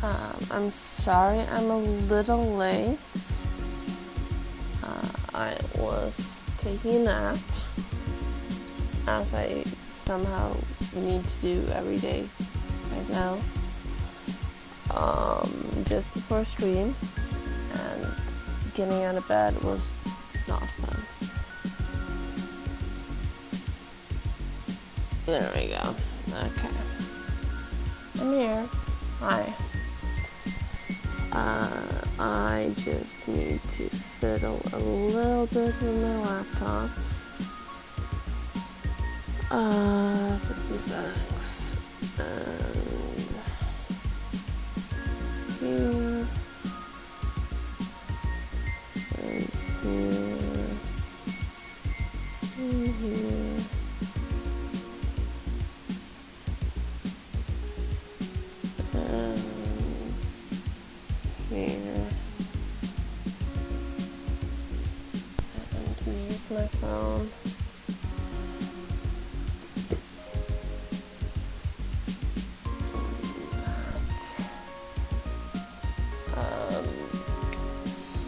I'm sorry I'm a little late. I was taking a nap, as I somehow need to do every day right now. Just before stream, and getting out of bed was not fun. There we go. Okay. I'm here. Hi. I just need to fiddle a little bit with my laptop. System settings. And here. And here. And here. And mute my phone.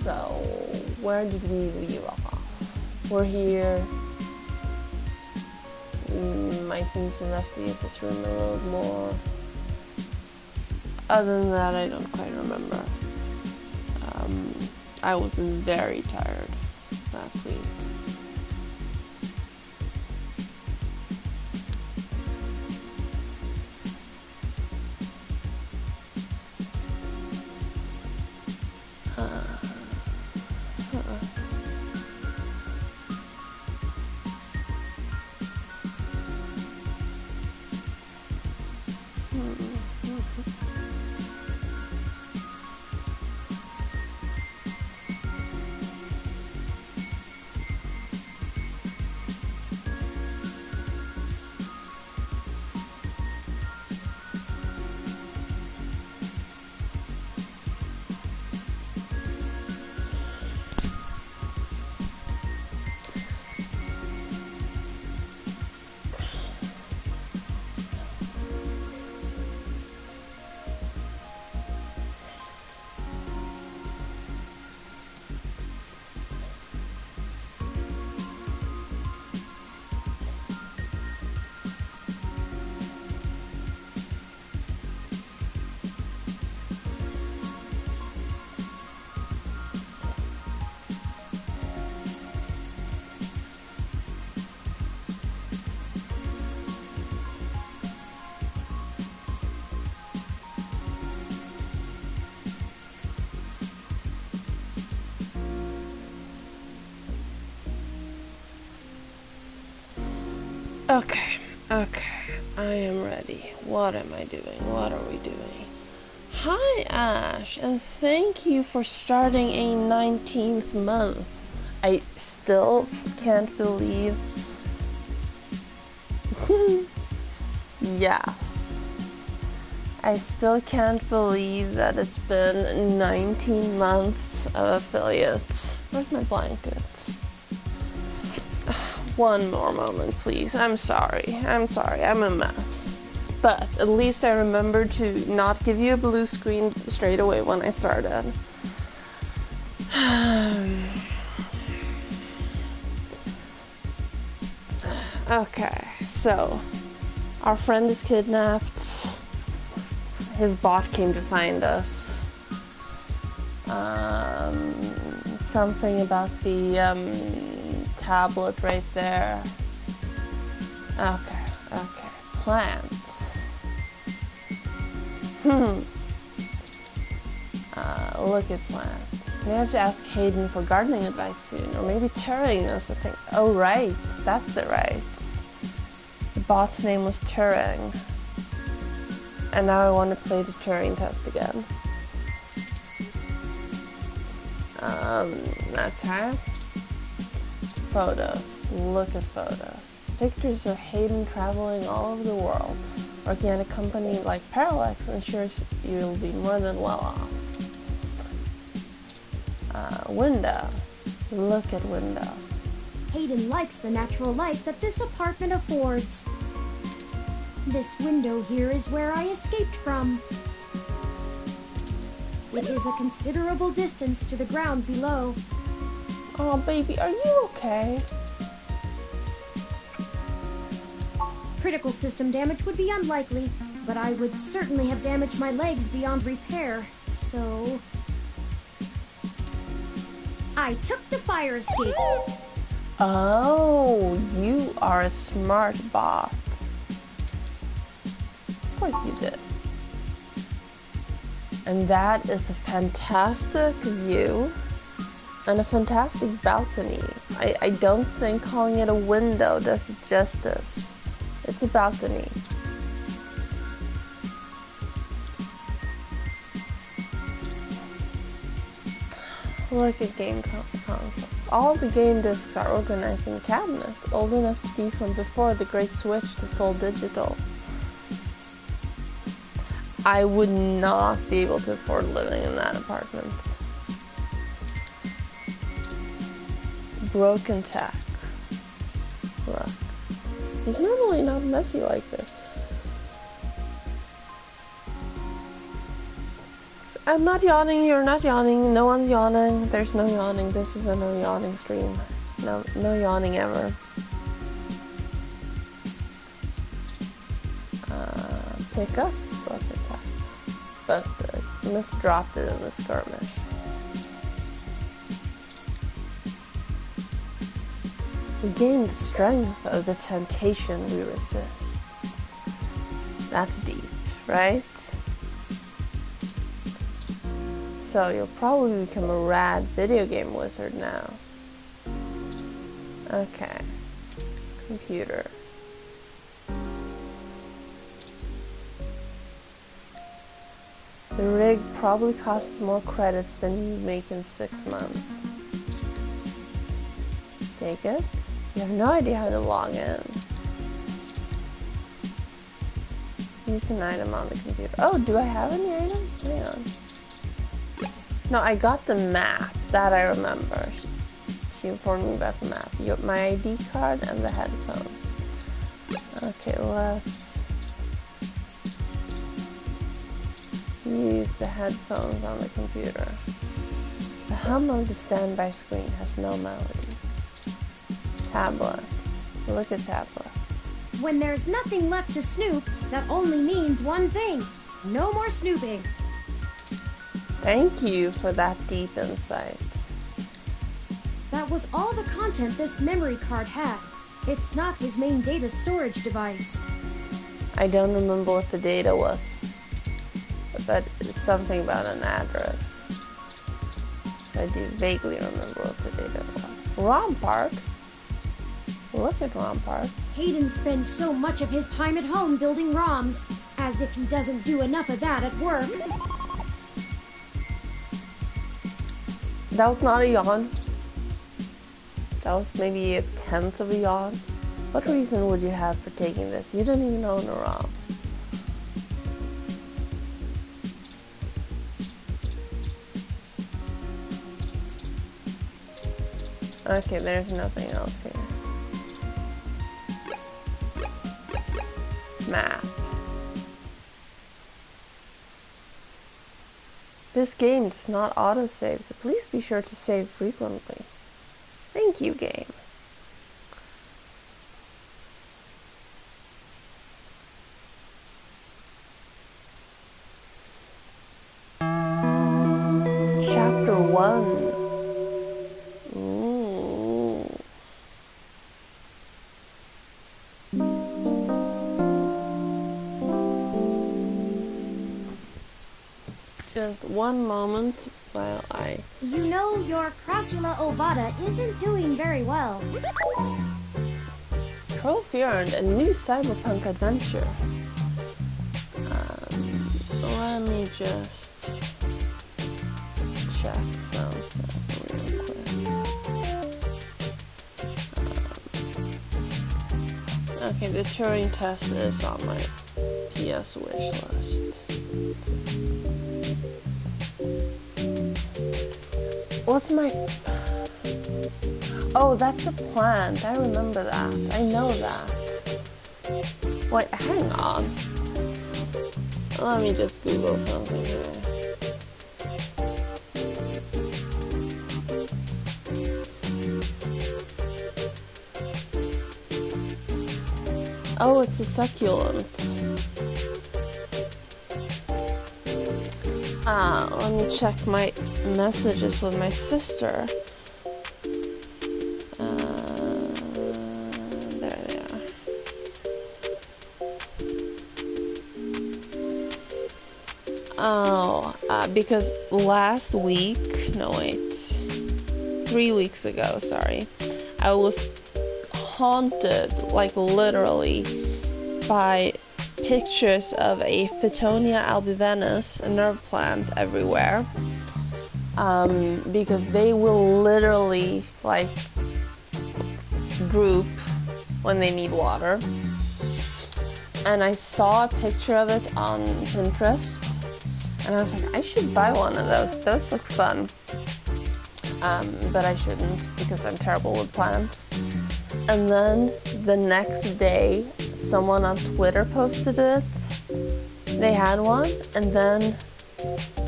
So where did we leave off? We're here. Might need to investigate this room a little more. Other than that, I don't quite remember. I was very tired last week. Okay, I am ready. What am I doing? What are we doing? Hi, Ash, and thank you for starting a 19th month. I still can't believe... Yes. I still can't believe that it's been 19 months of affiliate. Where's my blanket? One more moment, please. I'm sorry. I'm a mess. But at least I remembered to not give you a blue screen straight away when I started. Okay, so our friend is kidnapped. His bot came to find us. Something about the tablet right there. Okay. Plants. Look at plants. We have to ask Hayden for gardening advice soon, or maybe Turing knows the thing. Oh, right. That's it, right. The bot's name was Turing. And now I want to play the Turing test again. Okay. Photos. Look at photos. Pictures of Hayden traveling all over the world. Working at a company like Parallax ensures you'll be more than well off. Window. Look at window. Hayden likes the natural light that this apartment affords. This window here is where I escaped from. It is a considerable distance to the ground below. Oh, baby, are you okay? Critical system damage would be unlikely, but I would certainly have damaged my legs beyond repair, so... I took the fire escape. Oh, you are a smart bot. Of course you did. And that is a fantastic view and a fantastic balcony. I don't think calling it a window does it justice. It's a balcony. Look at game consoles. All the game discs are organized in a cabinet, old enough to be from before the great switch to full digital. I would not be able to afford living in that apartment. Broken tack. Look. He's normally not messy like this. I'm not yawning, you're not yawning, no one's yawning, there's no yawning, this is a no yawning stream. No yawning ever. Pick up, broken tack. Busted. You must have dropped it in the skirmish. We gain the strength of the temptation we resist. That's deep, right? So you'll probably become a rad video game wizard now. Okay. Computer. The rig probably costs more credits than you make in 6 months. Take it. You have no idea how to log in. Use an item on the computer. Oh, do I have any items? Hang on. No, I got the map. That I remember. She informed me about the map. My ID card and the headphones. Okay, let's use the headphones on the computer. The hum of the standby screen has no melody. Tablets. Look at tablets. When there's nothing left to snoop, that only means one thing. No more snooping. Thank you for that deep insight. That was all the content this memory card had. It's not his main data storage device. I don't remember what the data was, but it's something about an address. I do vaguely remember what the data was. ROM parts? Look at ROM parts. Hayden spends so much of his time at home building ROMs, as if he doesn't do enough of that at work. That was not a yawn. That was maybe a tenth of a yawn. What reason would you have for taking this? You don't even own a ROM. Okay, there's nothing else here. Map. This game does not autosave, so please be sure to save frequently. Thank you, game. Chapter 1. Just one moment while I... You know, your Crassula ovata isn't doing very well. Trophy earned, a new cyberpunk adventure. Let me just check something real quick. Okay, the Turing test is on my PS wish list. What's my... Oh, that's a plant. I remember that. I know that. Wait, hang on. Let me just Google something here. Oh, it's a succulent. Let me check my messages with my sister. There they are. Oh, because last week, no wait, 3 weeks ago, sorry, I was haunted, like literally, by pictures of a Fittonia albivenus, a nerve plant, everywhere. Because they will literally, like, droop when they need water. And I saw a picture of it on Pinterest, and I was like, I should buy one of those. Those look fun. But I shouldn't, because I'm terrible with plants. And then the next day, someone on Twitter posted it. They had one, and then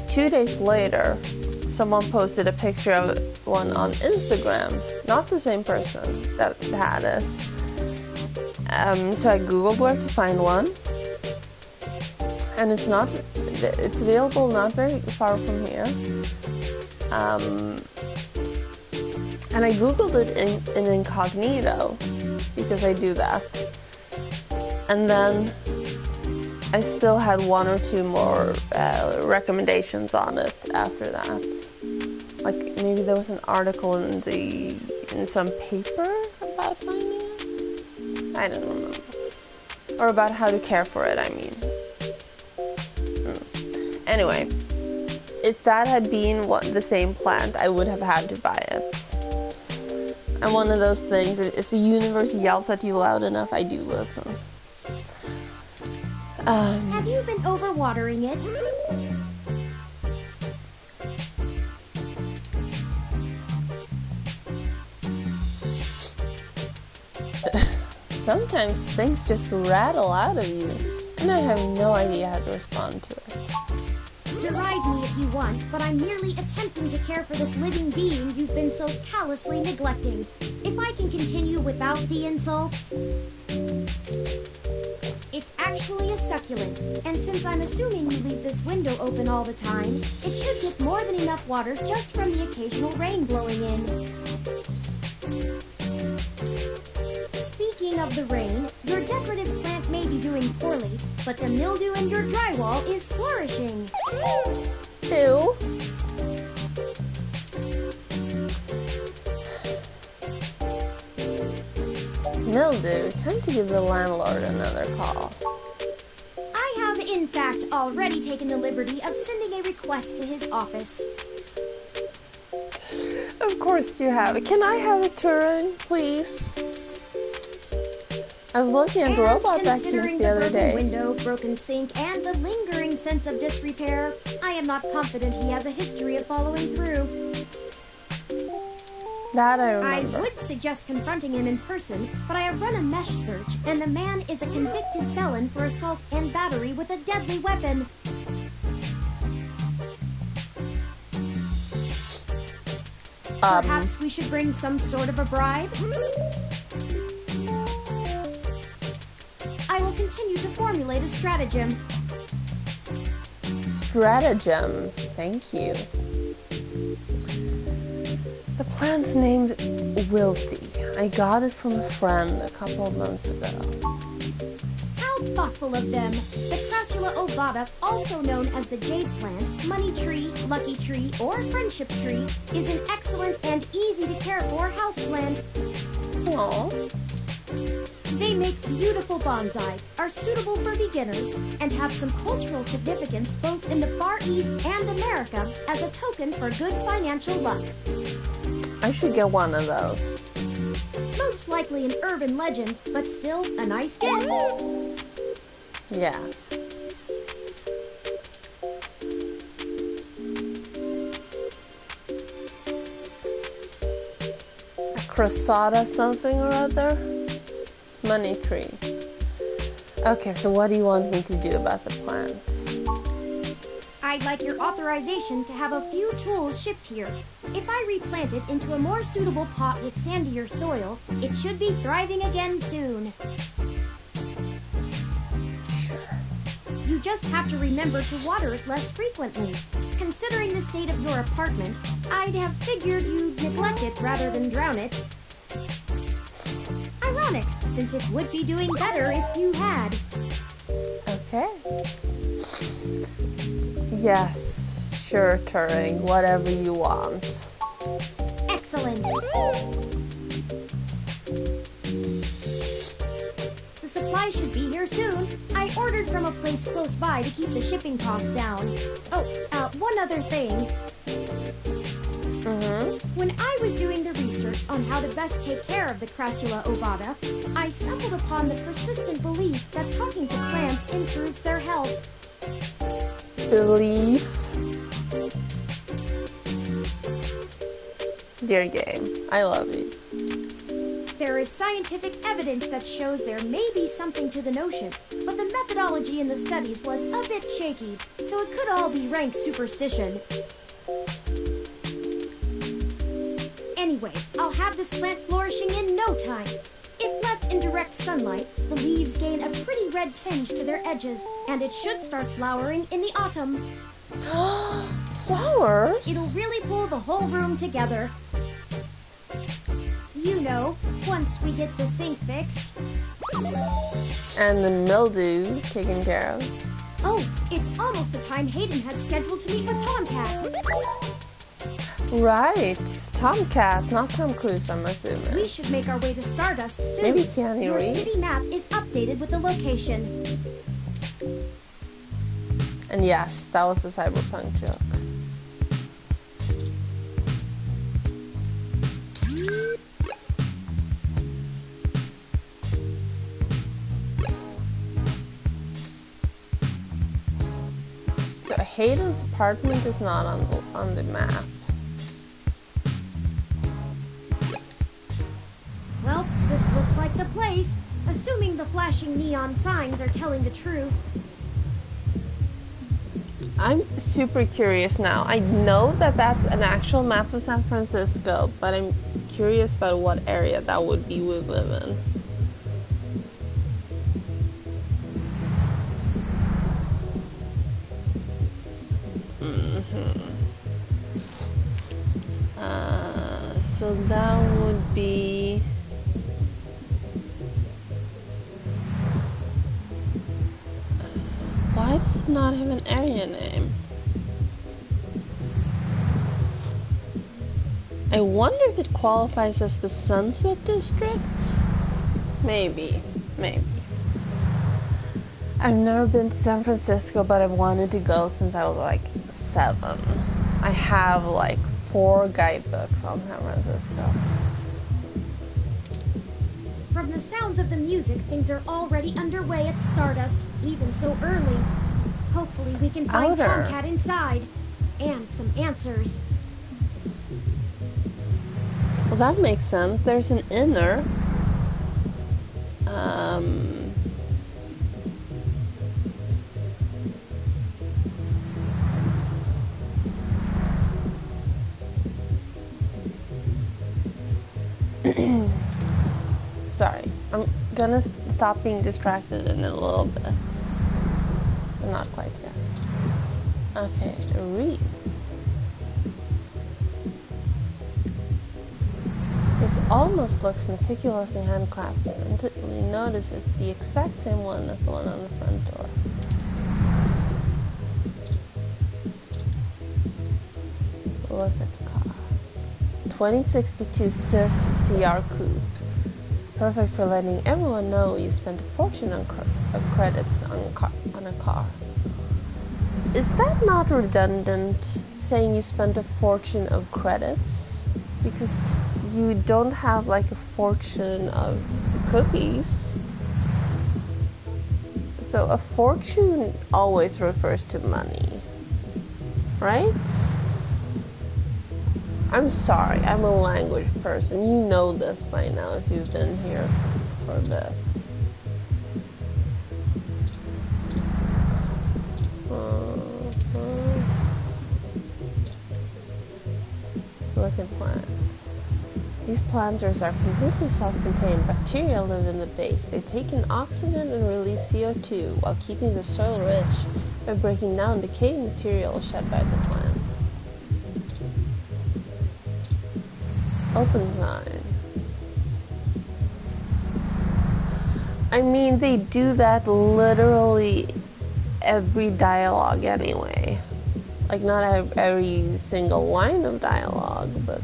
2 days later, someone posted a picture of one on Instagram. Not the same person that had it. So I googled where to find one, and it's available not very far from here. And I googled it in incognito, because I do that. And then I still had 1 or 2 more recommendations on it after that. Like maybe there was an article in some paper about finding it. I don't remember. Or about how to care for it, I mean. Anyway, if that had been the same plant, I would have had to buy it. I'm one of those things, if the universe yells at you loud enough, I do listen. Have you been overwatering it? Sometimes things just rattle out of you, and I have no idea how to respond to it. Deride me if you want, but I'm merely attempting to care for this living being you've been so callously neglecting. If I can continue without the insults... It's actually a succulent, and since I'm assuming you leave this window open all the time, it should get more than enough water just from the occasional rain blowing in. Speaking of the rain, your decorative plant may be doing poorly, but the mildew in your drywall is flourishing. Ew. Mildew, time to give the landlord another call. I have, in fact, already taken the liberty of sending a request to his office. Of course you have. Can I have a turn, please? I was looking at the robot vacuums the other day. Considering the broken window, broken sink, and the lingering sense of disrepair, I am not confident he has a history of following through. That I remember. I would suggest confronting him in person, but I have run a mesh search, and the man is a convicted felon for assault and battery with a deadly weapon. Perhaps we should bring some sort of a bribe? I will continue to formulate a stratagem. Stratagem. Thank you. The plant's named Wilty. I got it from a friend a couple of months ago. How thoughtful of them. The Crassula ovata, also known as the jade plant, money tree, lucky tree, or friendship tree, is an excellent and easy to care for houseplant. Aww. They make beautiful bonsai, are suitable for beginners, and have some cultural significance both in the Far East and America as a token for good financial luck. I should get one of those. Most likely an urban legend, but still a nice gift. Yes. A crosata something or other? Money tree. Okay, so what do you want me to do about the plants? I'd like your authorization to have a few tools shipped here. If I replant it into a more suitable pot with sandier soil, it should be thriving again soon. You just have to remember to water it less frequently. Considering the state of your apartment, I'd have figured you'd neglect it rather than drown it. Ironic, since it would be doing better if you had. Okay. Yes, sure, Turing. Whatever you want. Excellent. The supply should be here soon. I ordered from a place close by to keep the shipping costs down. Oh, one other thing. When I was doing the research on how to best take care of the Crassula ovata, I stumbled upon the persistent belief that talking to plants improves their health. Belief? Dear game, I love you. There is scientific evidence that shows there may be something to the notion, but the methodology in the studies was a bit shaky, so it could all be rank superstition. Anyway, I'll have this plant flourishing in no time. If left in direct sunlight, the leaves gain a pretty red tinge to their edges, and it should start flowering in the autumn. Flowers? It'll really pull the whole room together. You know, once we get the sink fixed. And the mildew taken care of. Oh, it's almost the time Hayden had scheduled to meet with Tomcat. Right, Tomcat, not Tom Cruise, I'm assuming. We should make our way to Stardust soon. Maybe Keanu Your Reeves. city map is updated with the location. And yes, that was the cyberpunk joke. So Hayden's apartment is not on the map. Well, this looks like the place, assuming the flashing neon signs are telling the truth. I'm super curious now. I know that that's an actual map of San Francisco, but I'm curious about what area that would be we live in. So that would be... Why does it not have an area name? I wonder if it qualifies as the Sunset District? Maybe. I've never been to San Francisco, but I've wanted to go since I was like 7. I have like 4 guidebooks on San Francisco. From the sounds of the music, things are already underway at Stardust, even so early. Hopefully we can find Outer. Tomcat inside. And some answers. Well, that makes sense. There's an inner. Sorry, I'm gonna stop being distracted in a little bit. But not quite yet. Okay, a wreath. This almost looks meticulously handcrafted until you notice it's the exact same one as the one on the front door. Look at the car. 2062 CIS CR Coupe. Perfect for letting everyone know you spent a fortune on credits on a car. Is that not redundant, saying you spent a fortune of credits? Because you don't have like a fortune of cookies. So a fortune always refers to money, right? I'm sorry, I'm a language person. You know this by now if you've been here for a bit. Look at plants. These planters are completely self-contained. Bacteria live in the base. They take in oxygen and release CO2 while keeping the soil rich by breaking down decaying material shed by the plant. Open sign. I mean, they do that literally every dialogue anyway. Like, not every single line of dialogue, but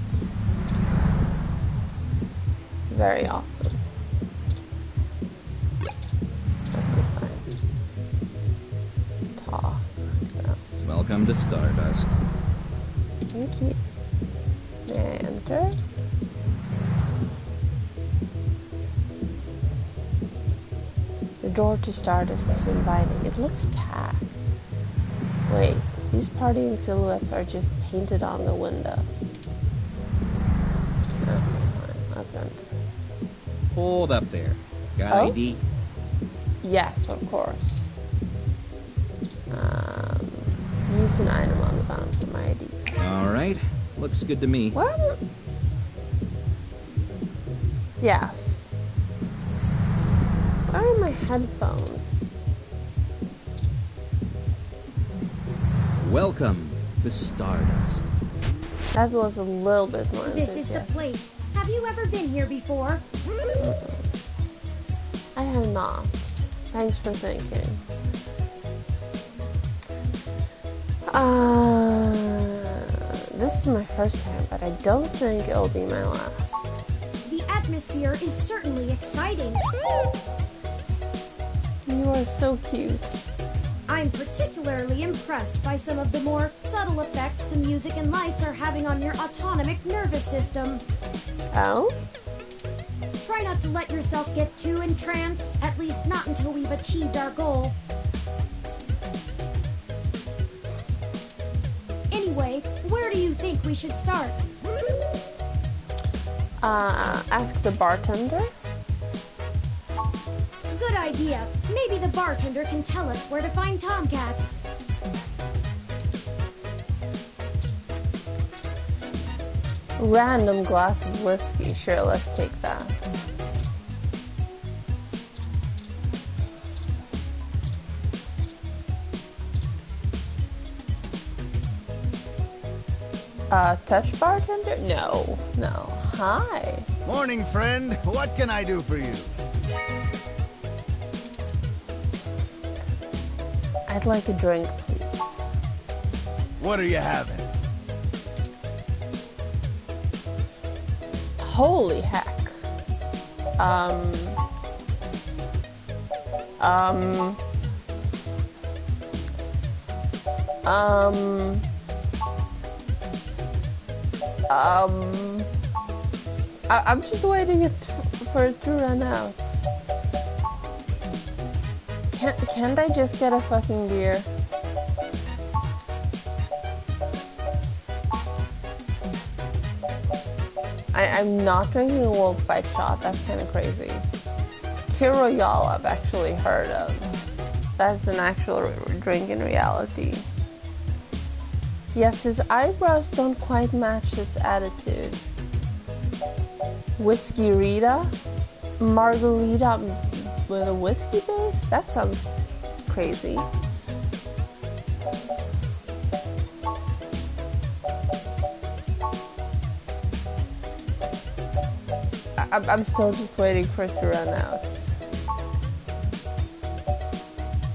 very often. Okay, fine. Talk. Yes. Welcome to Stardust. Thank you. May I enter? The door to Stardust is inviting. It looks packed. Wait, these partying silhouettes are just painted on the windows. Okay, fine. Let's enter. Hold up there. Got Oh? ID? Yes, of course. Use an item on the bounce for my ID card. Alright. Looks good to me. What? Yes. Where are my headphones? Welcome to Stardust. That was a little bit more This is the enthusiastic. place. Have you ever been here before? I have not. Thanks for thinking. This is my first time, but I don't think it'll be my last. The atmosphere is certainly exciting. You are so cute. I'm particularly impressed by some of the more subtle effects the music and lights are having on your autonomic nervous system. Oh? Try not to let yourself get too entranced, at least not until we've achieved our goal. Anyway, where do you think we should start? Ask the bartender. Good idea. Maybe the bartender can tell us where to find Tomcat. Random glass of whiskey. Sure, let's take that. Touch bartender? No, no. Hi. Morning, friend. What can I do for you? I'd like a drink, please. What are you having? Holy heck. I'm just waiting for it to run out. Can't I just get a fucking beer? I'm not drinking a World Fight shot. That's kind of crazy. Kir Royale I've actually heard of. That's an actual drink in reality. Yes, his eyebrows don't quite match his attitude. Whiskey Rita? Margarita with a whiskey base? That sounds crazy. I'm still just waiting for it to run out.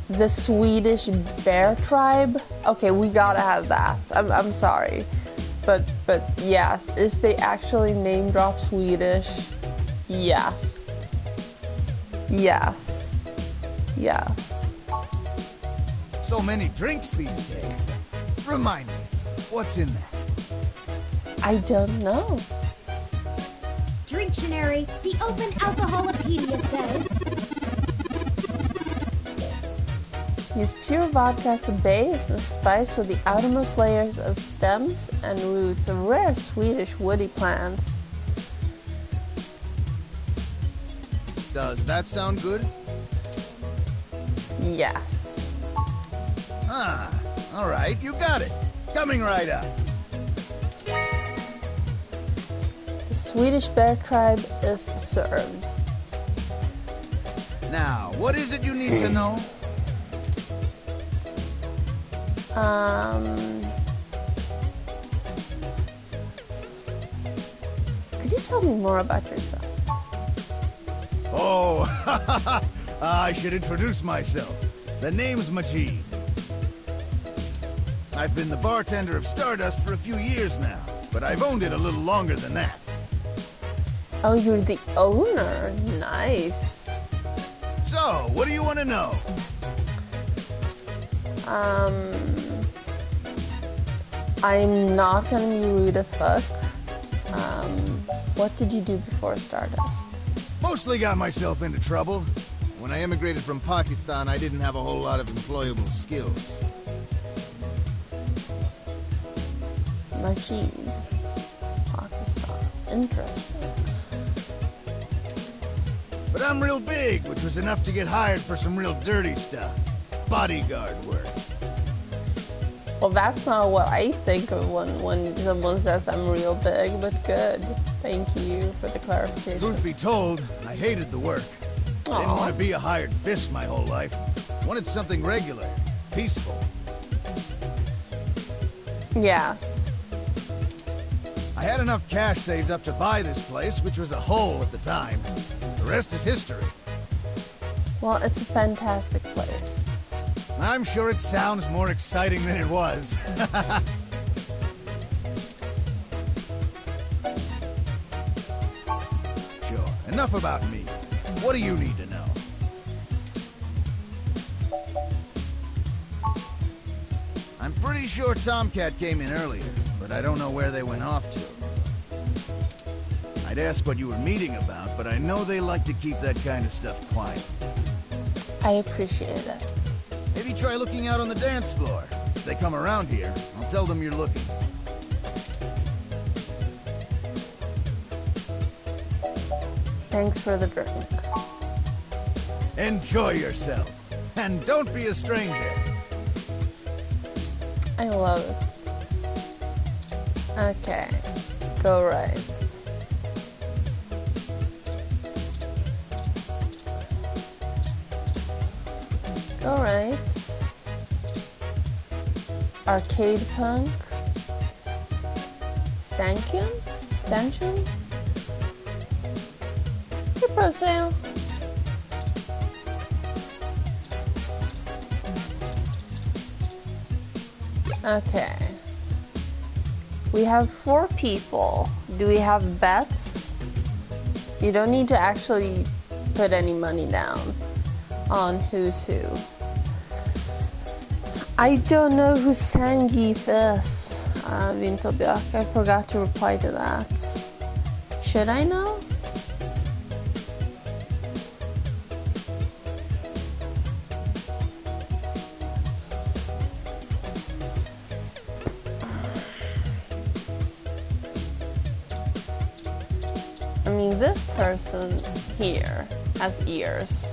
The Swedish Bear Tribe? Okay, we gotta have that. I'm sorry. But yes, if they actually name drop Swedish, yes. Yes. Yes. So many drinks these days. Remind me, what's in there? I don't know. Dictionary, the Open Alcoholopedia says, use pure vodka as a base and spice with the outermost layers of stems and roots of rare Swedish woody plants. Does that sound good? Yes. Ah, all right, you got it. Coming right up. The Swedish bear tribe is served. Now, what is it you need to know? Could you tell me more about yourself? Oh, I should introduce myself. The name's Majid. I've been the bartender of Stardust for a few years now, but I've owned it a little longer than that. Oh, you're the owner. Nice. So, what do you want to know? I'm not gonna be rude as fuck. What did you do before Stardust? Mostly got myself into trouble. When I immigrated from Pakistan, I didn't have a whole lot of employable skills. Majid. Pakistan. Interesting. But I'm real big, which was enough to get hired for some real dirty stuff. Bodyguard work. Well, that's not what I think of when someone says I'm real big, but good. Thank you for the clarification. Truth be told, I hated the work. I didn't want to be a hired fist my whole life. Wanted something regular, peaceful. Yes. I had enough cash saved up to buy this place, which was a hole at the time. The rest is history. Well, it's a fantastic place. I'm sure it sounds more exciting than it was. Sure, enough about me. What do you need to know? I'm pretty sure Tomcat came in earlier, but I don't know where they went off to. I'd ask what you were meeting about, but I know they like to keep that kind of stuff quiet. I appreciate it. Maybe try looking out on the dance floor. If they come around here, I'll tell them you're looking. Thanks for the drink. Enjoy yourself. And don't be a stranger. I love it. Okay. Go right. Go right. Arcade Punk. Stanchion? Stanchion? Hey, Pro Sale. Okay. We have 4 people. Do we have bets? You don't need to actually put any money down on who's who. I don't know who Sangif is, Vinterbjörk. I forgot to reply to that. Should I know? I mean, this person here has ears.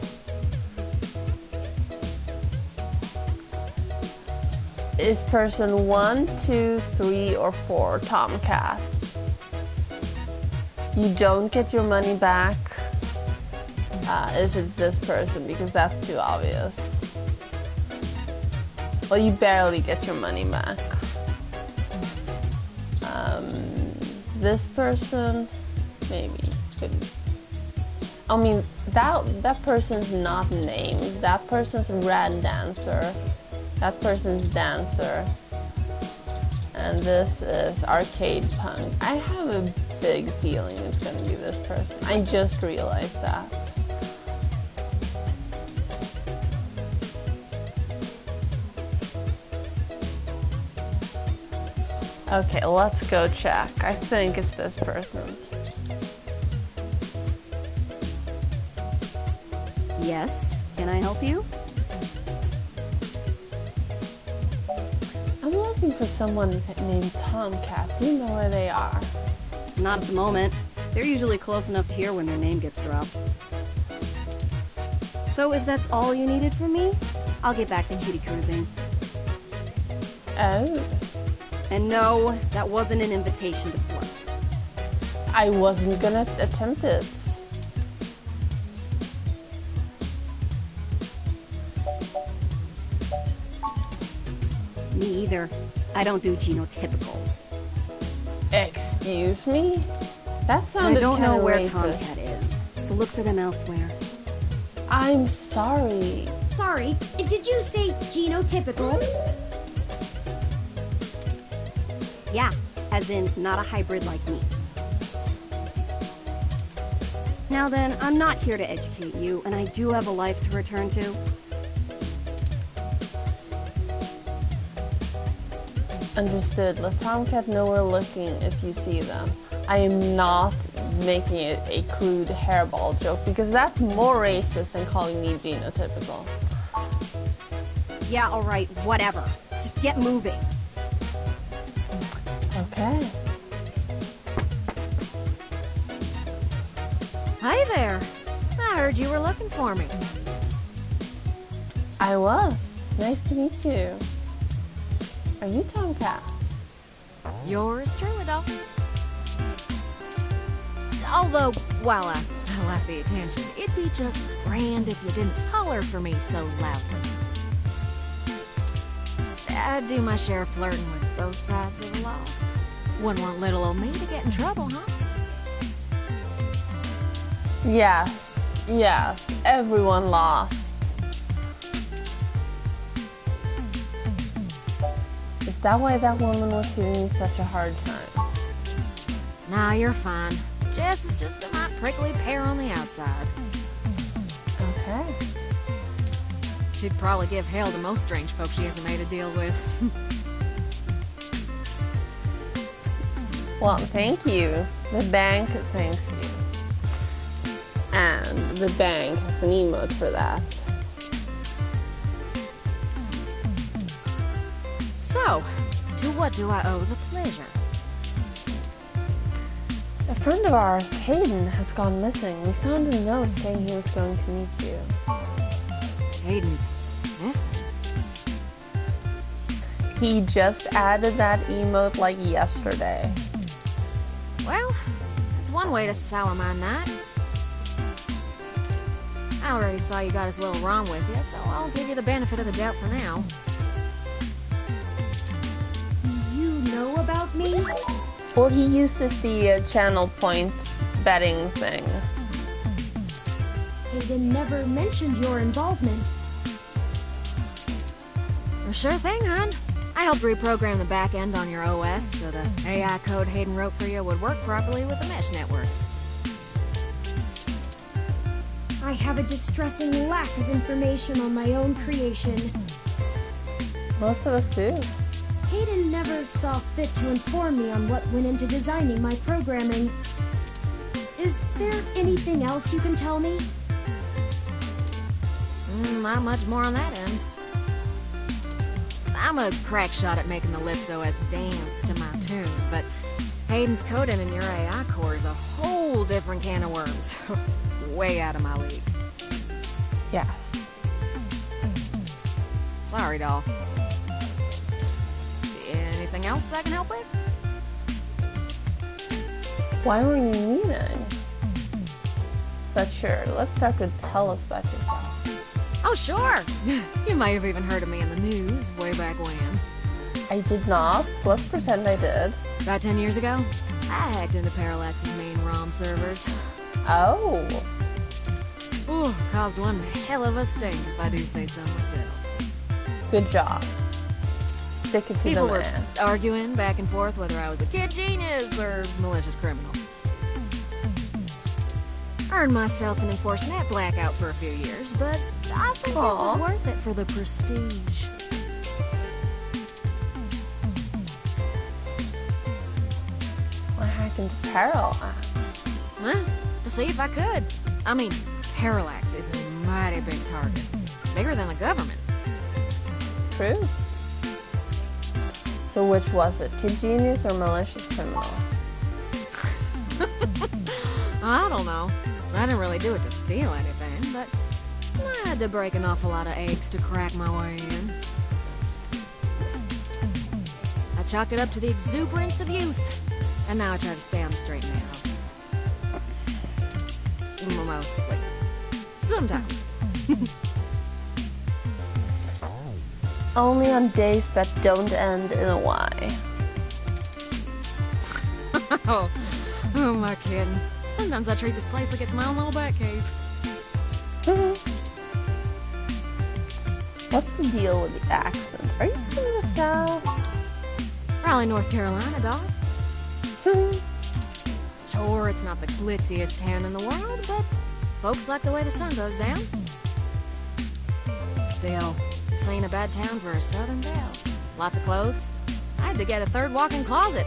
Is person 1, 2, 3, or 4 Tomcat? You don't get your money back if it's this person, because that's too obvious. Well, you barely get your money back. This person, maybe. Couldn't. I mean, that person's not named. That person's Red Dancer. That person's Dancer. And this is Arcade Punk. I have a big feeling it's gonna be this person. I just realized that. Okay, let's go check. I think it's this person. Yes, can I help you? I'm looking for someone named Tomcat. Do you know where they are? Not at the moment. They're usually close enough to hear when their name gets dropped. So if that's all you needed from me, I'll get back to kitty cruising. Oh. And no, that wasn't an invitation to flirt. I wasn't gonna attempt it. Me either. I don't do genotypicals. Excuse me? That And sounded I don't know kinda where racist. Tomcat is, so look for them elsewhere. I'm sorry. Sorry, did you say genotypical? Yeah, as in not a hybrid like me. Now then, I'm not here to educate you, and I do have a life to return to. Understood. Let Tomcat know we're looking if you see them. I am not making it a crude hairball joke because that's more racist than calling me genotypical. Yeah, alright, whatever. Just get moving. Okay. Hi there. I heard you were looking for me. I was. Nice to meet you. Are you Tomcat? Yours truly, doll. Although, while I like the attention, it'd be just grand if you didn't holler for me so loudly. I do my share of flirting with both sides of the law. Wouldn't want little old me to get in trouble, huh? Yes. Yes. Everyone lost. Is that why that woman was giving you such a hard time? Nah, you're fine. Jess is just a mite prickly pear on the outside. Okay. She'd probably give hell to most strange folks she hasn't made a deal with. Well, thank you. The bank thanks you. And the bank has an emote for that. So, to what do I owe the pleasure? A friend of ours, Hayden, has gone missing. We found a note saying he was going to meet you. Hayden's missing. He just added that emote like yesterday. Well, that's one way to sour my night. I already saw you got his little ROM with you, so I'll give you the benefit of the doubt for now. You know about me? Well, he uses the channel point betting thing. Hayden never mentioned your involvement. Well, sure thing, hon. I helped reprogram the back end on your OS so the AI code Hayden wrote for you would work properly with the mesh network. I have a distressing lack of information on my own creation. Most of us do. Hayden never saw fit to inform me on what went into designing my programming. Is there anything else you can tell me? Not much more on that end. I'm a crack shot at making the Lips OS dance to my tune, but Hayden's coding in your AI core is a whole different can of worms. Way out of my league. Yes. Sorry, doll. Anything else I can help with? Why were you meeting? But sure, let's start with tell us about yourself. Oh, sure! You may have even heard of me in the news way back when. I did not. Let's pretend I did. About 10 years ago, I hacked into Parallax's main ROM servers. Oh. Ooh, caused one hell of a stink, if I do say so myself. Good job. Stick it to People the were man. arguing back and forth whether I was a kid genius or malicious criminal. Earned myself an enforced net blackout for a few years, but I think it was worth it for the prestige. I hacked into Parallax. Huh? To see if I could. I mean, Parallax is a mighty big target. Bigger than the government. True. So which was it? Kid genius or malicious criminal? I don't know. I didn't really do it to steal anything, but I had to break an awful lot of eggs to crack my way in. I chalk it up to the exuberance of youth, and now I try to stay on the straight and narrow. Mostly. Sometimes. Only on days that don't end in a Y. Oh, who am I kidding? Sometimes I treat this place like it's my own little bat cave. What's the deal with the accent? Are you from the South? Raleigh, North Carolina, dog. Sure, it's not the glitziest town in the world, but folks like the way the sun goes down. Still, this ain't a bad town for a southern gal. Lots of clothes. I had to get a third walk-in closet.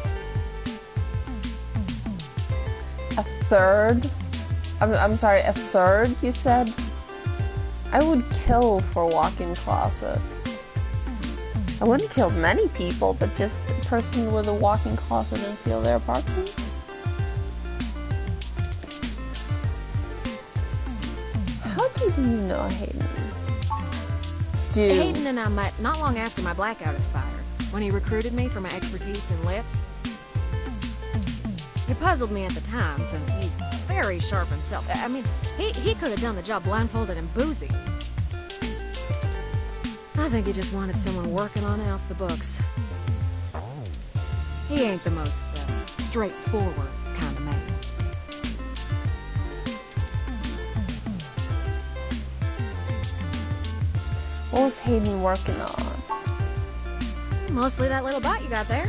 A third? I'm sorry, a third, you said? I would kill for walk-in closets. I wouldn't kill many people, but just a person with a walk-in closet and steal their apartment? How did you know Hayden? Hayden and I met not long after my blackout expired, when he recruited me for my expertise in lips. It puzzled me at the time, since he's very sharp himself. I mean, he could have done the job blindfolded and boozy. I think he just wanted someone working on it off the books. He ain't the most straightforward kind of man. What was Hayden working on? Mostly that little bot you got there.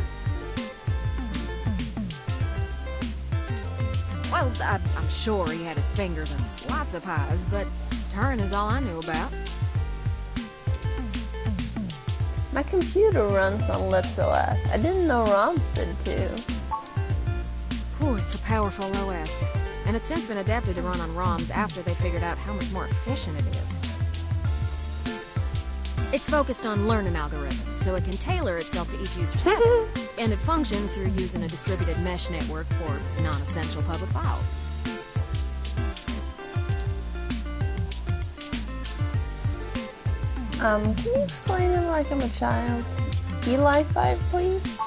Well, I'm sure he had his fingers in lots of pies, but Turing is all I knew about. My computer runs on Lips OS. I didn't know ROMs did too. Whew, it's a powerful OS. And it's since been adapted to run on ROMs after they figured out how much more efficient it is. It's focused on learning algorithms, so it can tailor itself to each user's habits. And it functions through using a distributed mesh network for non-essential public files. Can you explain it like I'm a child? Eli 5, please?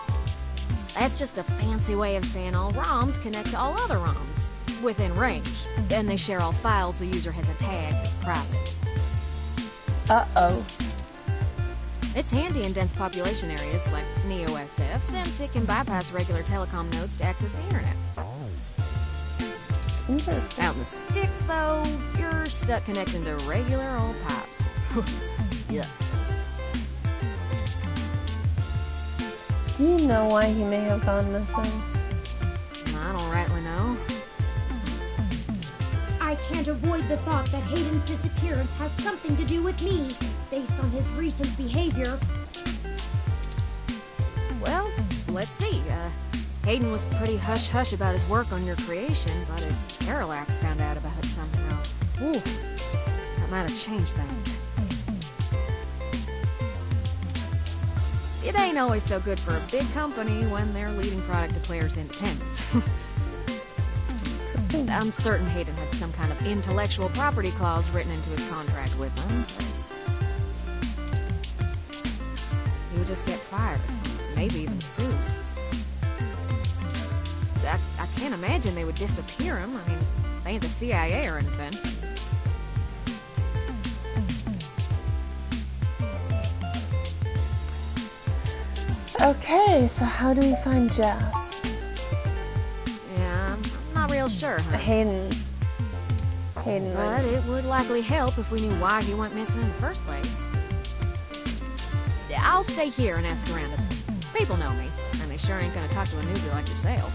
That's just a fancy way of saying all ROMs connect to all other ROMs within range, and they share all files the user has tagged as private. Uh-oh. It's handy in dense population areas like NeoSF, since it can bypass regular telecom nodes to access the internet. Interesting. Out in the sticks, though, you're stuck connecting to regular old pipes. Yeah. Do you know why he may have gone missing? I don't rightly know. I can't avoid the thought that Hayden's disappearance has something to do with me, based on his recent behavior. Well, let's see. Hayden was pretty hush-hush about his work on your creation, but if Parallax found out about it somehow, ooh, that might have changed things. It ain't always so good for a big company when their leading product declares independence. I'm certain Hayden had some kind of intellectual property clause written into his contract with them. He would just get fired, maybe even sued. I can't imagine they would disappear him. I mean, they ain't the CIA or anything. Okay, so how do we find Jess? Yeah, I'm not real sure, huh? Hayden. But it would likely help if we knew why he went missing in the first place. I'll stay here and ask around a bit. People know me, and they sure ain't gonna talk to a newbie like yourself.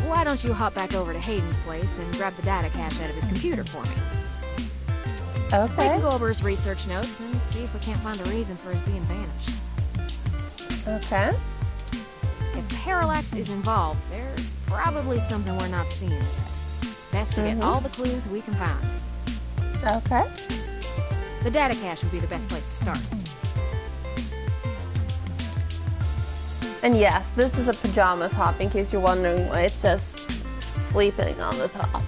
Why don't you hop back over to Hayden's place and grab the data cache out of his computer for me? Okay. We can go over his research notes and see if we can't find a reason for his being vanished. Okay. If Parallax is involved, there's probably something we're not seeing yet. Best to get all the clues we can find. Okay. The data cache would be the best place to start. And yes, this is a pajama top, in case you're wondering why it says sleeping on the top.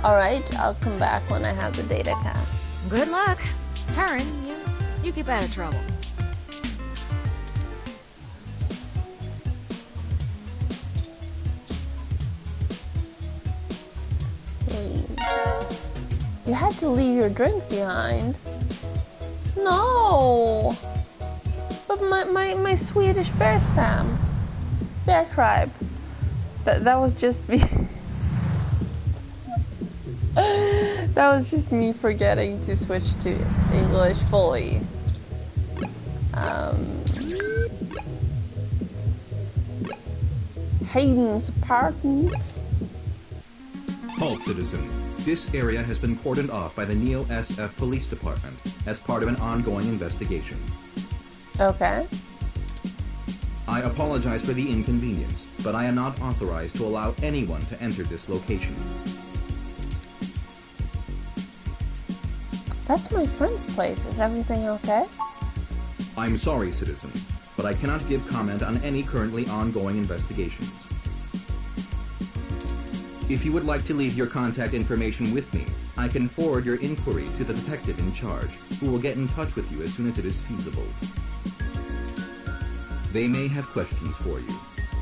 Alright, I'll come back when I have the data cache. Good luck. Turing, you keep out of trouble. You had to leave your drink behind. No! But my Swedish bear stamp. Bear tribe. That was just me. That was just me forgetting to switch to English fully. Hayden's apartment. Halt, citizen. This area has been cordoned off by the Neo-SF Police Department as part of an ongoing investigation. Okay. I apologize for the inconvenience, but I am not authorized to allow anyone to enter this location. That's my friend's place. Is everything okay? I'm sorry, citizen, but I cannot give comment on any currently ongoing investigations. If you would like to leave your contact information with me, I can forward your inquiry to the detective in charge, who will get in touch with you as soon as it is feasible. They may have questions for you.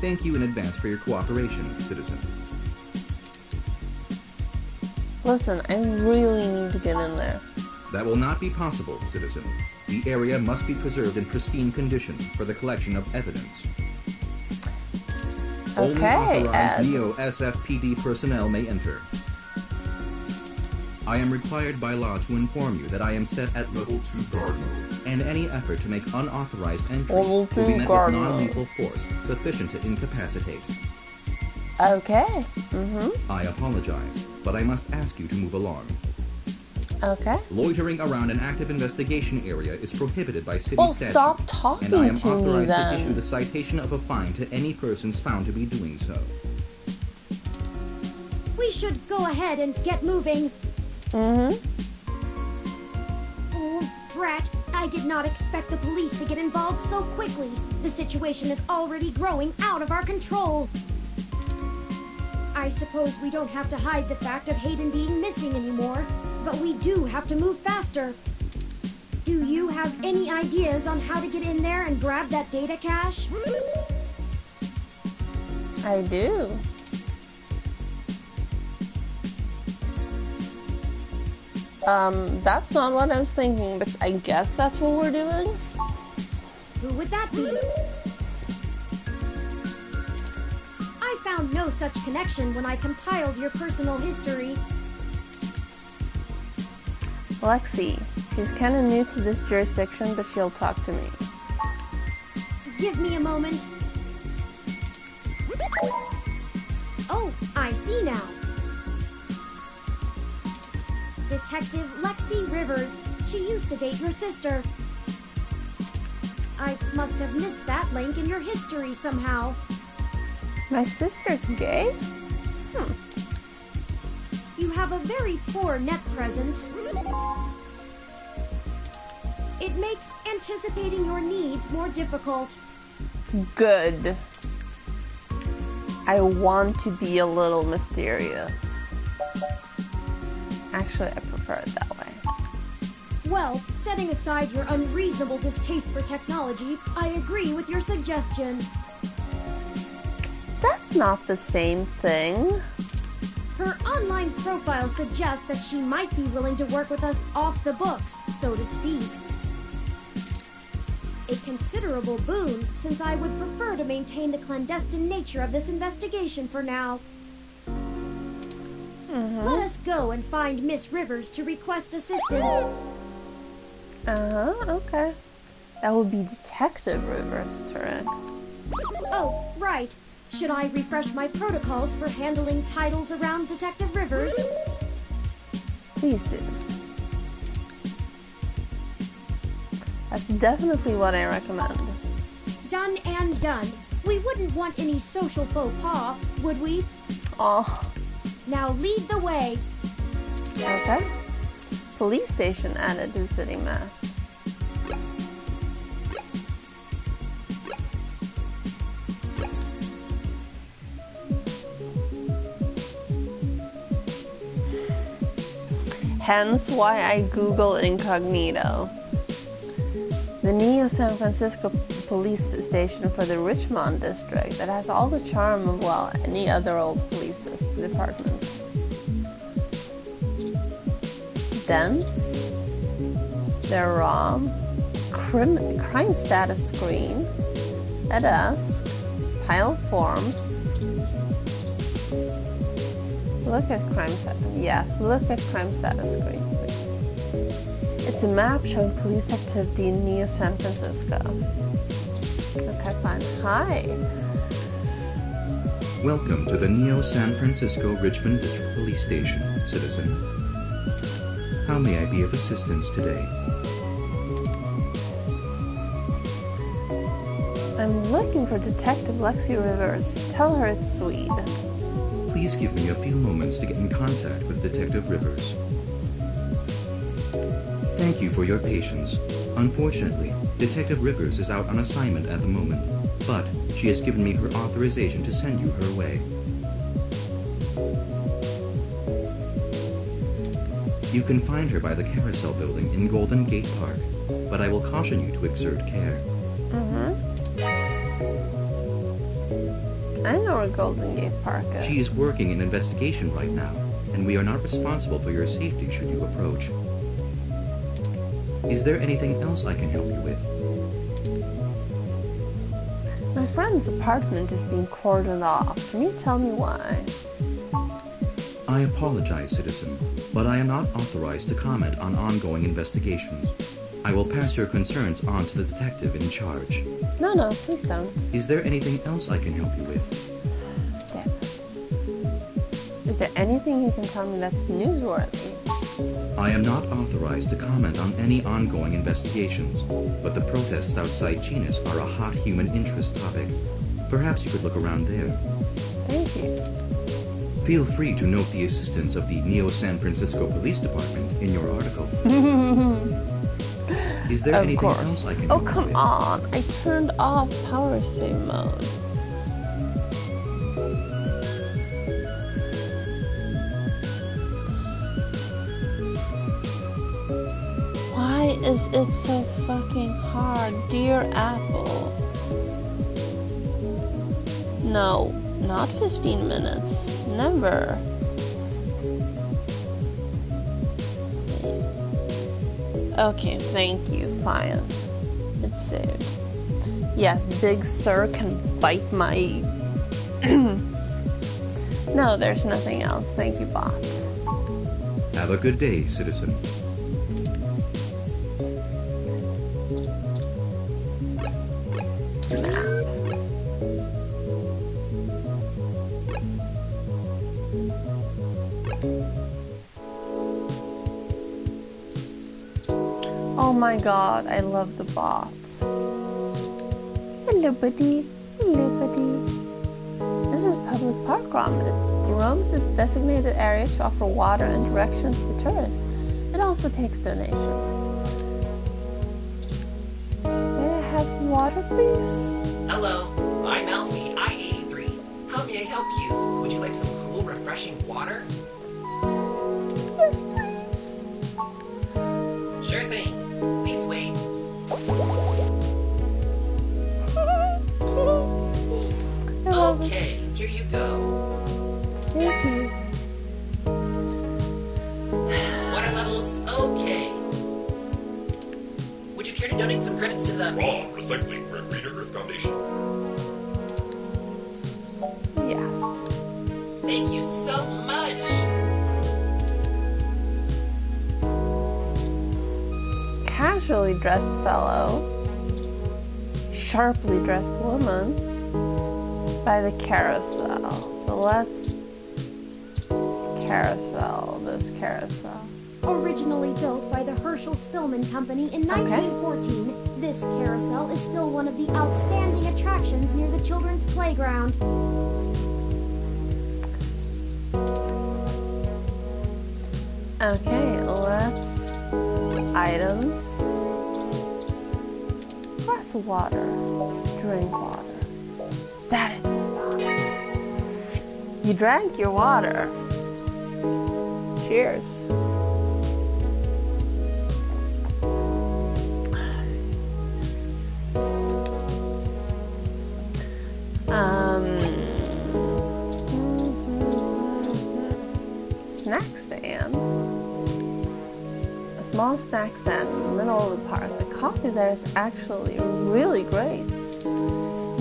Thank you in advance for your cooperation, citizen. Listen, I really need to get in there. That will not be possible, citizen. The area must be preserved in pristine condition for the collection of evidence. Only authorized Neo-SFPD personnel may enter. I am required by law to inform you that I am set at Level 2 guard mode, and any effort to make unauthorized entry will be met with non-lethal force sufficient to incapacitate. Okay. I apologize, but I must ask you to move along. Okay. Loitering around an active investigation area is prohibited by city statute. Stop talking and I am to me authorized then. to issue the citation of a fine to any persons found to be doing so. We should go ahead and get moving. Oh, drat. I did not expect the police to get involved so quickly. The situation is already growing out of our control. I suppose we don't have to hide the fact of Hayden being missing anymore, but we do have to move faster. Do you have any ideas on how to get in there and grab that data cache? I do. That's not what I was thinking, but I guess that's what we're doing. Who would that be? I found no such connection when I compiled your personal history. Lexi. She's kind of new to this jurisdiction, but she'll talk to me. Give me a moment. Oh, I see now. Detective Lexi Rivers. She used to date your sister. I must have missed that link in your history somehow. My sister's gay? You have a very poor net presence. It makes anticipating your needs more difficult. Good. I want to be a little mysterious. Actually, I prefer it that way. Well, setting aside your unreasonable distaste for technology, I agree with your suggestion. That's not the same thing. Her online profile suggests that she might be willing to work with us off the books, so to speak. A considerable boon, since I would prefer to maintain the clandestine nature of this investigation for now. Let us go and find Miss Rivers to request assistance. Okay. That would be Detective Rivers' turn. Oh, right. Should I refresh my protocols for handling titles around Detective Rivers? Please do. That's definitely what I recommend. Done and done. We wouldn't want any social faux pas, would we? Oh. Now lead the way. Okay. Police station added to the city map. Hence why I Google incognito. The Neo San Francisco police station for the Richmond district that has all the charm of, well, any other old police department. Indents. Their ROM. Crime status screen. A desk. Pile of forms. Look at crime status. Yes, look at crime status screen, please. It's a map showing police activity in Neo San Francisco. Okay, fine. Hi. Welcome to the Neo San Francisco Richmond District Police Station, citizen. How may I be of assistance today? I'm looking for Detective Lexi Rivers. Tell her it's Swede. Please give me a few moments to get in contact with Detective Rivers. Thank you for your patience. Unfortunately, Detective Rivers is out on assignment at the moment, but she has given me her authorization to send you her way. You can find her by the Carousel Building in Golden Gate Park, but I will caution you to exert care. I know where Golden Gate Park is. She is working an investigation right now, and we are not responsible for your safety should you approach. Is there anything else I can help you with? My friend's apartment is being cordoned off. Can you tell me why? I apologize, citizen, but I am not authorized to comment on ongoing investigations. I will pass your concerns on to the detective in charge. No, please don't. Is there anything else I can help you with? Damn it. Is there anything you can tell me that's newsworthy? I am not authorized to comment on any ongoing investigations, but the protests outside Genus are a hot human interest topic. Perhaps you could look around there. Thank you. Feel free to note the assistance of the Neo San Francisco Police Department in your article. Is there anything else I can help you with? Oh, come on. I turned off power save mode. Why is it so fucking hard? Dear Apple. No, not 15 minutes. Never. Okay, thank you. Fine. It's saved. Yes, Big Sir can bite my... No, there's nothing else. Thank you, bots. Have a good day, citizen. Oh my god, I love the bots. Hello, buddy. Hello, buddy. This is public park ROM. It roams its designated area to offer water and directions to tourists. It also takes donations. May I have some water, please? Hello, I'm Alfie, I-83. How may I help you? Would you like some cool, refreshing water? Yes, please. Sure thing. Please wait. Okay, here you go. Thank you. Water levels, okay. Would you care to donate some credits to the... Raw recycling for a Greener Earth Foundation. Yes. Thank you so much. Casually dressed fellow, sharply dressed woman by the carousel. So let's carousel this carousel. Originally built by the Herschel Spillman Company in 1914, this carousel is still one of the outstanding attractions near the children's playground. Okay, let's items. Glass of water. Drink water. That is the spot. You drank your water. Cheers. Snack stand. small snack stand in the middle of the park. The coffee there is actually really great.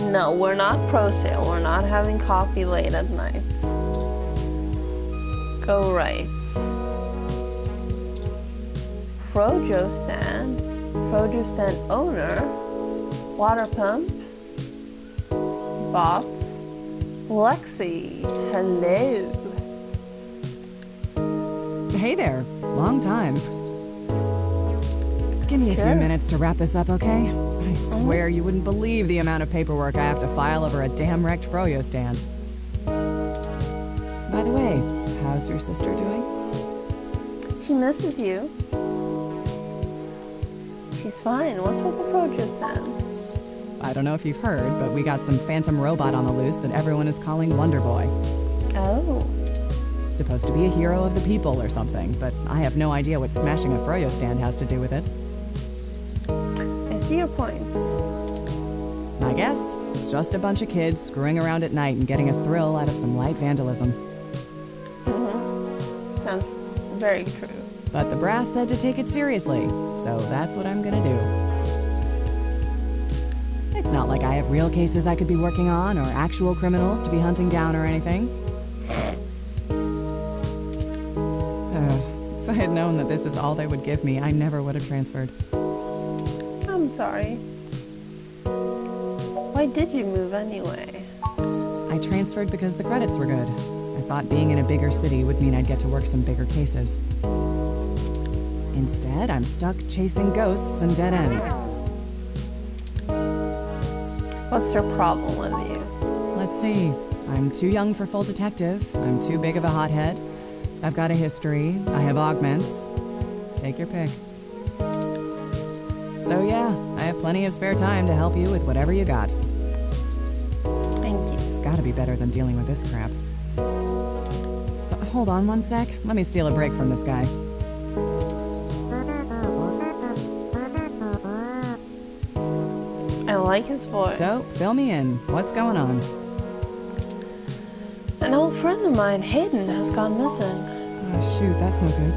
No, we're not pro sale. We're not having coffee late at night. Go right. Frojo stand. Frojo stand owner. Water pump. Bot. Lexi. Hello. Hey there. Long time. Give me a few minutes to wrap this up, okay? I swear you wouldn't believe the amount of paperwork I have to file over a damn wrecked Froyo stand. By the way, how's your sister doing? She misses you. She's fine. What's with the Frojo stand? I don't know if you've heard, but we got some phantom robot on the loose that everyone is calling Wonder Boy. Oh. Supposed to be a hero of the people or something, but I have no idea what smashing a Froyo stand has to do with it. I see your points. I guess it's just a bunch of kids screwing around at night and getting a thrill out of some light vandalism. Sounds very true. But the brass said to take it seriously, so that's what I'm gonna do. It's not like I have real cases I could be working on or actual criminals to be hunting down or anything. If I had known that this is all they would give me, I never would have transferred. I'm sorry. Why did you move anyway? I transferred because the credits were good. I thought being in a bigger city would mean I'd get to work some bigger cases. Instead, I'm stuck chasing ghosts and dead ends. What's your problem with you? Let's see. I'm too young for full detective. I'm too big of a hothead. I've got a history. I have augments. Take your pick. So yeah, I have plenty of spare time to help you with whatever you got. Thank you. It's gotta be better than dealing with this crap. Hold on one sec. Let me steal a break from this guy. I like his voice. So, fill me in. What's going on? An old friend of mine, Hayden, has gone missing. Oh, shoot, that's no good.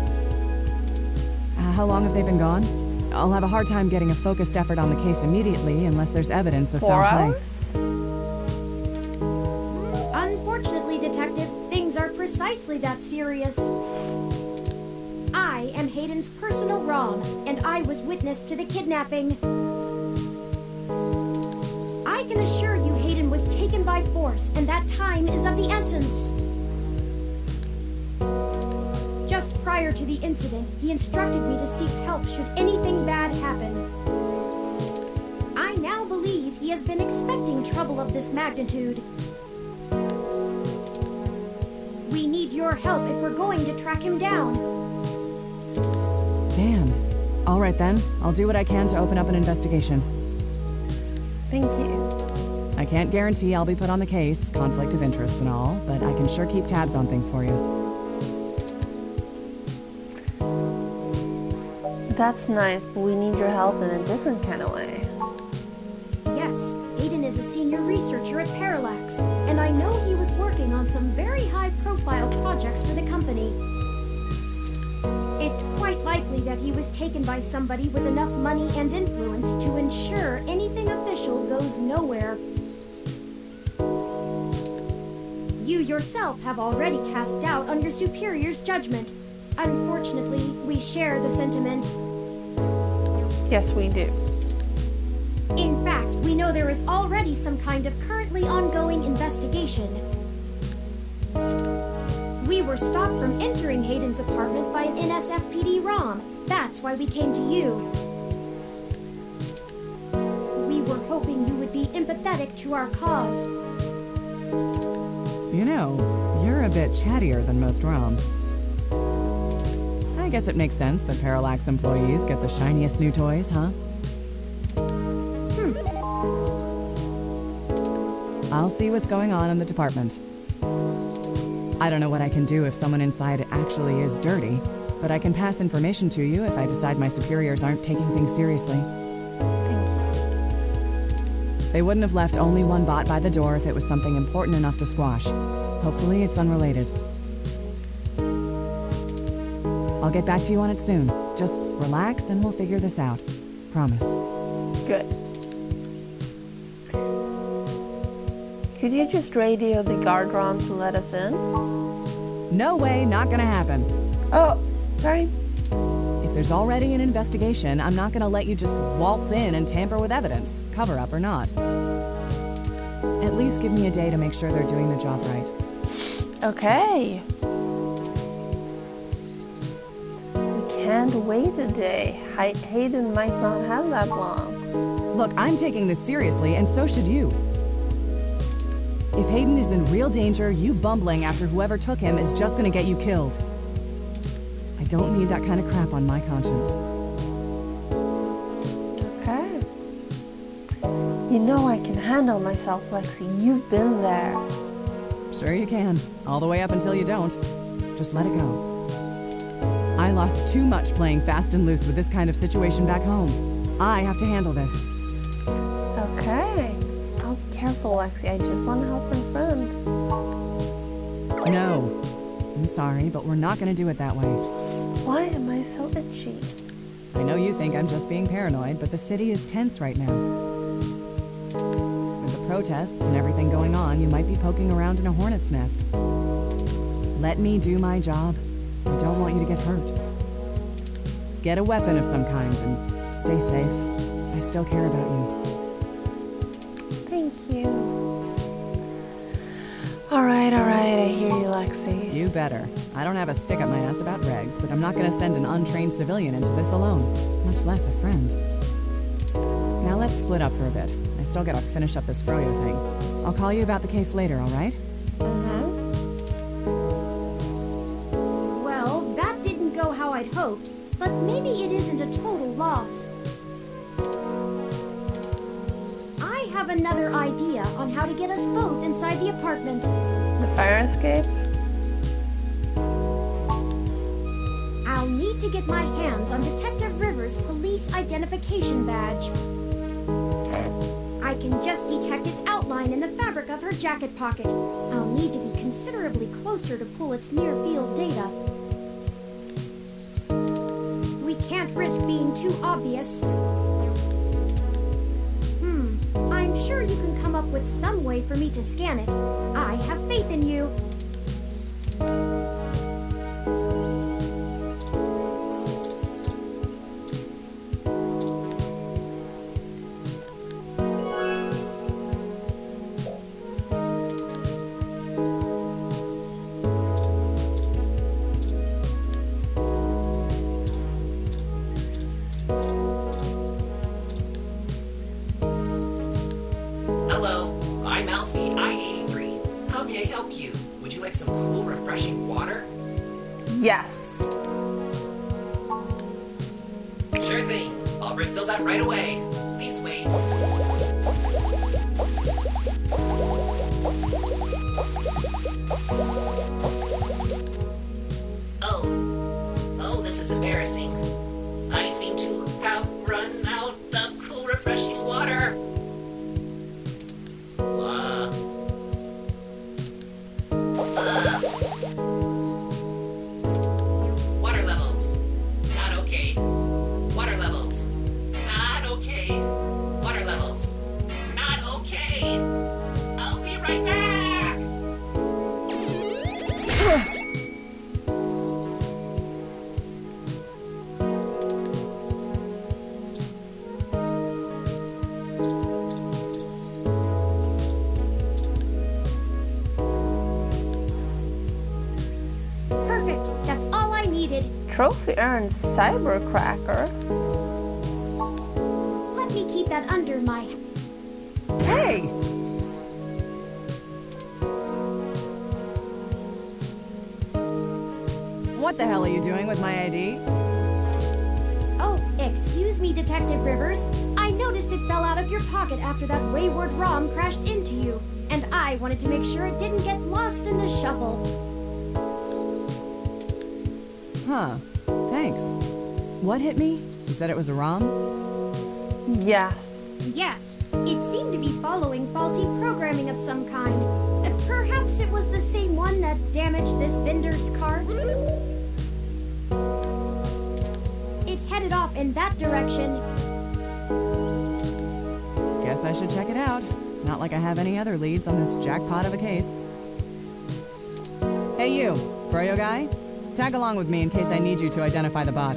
How long have they been gone? I'll have a hard time getting a focused effort on the case immediately unless there's evidence of foul play. 4 hours? Unfortunately, Detective, things are precisely that serious. I am Hayden's personal Rom, and I was witness to the kidnapping. I can assure you Hayden was taken by force, and that time is of the essence. Just prior to the incident, he instructed me to seek help should anything bad happen. I now believe he has been expecting trouble of this magnitude. We need your help if we're going to track him down. Damn. All right then, I'll do what I can to open up an investigation. Thank you. I can't guarantee I'll be put on the case, conflict of interest and all, but I can sure keep tabs on things for you. That's nice, but we need your help in a different kind of way. Yes, Hayden is a senior researcher at Parallax, and I know he was working on some very high-profile projects for the company. It's quite likely that he was taken by somebody with enough money and influence to ensure anything official goes nowhere. You yourself have already cast doubt on your superior's judgment. Unfortunately, we share the sentiment. Yes, we do. In fact, we know there is already some kind of currently ongoing investigation. We were stopped from entering Hayden's apartment by an NSFPD ROM. That's why we came to you. We were hoping you would be empathetic to our cause. You know, you're a bit chattier than most ROMs. I guess it makes sense that Parallax employees get the shiniest new toys, huh? I'll see what's going on in the department. I don't know what I can do if someone inside actually is dirty, but I can pass information to you if I decide my superiors aren't taking things seriously. Thank you. They wouldn't have left only one bot by the door if it was something important enough to squash. Hopefully it's unrelated. I'll get back to you on it soon. Just relax and we'll figure this out. Promise. Good. Could you just radio the guard room to let us in? No way, not gonna happen. Oh, sorry. If there's already an investigation, I'm not gonna let you just waltz in and tamper with evidence, cover up or not. At least give me a day to make sure they're doing the job right. Okay. We can't wait a day. Hayden might not have that long. Look, I'm taking this seriously, and so should you. If Hayden is in real danger, you bumbling after whoever took him is just gonna get you killed. I don't need that kind of crap on my conscience. Okay. You know I can handle myself, Lexi. You've been there. Sure you can. All the way up until you don't. Just let it go. I lost too much playing fast and loose with this kind of situation back home. I have to handle this. Okay. I'll be careful, Lexi. I just want to help my friend. No. I'm sorry, but we're not going to do it that way. Why am I so itchy? I know you think I'm just being paranoid, but the city is tense right now. With the protests and everything going on, you might be poking around in a hornet's nest. Let me do my job. I don't want you to get hurt. Get a weapon of some kind and stay safe. I still care about you. Thank you. Alright, I hear you, Lexi. You better. I don't have a stick up my ass about regs, but I'm not going to send an untrained civilian into this alone, much less a friend. Now let's split up for a bit. I still gotta finish up this froyo thing. I'll call you about the case later, alright? Well, that didn't go how I'd hoped, but maybe it isn't a total loss. I have another idea on how to get us both inside the apartment. The fire escape? I'll need to get my hands on Detective Rivers' police identification badge. I can just detect its outline in the fabric of her jacket pocket. I'll need to be considerably closer to pull its near-field data. We can't risk being too obvious. I'm sure you can come up with some way for me to scan it. I have faith in you. Hello, I'm Alfie, I-83. How may I help you? Would you like some cool, refreshing water? Yes. Sure thing. I'll refill that right away. Please wait. Oh, this is embarrassing. I seem to have run out of cool, refreshing water. Water levels. Not okay. Water levels. Not okay. Water levels. Not okay. I'll be right back. Perfect. That's all I needed. Trophy earned Cybercracker. Let me keep that under my... Hey! What the hell are you doing with my ID? Oh, excuse me, Detective Rivers. I noticed it fell out of your pocket after that wayward ROM crashed into you, and I wanted to make sure it didn't get lost in the shuffle. Huh. Thanks. What hit me? You said it was a ROM? Yes. Yes, it seemed to be following faulty programming of some kind. Perhaps it was the same one that damaged this vendor's cart? headed off in that direction. Guess I should check it out. Not like I have any other leads on this jackpot of a case. Hey you, Froyo guy? Tag along with me in case I need you to identify the bot.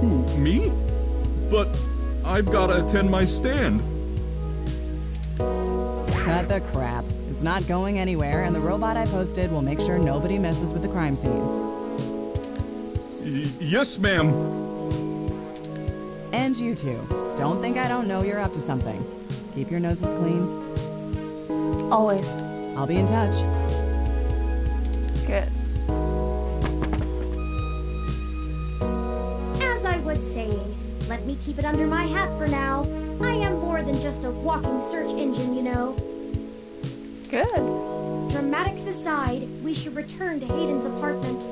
Who, me? But I've gotta attend my stand. Cut the crap. It's not going anywhere, and the robot I posted will make sure nobody messes with the crime scene. Yes, ma'am. And you two. Don't think I don't know you're up to something. Keep your noses clean. Always. I'll be in touch. Good. As I was saying, let me keep it under my hat for now. I am more than just a walking search engine, you know. Good. Dramatics aside, we should return to Hayden's apartment.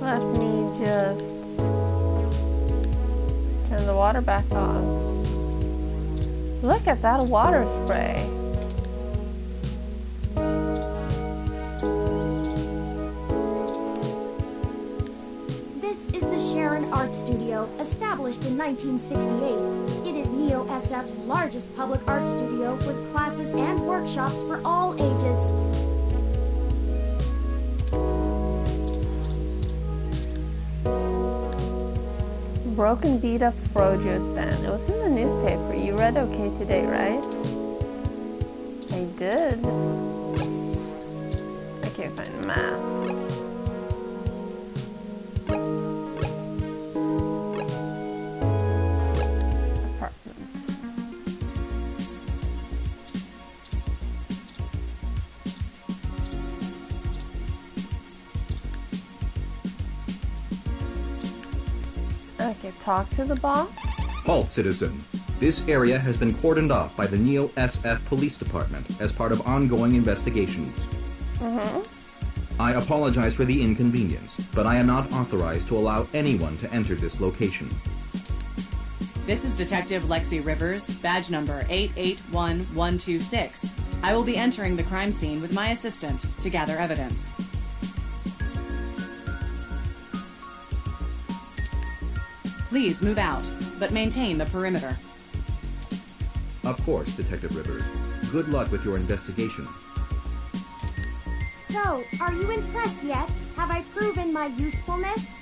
Let me just turn the water back on. Look at that water spray. This is the Sharon Art Studio, established in 1968. It is Neo SF's largest public art studio with classes and workshops for all ages. Broken beat up Frojo stand. It was in the newspaper. You read OK Today, right? I did. I can't find the map. Apartments. Okay, talk to the boss. Halt, citizen. This area has been cordoned off by the Neo SF Police Department as part of ongoing investigations. I apologize for the inconvenience, but I am not authorized to allow anyone to enter this location. This is Detective Lexi Rivers, badge number 881126. I will be entering the crime scene with my assistant to gather evidence. Please move out, but maintain the perimeter. Of course, Detective Rivers. Good luck with your investigation. So, are you impressed yet? Have I proven my usefulness?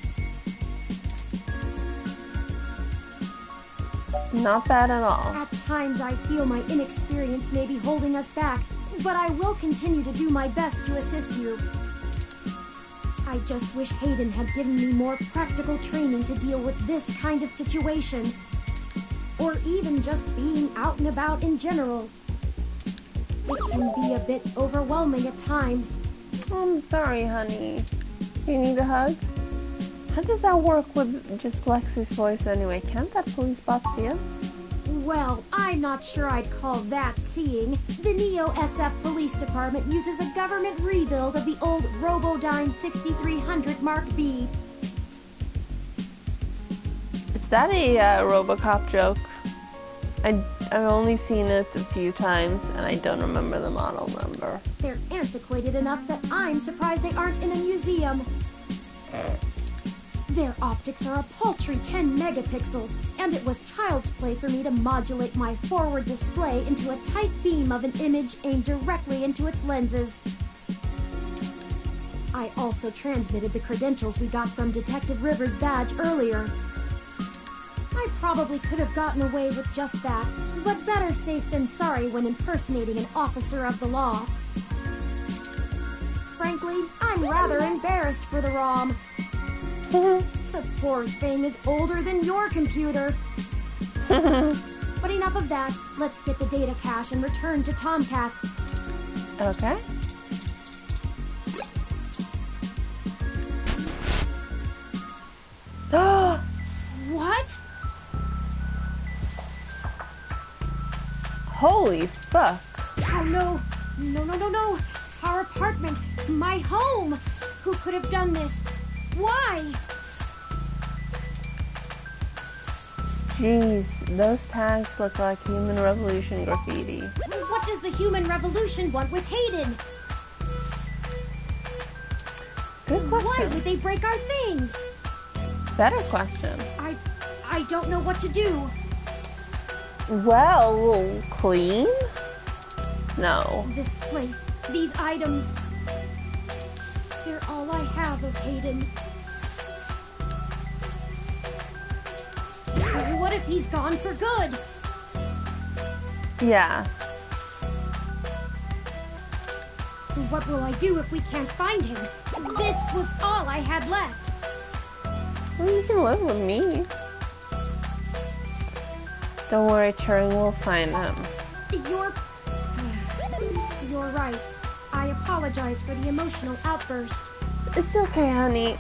Not bad at all. At times I feel my inexperience may be holding us back, but I will continue to do my best to assist you. I just wish Hayden had given me more practical training to deal with this kind of situation. Or even just being out and about in general. It can be a bit overwhelming at times. I'm sorry, honey. You need a hug? How does that work with just Lexi's voice anyway? Can't that police bot see us? Well, I'm not sure I'd call that seeing. The Neo SF Police Department uses a government rebuild of the old Robodyne 6300 Mark B. Is that a Robocop joke? I've only seen it a few times, and I don't remember the model number. They're antiquated enough that I'm surprised they aren't in a museum. Their optics are a paltry 10 megapixels, and it was child's play for me to modulate my forward display into a tight beam of an image aimed directly into its lenses. I also transmitted the credentials we got from Detective Rivers' badge earlier. I probably could have gotten away with just that, but better safe than sorry when impersonating an officer of the law. Frankly, I'm rather embarrassed for the ROM. The poor thing is older than your computer. But enough of that. Let's get the data cache and return to Tomcat. Okay. What? Holy fuck. Oh no. No. Our apartment. My home. Who could have done this? Why? Jeez, those tags look like Human Revolution graffiti. What does the Human Revolution want with Hayden? Good question. Why would they break our things? Better question. I don't know what to do. Well, clean? No. This place, these items, they're all I have of Hayden. What if he's gone for good? Yes. What will I do if we can't find him? This was all I had left. Well, you can live with me. Don't worry, Turing will find him. You're right. I apologize for the emotional outburst. It's okay, honey.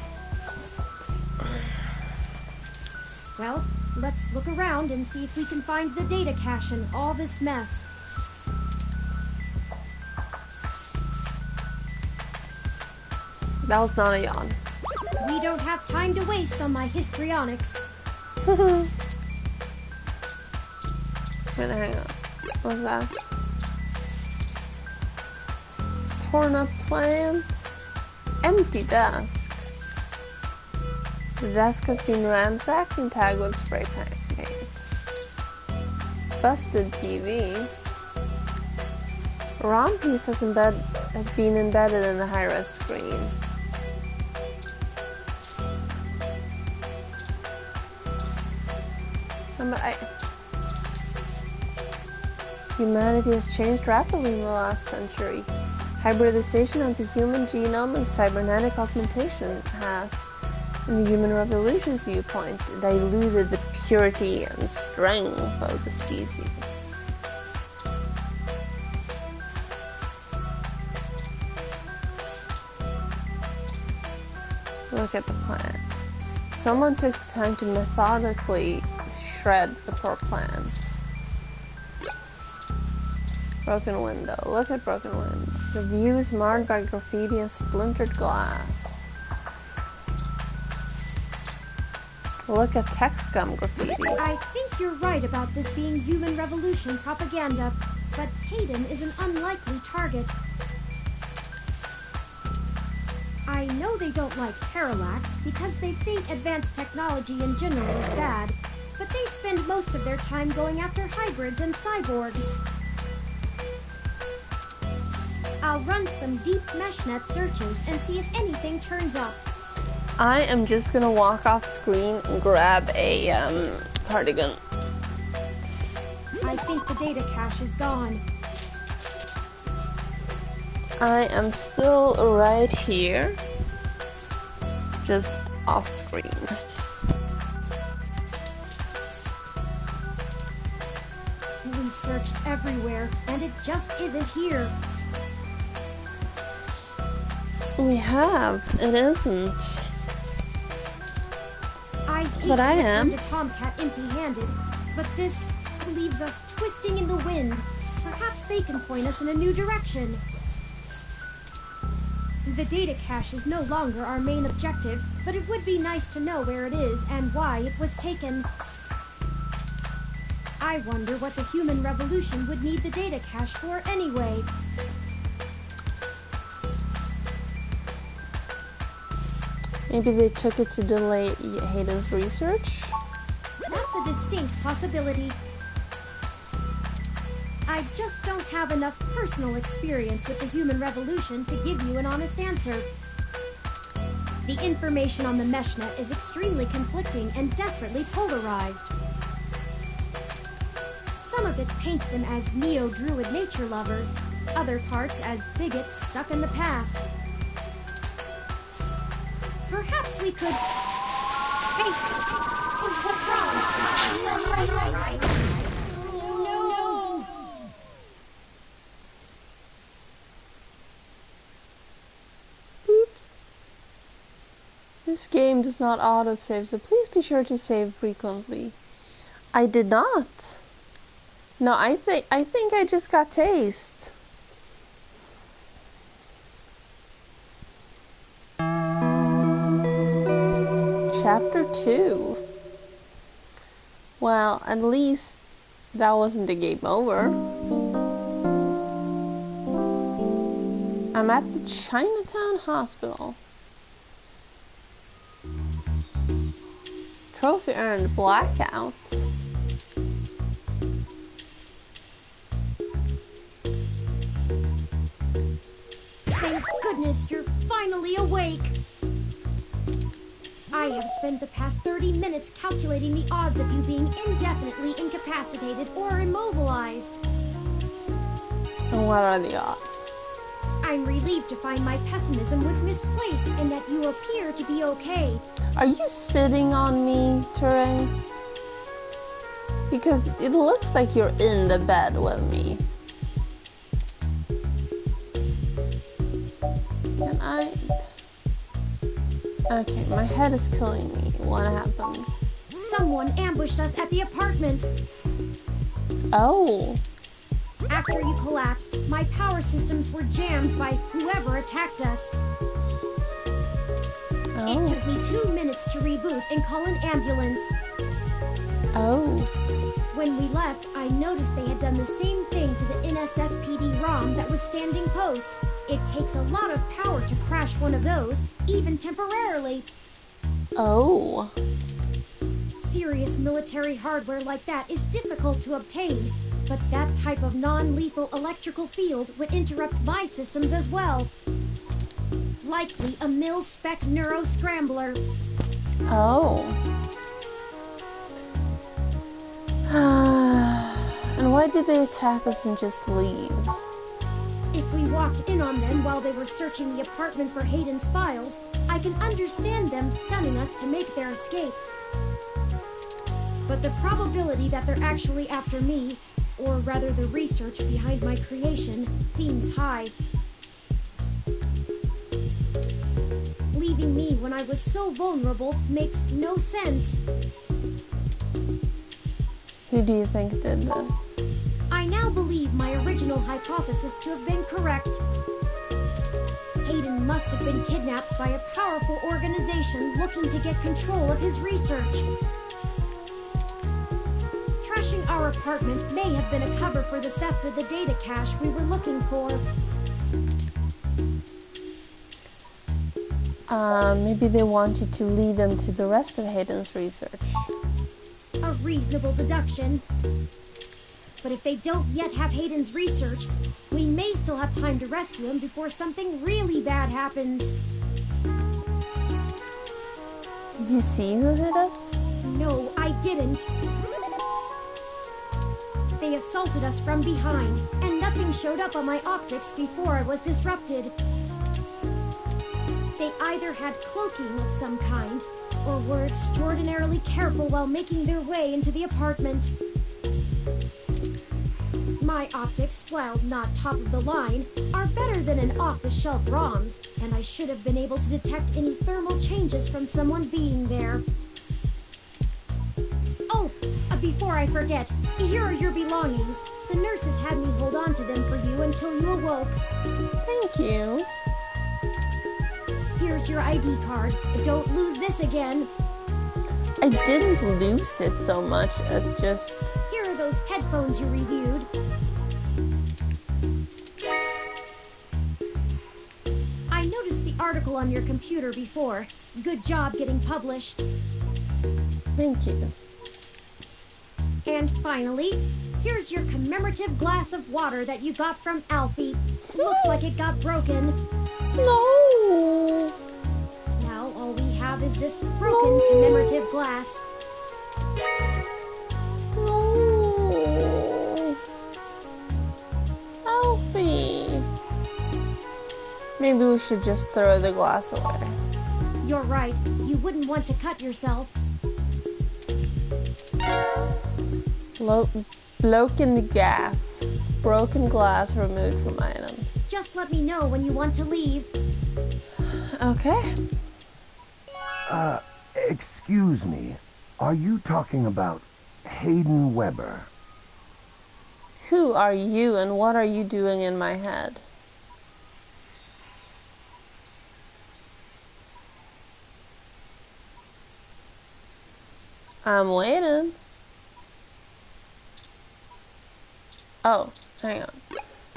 Well, let's look around and see if we can find the data cache in all this mess. That was not a yawn. We don't have time to waste on my histrionics. Wait, hang on. What was that? Torn up plants. Empty desk. The desk has been ransacked and tagged with spray paints. Busted TV. A ROM piece has been embedded in the high-res screen. Humanity has changed rapidly in the last century. Hybridization onto human genome and cybernetic augmentation has, in the human revolution's viewpoint, diluted the purity and strength of the species. Look at the plants. Someone took the time to methodically shred the poor plants. Broken window. Look at broken window. The view is marred by graffiti and splintered glass. Look at text gum graffiti. I think you're right about this being human revolution propaganda, but Hayden is an unlikely target. I know they don't like Parallax because they think advanced technology in general is bad, but they spend most of their time going after hybrids and cyborgs. I'll run some deep meshnet searches and see if anything turns up. I am just gonna walk off screen and grab a cardigan. I think the data cache is gone. I am still right here, just off screen. We've searched everywhere, and it just isn't here. We have. It isn't. I hate But to I return am. to Tomcat empty-handed, but this leaves us twisting in the wind. Perhaps they can point us in a new direction. The data cache is no longer our main objective, but it would be nice to know where it is and why it was taken. I wonder what the human revolution would need the data cache for anyway. Maybe they took it to delay Hayden's research? That's a distinct possibility. I just don't have enough personal experience with the human revolution to give you an honest answer. The information on the meshnet is extremely conflicting and desperately polarized. Some of it paints them as neo-druid nature lovers, other parts as bigots stuck in the past. Perhaps we could... Hey! What's wrong? No! Oops. This game does not autosave, so please be sure to save frequently. I did not. No, I think I just got taste. Chapter 2. Well, at least that wasn't the game over. I'm at the Chinatown Hospital. trophy earned blackout. Thank goodness you're finally awake. I have spent the past 30 minutes calculating the odds of you being indefinitely incapacitated or immobilized. And what are the odds? I'm relieved to find my pessimism was misplaced and that you appear to be okay. Are you sitting on me, Turing? Because it looks like you're in the bed with me. Can I... Okay, my head is killing me. What happened? Someone ambushed us at the apartment. Oh. After you collapsed, my power systems were jammed by whoever attacked us. Oh. It took me 2 minutes to reboot and call an ambulance. Oh. When we left, I noticed they had done the same thing to the NSFPD ROM that was standing post. It takes a lot of power to crash one of those, even temporarily. Oh. Serious military hardware like that is difficult to obtain, but that type of non-lethal electrical field would interrupt my systems as well. Likely a mil-spec neuro-scrambler. Oh. And why did they attack us and just leave? If we walked in on them while they were searching the apartment for Hayden's files, I can understand them stunning us to make their escape. But the probability that they're actually after me, or rather the research behind my creation, seems high. Leaving me when I was so vulnerable makes no sense. Who do you think did this? I now believe my original hypothesis to have been correct. Hayden must have been kidnapped by a powerful organization looking to get control of his research. Trashing our apartment may have been a cover for the theft of the data cache we were looking for. Maybe they wanted to lead them to the rest of Hayden's research. A reasonable deduction. But if they don't yet have Hayden's research, we may still have time to rescue him before something really bad happens. Did you see who hit us? No, I didn't. They assaulted us from behind, and nothing showed up on my optics before I was disrupted. They either had cloaking of some kind, or were extraordinarily careful while making their way into the apartment. My optics, while not top of the line, are better than an off-the-shelf ROM's, and I should have been able to detect any thermal changes from someone being there. Oh, before I forget, here are your belongings. The nurses had me hold on to them for you until you awoke. Thank you. Here's your ID card. Don't lose this again. I didn't lose it so much as just... Here are those headphones you reviewed. I noticed the article on your computer before. Good job getting published. Thank you. And finally, here's your commemorative glass of water that you got from Alfie. Looks like it got broken. No! Now all we have is this broken commemorative glass. No! Alfie! Maybe we should just throw the glass away. You're right. You wouldn't want to cut yourself. Bloke in the gas. Broken glass removed from items. Just let me know when you want to leave. Okay. Excuse me. Are you talking about Hayden Weber? Who are you and what are you doing in my head? I'm waiting. Oh, hang on.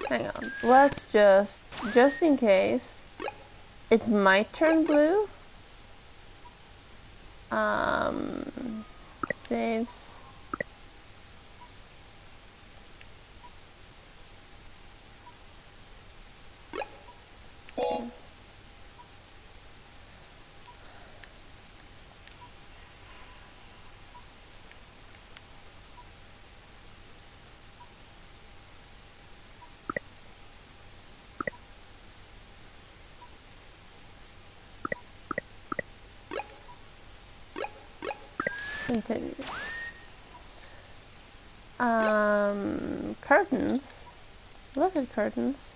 Hang on. Let's just in case, it might turn blue. Saves. Save. Continue. Curtains. Look at curtains.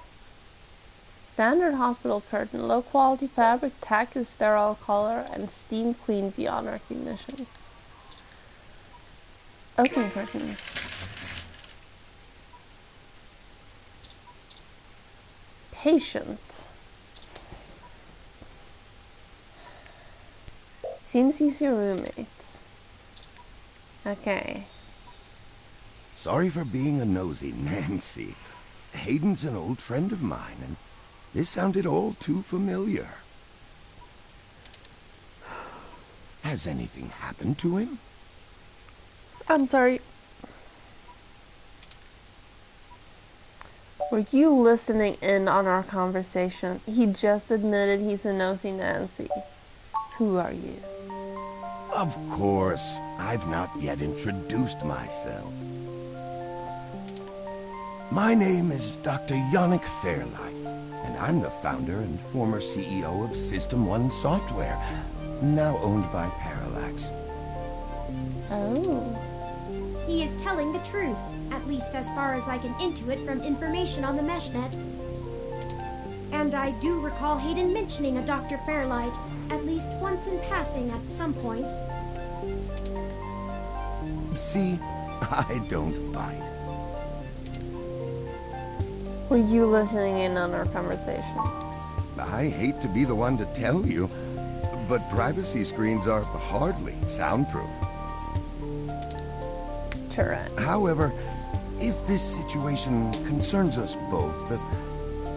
Standard hospital curtain. Low quality fabric, tack is sterile color, and steam clean beyond recognition. Open curtains. Patient. Seems he's your roommate. Okay. Sorry for being a nosy, Nancy. Hayden's an old friend of mine, and this sounded all too familiar. Has anything happened to him? I'm sorry. Were you listening in on our conversation? He just admitted he's a nosy Nancy. Who are you? Of course. I've not yet introduced myself. My name is Dr. Yannick Fairlight, and I'm the founder and former CEO of System 1 Software, now owned by Parallax. Oh. He is telling the truth, at least as far as I can intuit from information on the meshnet. And I do recall Hayden mentioning a Dr. Fairlight, at least once in passing at some point. See, I don't bite. Were you listening in on our conversation? I hate to be the one to tell you, but privacy screens are hardly soundproof. Correct. However, if this situation concerns us both, that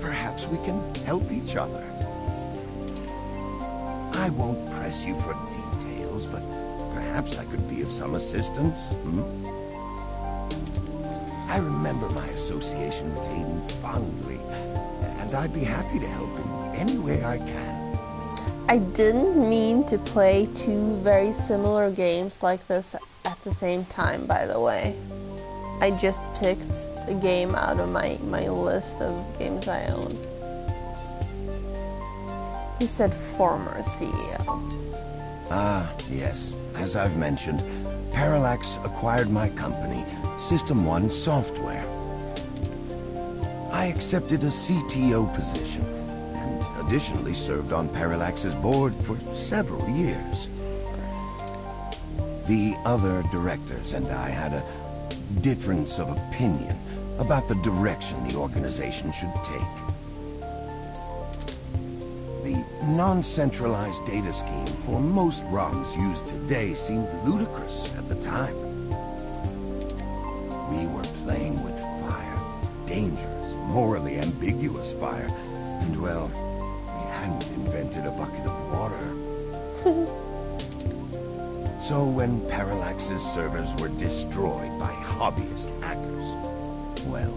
perhaps we can help each other. I won't press you for details, but perhaps I could be of some assistance. I remember my association with Hayden fondly, and I'd be happy to help in any way I can. I didn't mean to play two very similar games like this at the same time, by the way. I just picked a game out of my list of games I own. You said former CEO. Ah, yes. As I've mentioned, Parallax acquired my company, System 1 Software. I accepted a CTO position, and additionally served on Parallax's board for several years. The other directors and I had a difference of opinion about the direction the organization should take. The non-centralized data scheme for most ROMs used today seemed ludicrous at the time. We were playing with fire, dangerous, morally ambiguous fire, and well, we hadn't invented a bucket of water. So when Parallax's servers were destroyed by hobbyist hackers, well...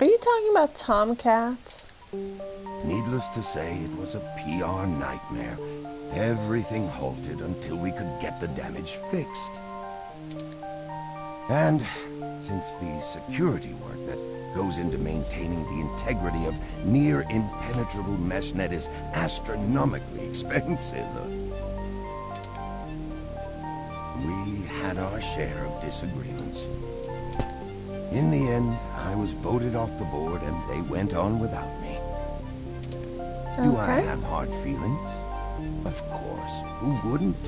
Are you talking about Tomcat? Needless to say, it was a PR nightmare. Everything halted until we could get the damage fixed. And since the security work that goes into maintaining the integrity of near-impenetrable meshnet is astronomically expensive, we had our share of disagreements. In the end, I was voted off the board and they went on without me. Do I have hard feelings? Of course, who wouldn't?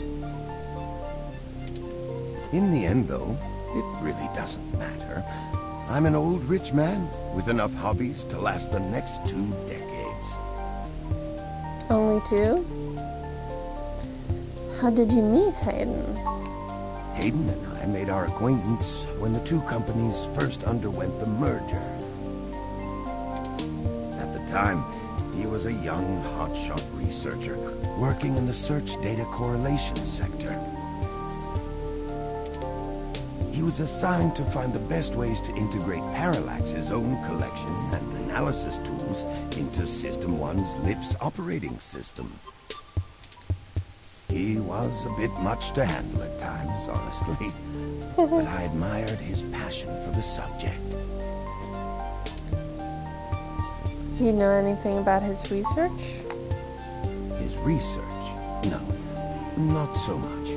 In the end, though, it really doesn't matter. I'm an old rich man with enough hobbies to last the next 2 decades. Only 2? How did you meet Hayden? Hayden and I made our acquaintance when the 2 companies first underwent the merger. At the time, He was a young, hotshot researcher working in the search data correlation sector. He was assigned to find the best ways to integrate Parallax's own collection and analysis tools into System 1's LIPS operating system. He was a bit much to handle at times, honestly, but I admired his passion for the subject. Do you know anything about his research? His research? No, not so much.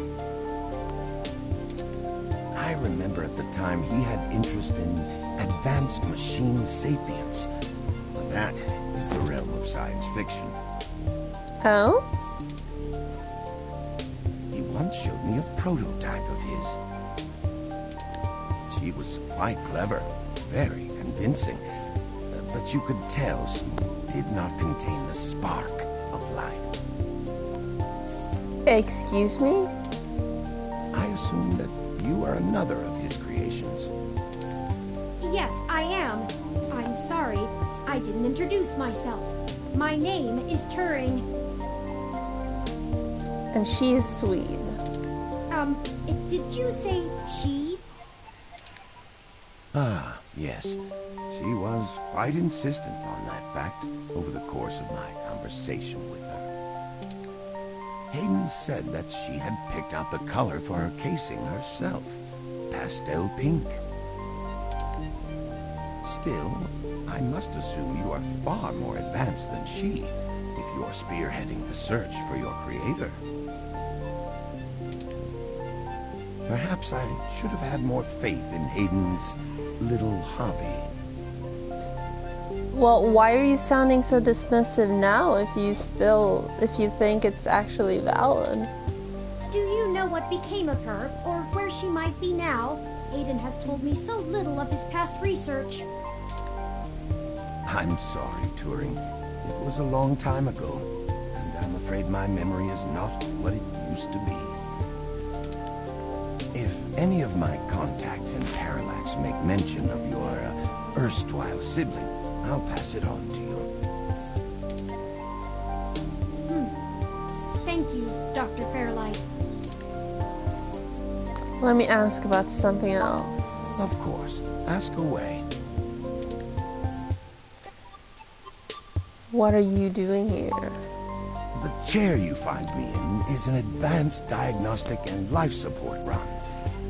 I remember at the time he had interest in advanced machine sapience. But that is the realm of science fiction. Oh? He once showed me a prototype of his. She was quite clever, very convincing. But you could tell she did not contain the spark of life. Excuse me? I assume that you are another of his creations. Yes, I am. I'm sorry, I didn't introduce myself. My name is Turing. And she is Swede. Did you say she? Ah, yes. She was quite insistent on that fact over the course of my conversation with her. Hayden said that she had picked out the color for her casing herself. Pastel pink. Still, I must assume you are far more advanced than she, if you are spearheading the search for your creator. Perhaps I should have had more faith in Hayden's little hobby. Well, why are you sounding so dismissive now if you think it's actually valid? Do you know what became of her, or where she might be now? Hayden has told me so little of his past research. I'm sorry, Turing. It was a long time ago, and I'm afraid my memory is not what it used to be. If any of my contacts in Parallax make mention of your erstwhile sibling, I'll pass it on to you. Thank you, Dr. Fairlight. Let me ask about something else. Of course. Ask away. What are you doing here? The chair you find me in is an advanced diagnostic and life support run.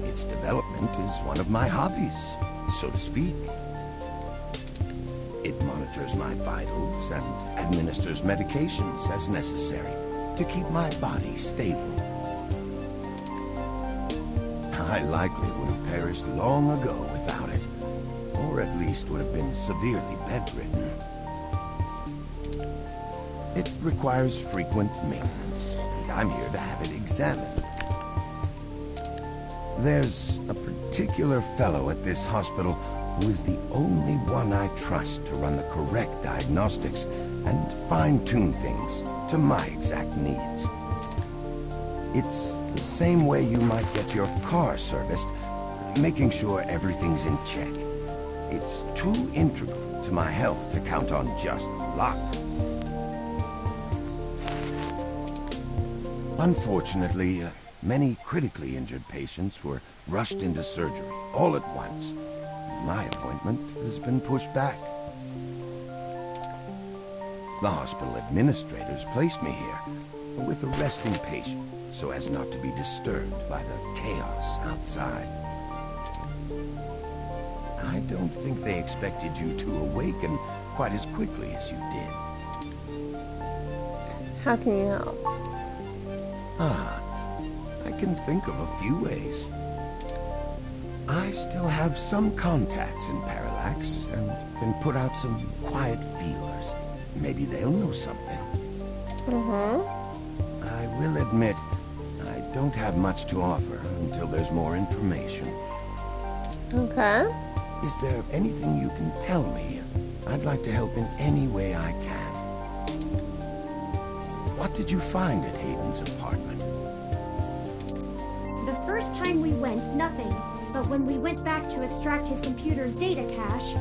Its development is one of my hobbies, so to speak. It monitors my vitals and administers medications as necessary to keep my body stable. I likely would have perished long ago without it, or at least would have been severely bedridden. It requires frequent maintenance, and I'm here to have it examined. There's a particular fellow at this hospital who is the only one I trust to run the correct diagnostics and fine-tune things to my exact needs. It's the same way you might get your car serviced, making sure everything's in check. It's too integral to my health to count on just luck. Unfortunately, many critically injured patients were rushed into surgery all at once. My appointment has been pushed back. The hospital administrators placed me here with a resting patient so as not to be disturbed by the chaos outside. I don't think they expected you to awaken quite as quickly as you did. How can you help? I can think of a few ways. I still have some contacts in Parallax and can put out some quiet feelers. Maybe they'll know something. I will admit, I don't have much to offer until there's more information. Okay. Is there anything you can tell me? I'd like to help in any way I can. What did you find at Hayden's apartment? The first time we went, nothing. But when we went back to extract his computer's data cache...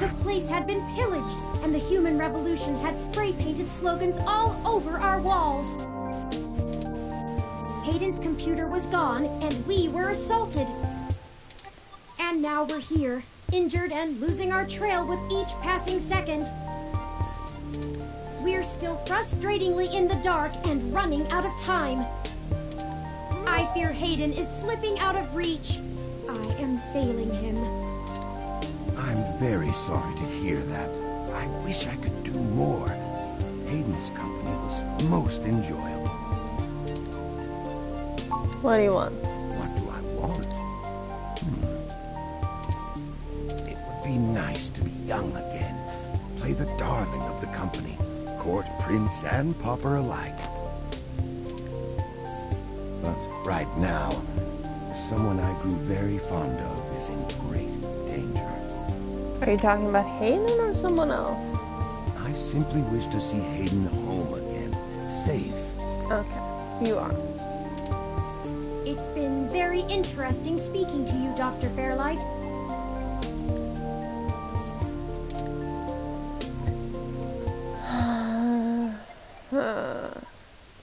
The place had been pillaged, and the human revolution had spray-painted slogans all over our walls. Hayden's computer was gone, and we were assaulted. And now we're here, injured and losing our trail with each passing second. We're still frustratingly in the dark and running out of time. I fear Hayden is slipping out of reach. I am failing him. I'm very sorry to hear that. I wish I could do more. Hayden's company was most enjoyable. What do you want? What do I want? It would be nice to be young again. Play the darling of the company. Court prince and pauper alike. But right now, someone I grew very fond of is in great danger. Are you talking about Hayden or someone else? I simply wish to see Hayden home again, safe. Okay, you are. It's been very interesting speaking to you, Dr. Fairlight.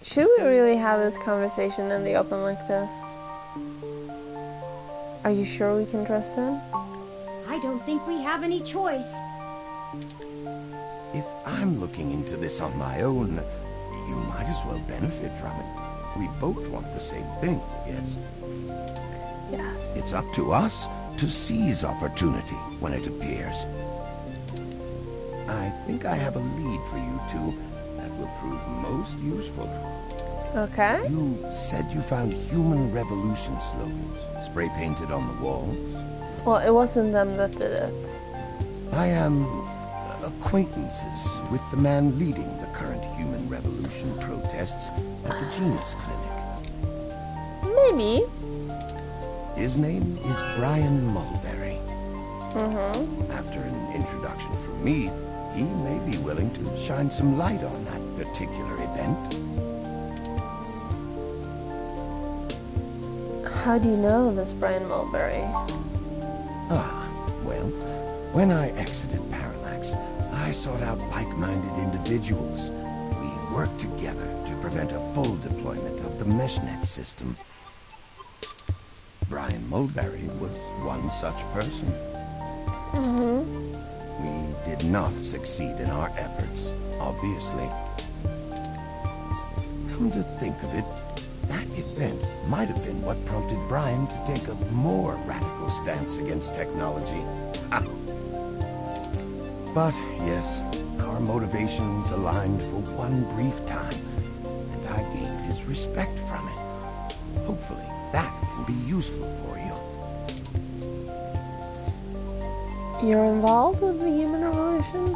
Should we really have this conversation in the open like this? Are you sure we can trust him? I don't think we have any choice. If I'm looking into this on my own, you might as well benefit from it. We both want the same thing, yes? Yes. It's up to us to seize opportunity when it appears. I think I have a lead for you two that will prove most useful. Okay. You said you found human revolution slogans spray-painted on the walls? Well, it wasn't them that did it. I am acquaintances with the man leading the current human revolution protests at the Genus Clinic. Maybe. His name is Brian Mulberry. Mm-hmm. After an introduction from me, he may be willing to shine some light on that particular event. How do you know this Brian Mulberry? Well, when I exited Parallax, I sought out like-minded individuals. We worked together to prevent a full deployment of the MeshNet system. Brian Mulberry was one such person. Mm-hmm. We did not succeed in our efforts, obviously. Come to think of it, that event might have been what prompted Brian to take a more radical stance against technology. But yes, our motivations aligned for one brief time, and I gained his respect from it. Hopefully, that can be useful for you. You're involved with the human revolution?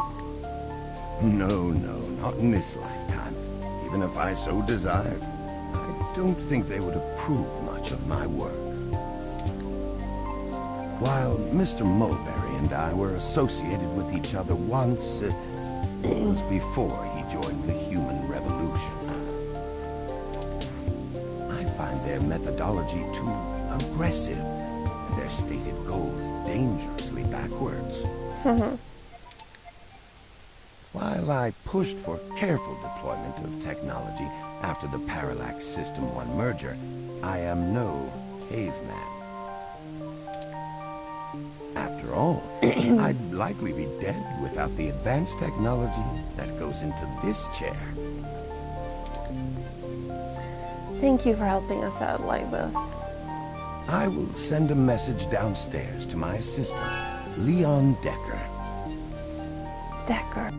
No, not in this lifetime. Even if I so desired, I don't think they would approve much of my work. While Mr. Mulberry and I were associated with each other once, it was before he joined the human revolution. I find their methodology too aggressive, and their stated goals dangerously backwards. While I pushed for careful deployment of technology after the Parallax System 1 merger, I am no caveman. After all, I'd likely be dead without the advanced technology that goes into this chair. Thank you for helping us out like this. I will send a message downstairs to my assistant, Leon Decker. Decker.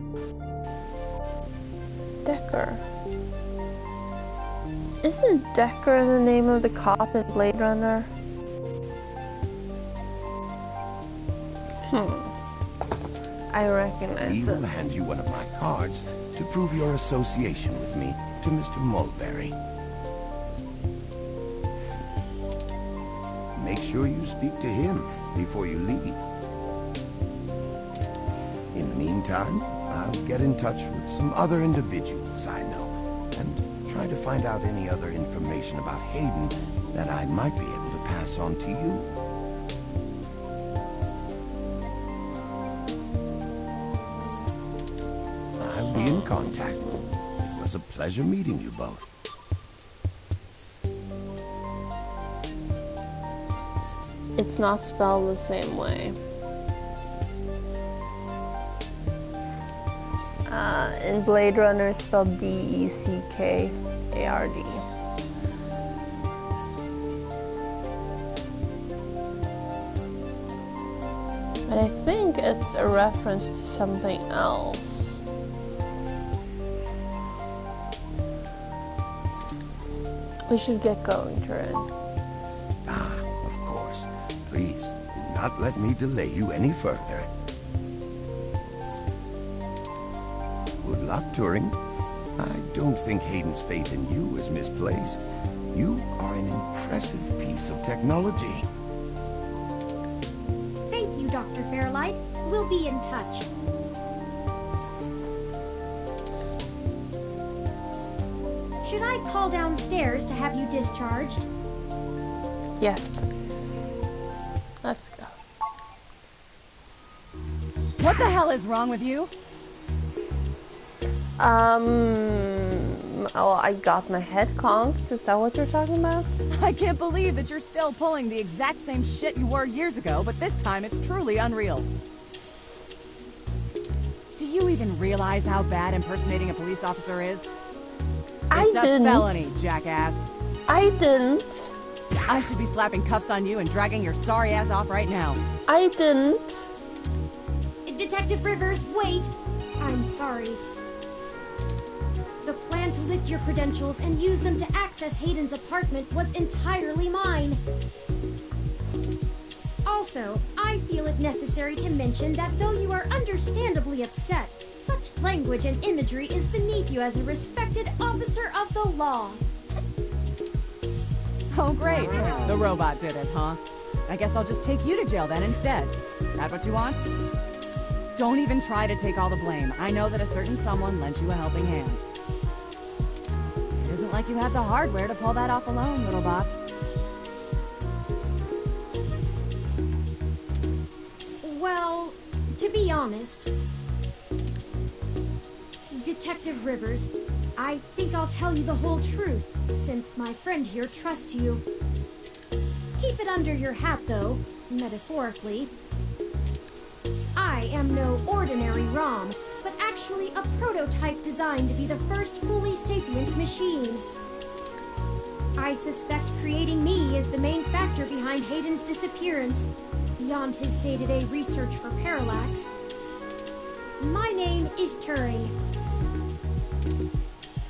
Isn't Decker the name of the cop in Blade Runner? I recognize He it. will hand you one of my cards to prove your association with me to Mr. Mulberry. Make sure you speak to him before you leave. In the meantime, I'll get in touch with some other individuals I know and try to find out any other information about Hayden that I might be able to pass on to you. contact. It was a pleasure meeting you both. It's not spelled the same way. In Blade Runner, it's spelled D-E-C-K-A-R-D. But I think it's a reference to something else. We should get going, Turin. Ah, of course. Please, do not let me delay you any further. Good luck, Turing. I don't think Hayden's faith in you is misplaced. You are an impressive piece of technology. Thank you, Dr. Fairlight. We'll be in touch. Should I call downstairs to have you discharged? Yes, please. Let's go. What the hell is wrong with you? Well, I got my head conked. Is that what you're talking about? I can't believe that you're still pulling the exact same shit you were years ago, but this time it's truly unreal. Do you even realize how bad impersonating a police officer is? It's a felony, jackass. I didn't. I should be slapping cuffs on you and dragging your sorry ass off right now. I didn't. Detective Rivers, wait! I'm sorry. The plan to lift your credentials and use them to access Hayden's apartment was entirely mine. Also, I feel it necessary to mention that though you are understandably upset, such language and imagery is beneath you as a respected officer of the law. Oh, great. The robot did it, huh? I guess I'll just take you to jail then instead. That what you want? Don't even try to take all the blame. I know that a certain someone lent you a helping hand. It isn't like you have the hardware to pull that off alone, little bot. Well, to be honest, Detective Rivers, I think I'll tell you the whole truth, since my friend here trusts you. Keep it under your hat, though, metaphorically. I am no ordinary ROM, but actually a prototype designed to be the first fully sapient machine. I suspect creating me is the main factor behind Hayden's disappearance, beyond his day-to-day research for Parallax. My name is Turing.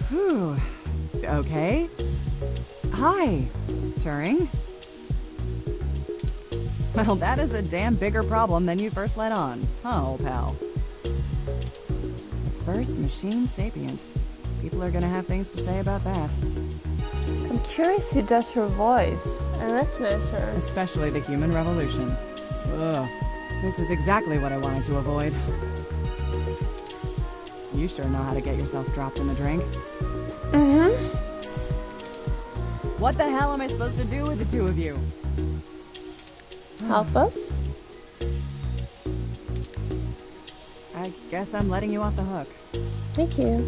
Whew. Okay. Hi, Turing. Well, that is a damn bigger problem than you first let on, huh, old pal? The first machine sapient. People are gonna have things to say about that. I'm curious who does her voice. I recognize her. Especially the human revolution. Ugh. This is exactly what I wanted to avoid. You sure know how to get yourself dropped in the drink. Mm-hmm. What the hell am I supposed to do with the two of you? Help us? I guess I'm letting you off the hook. Thank you.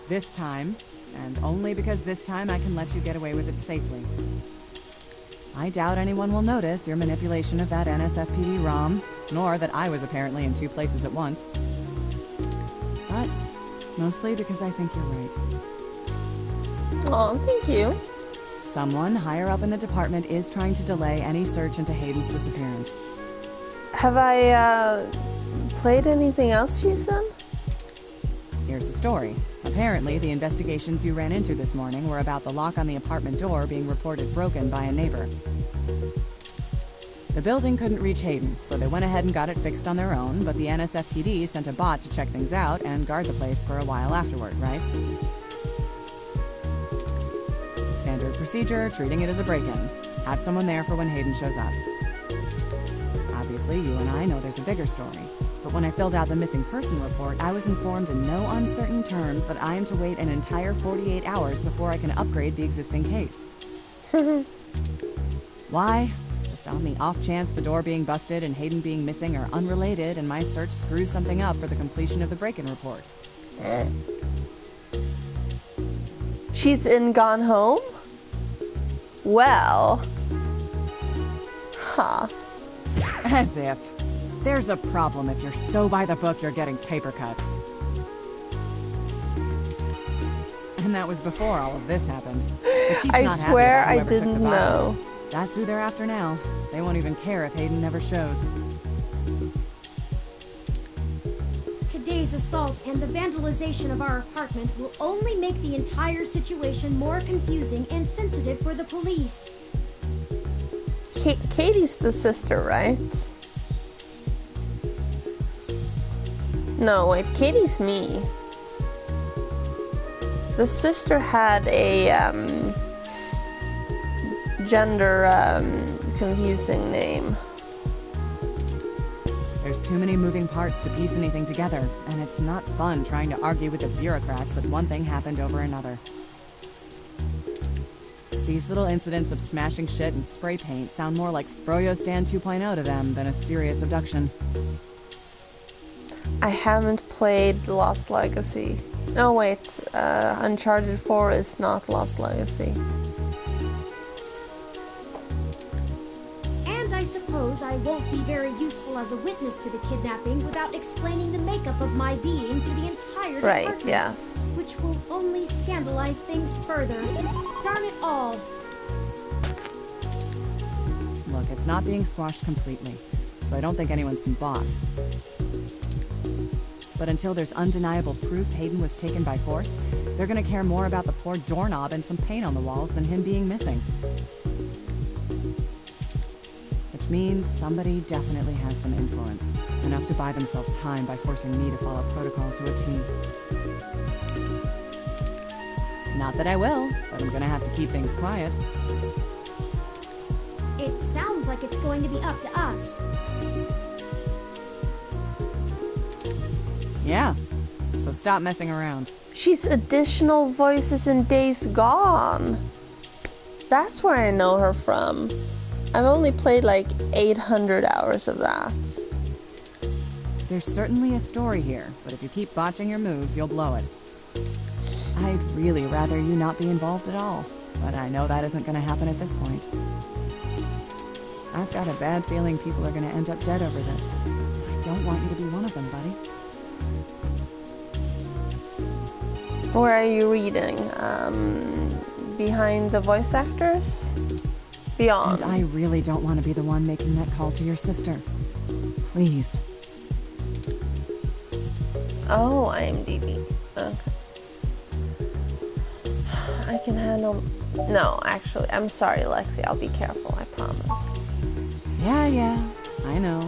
This time, and only because this time I can let you get away with it safely. I doubt anyone will notice your manipulation of that NSFPD ROM, nor that I was apparently in two places at once. But mostly because I think you're right. Oh, thank you. Someone higher up in the department is trying to delay any search into Hayden's disappearance. Have I, played anything else recent? Here's the story. Apparently, the investigations you ran into this morning were about the lock on the apartment door being reported broken by a neighbor. The building couldn't reach Hayden, so they went ahead and got it fixed on their own, but the NSFPD sent a bot to check things out and guard the place for a while afterward, right? Standard procedure, treating it as a break-in. Have someone there for when Hayden shows up. Obviously, you and I know there's a bigger story. But when I filled out the missing person report, I was informed in no uncertain terms that I am to wait an entire 48 hours before I can upgrade the existing case. Why? Just on the off chance the door being busted and Hayden being missing are unrelated and my search screws something up for the completion of the break-in report. She's in Gone Home? Well. Huh. As if. There's a problem if you're so by the book you're getting paper cuts. And that was before all of this happened. I swear I didn't know. That's who they're after now. They won't even care if Hayden never shows. Today's assault and the vandalization of our apartment will only make the entire situation more confusing and sensitive for the police. Katie's the sister, right? No, wait, Katie's me. The sister had a gender confusing name. There's too many moving parts to piece anything together, and it's not fun trying to argue with the bureaucrats that one thing happened over another. These little incidents of smashing shit and spray paint sound more like Froyo Stand 2.0 to them than a serious abduction. I haven't played Lost Legacy. Oh wait, Uncharted 4 is not Lost Legacy. And I suppose I won't be very useful as a witness to the kidnapping without explaining the makeup of my being to the entire department. Right, yes. Which will only scandalize things further. Darn it all. Look, it's not being squashed completely, so I don't think anyone's been bought. But until there's undeniable proof Hayden was taken by force, they're gonna care more about the poor doorknob and some paint on the walls than him being missing. Which means somebody definitely has some influence, enough to buy themselves time by forcing me to follow protocol to a T. Not that I will, but I'm gonna have to keep things quiet. It sounds like it's going to be up to us. Yeah, so stop messing around. She's additional voices in Days Gone. That's where I know her from. I've only played like 800 hours of that. There's certainly a story here, but if you keep botching your moves, you'll blow it. I'd really rather you not be involved at all, but I know that isn't going to happen at this point. I've got a bad feeling people are going to end up dead over this. I don't want you to be one of them, buddy. Where are you reading? Behind the voice actors? Beyond. And I really don't want to be the one making that call to your sister. Please. Oh, IMDb. Okay. I can handle... No, actually, I'm sorry, Lexi. I'll be careful, I promise. Yeah, I know.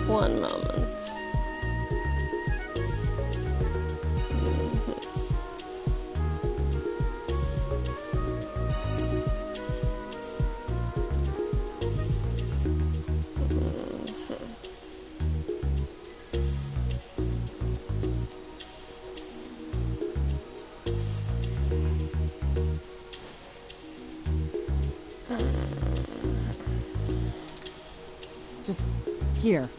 One moment. Just here.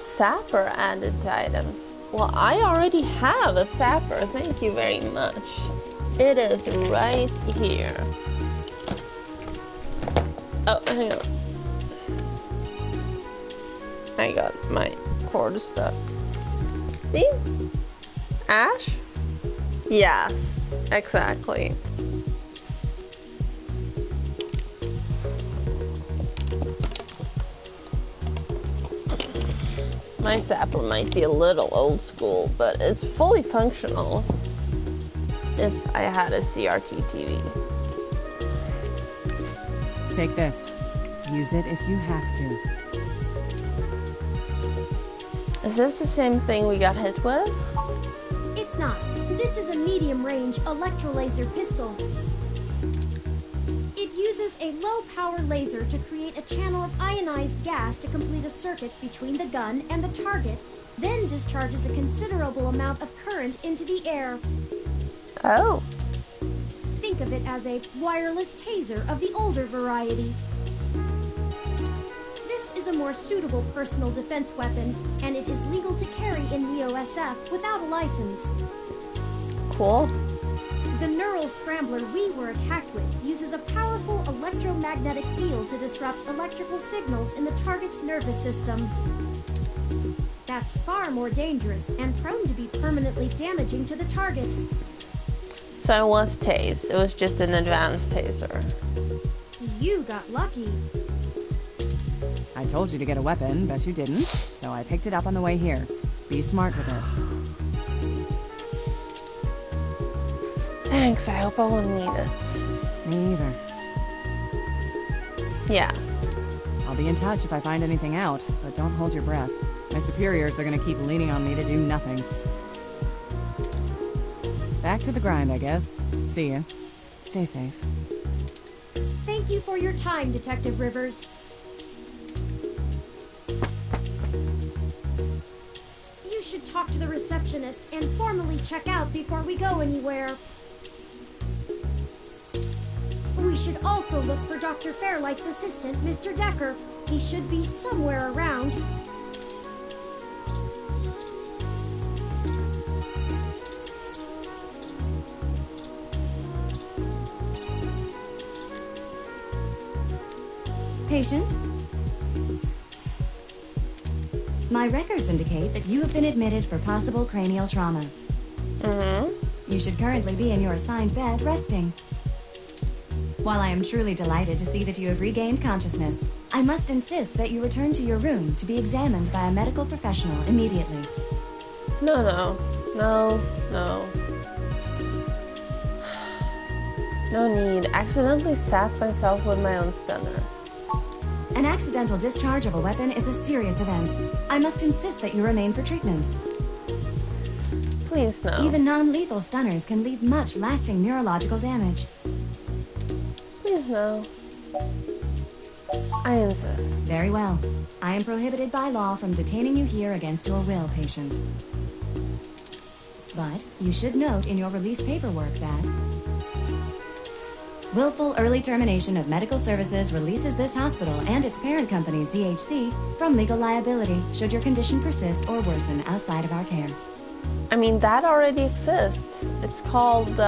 Sapper added to items. Well, I already have a sapper. Thank you very much. It is right here. Oh, hang on. I got my cord stuck. See? Ash? Yes, exactly. My zapper might be a little old school, but it's fully functional if I had a CRT TV. Take this. Use it if you have to. Is this the same thing we got hit with? It's not. This is a medium-range Electrolaser pistol. It uses a low-power laser to create a channel of ionized gas to complete a circuit between the gun and the target, then discharges a considerable amount of current into the air. Oh. Think of it as a wireless taser of the older variety. This is a more suitable personal defense weapon, and it is legal to carry in the OSF without a license. Cool. The neural scrambler we were attacked with uses a powerful electromagnetic field to disrupt electrical signals in the target's nervous system. That's far more dangerous and prone to be permanently damaging to the target. So it was Tase. It was just an advanced taser. You got lucky. I told you to get a weapon, but you didn't, so I picked it up on the way here. Be smart with it. Thanks, I hope I won't need it. Me either. Yeah. I'll be in touch if I find anything out, but don't hold your breath. My superiors are gonna keep leaning on me to do nothing. Back to the grind, I guess. See ya. Stay safe. Thank you for your time, Detective Rivers. You should talk to the receptionist and formally check out before we go anywhere. We should also look for Dr. Fairlight's assistant, Mr. Decker. He should be somewhere around. Patient? My records indicate that you have been admitted for possible cranial trauma. You should currently be in your assigned bed, resting. While I am truly delighted to see that you have regained consciousness, I must insist that you return to your room to be examined by a medical professional immediately. No. No need. Accidentally stabbed myself with my own stunner. An accidental discharge of a weapon is a serious event. I must insist that you remain for treatment. Please, no. Even non-lethal stunners can leave much lasting neurological damage. Please, no. I insist. Very well. I am prohibited by law from detaining you here against your will, patient. But you should note in your release paperwork that willful early termination of medical services releases this hospital and its parent company, ZHC, from legal liability should your condition persist or worsen outside of our care. I mean, that already exists. It's called,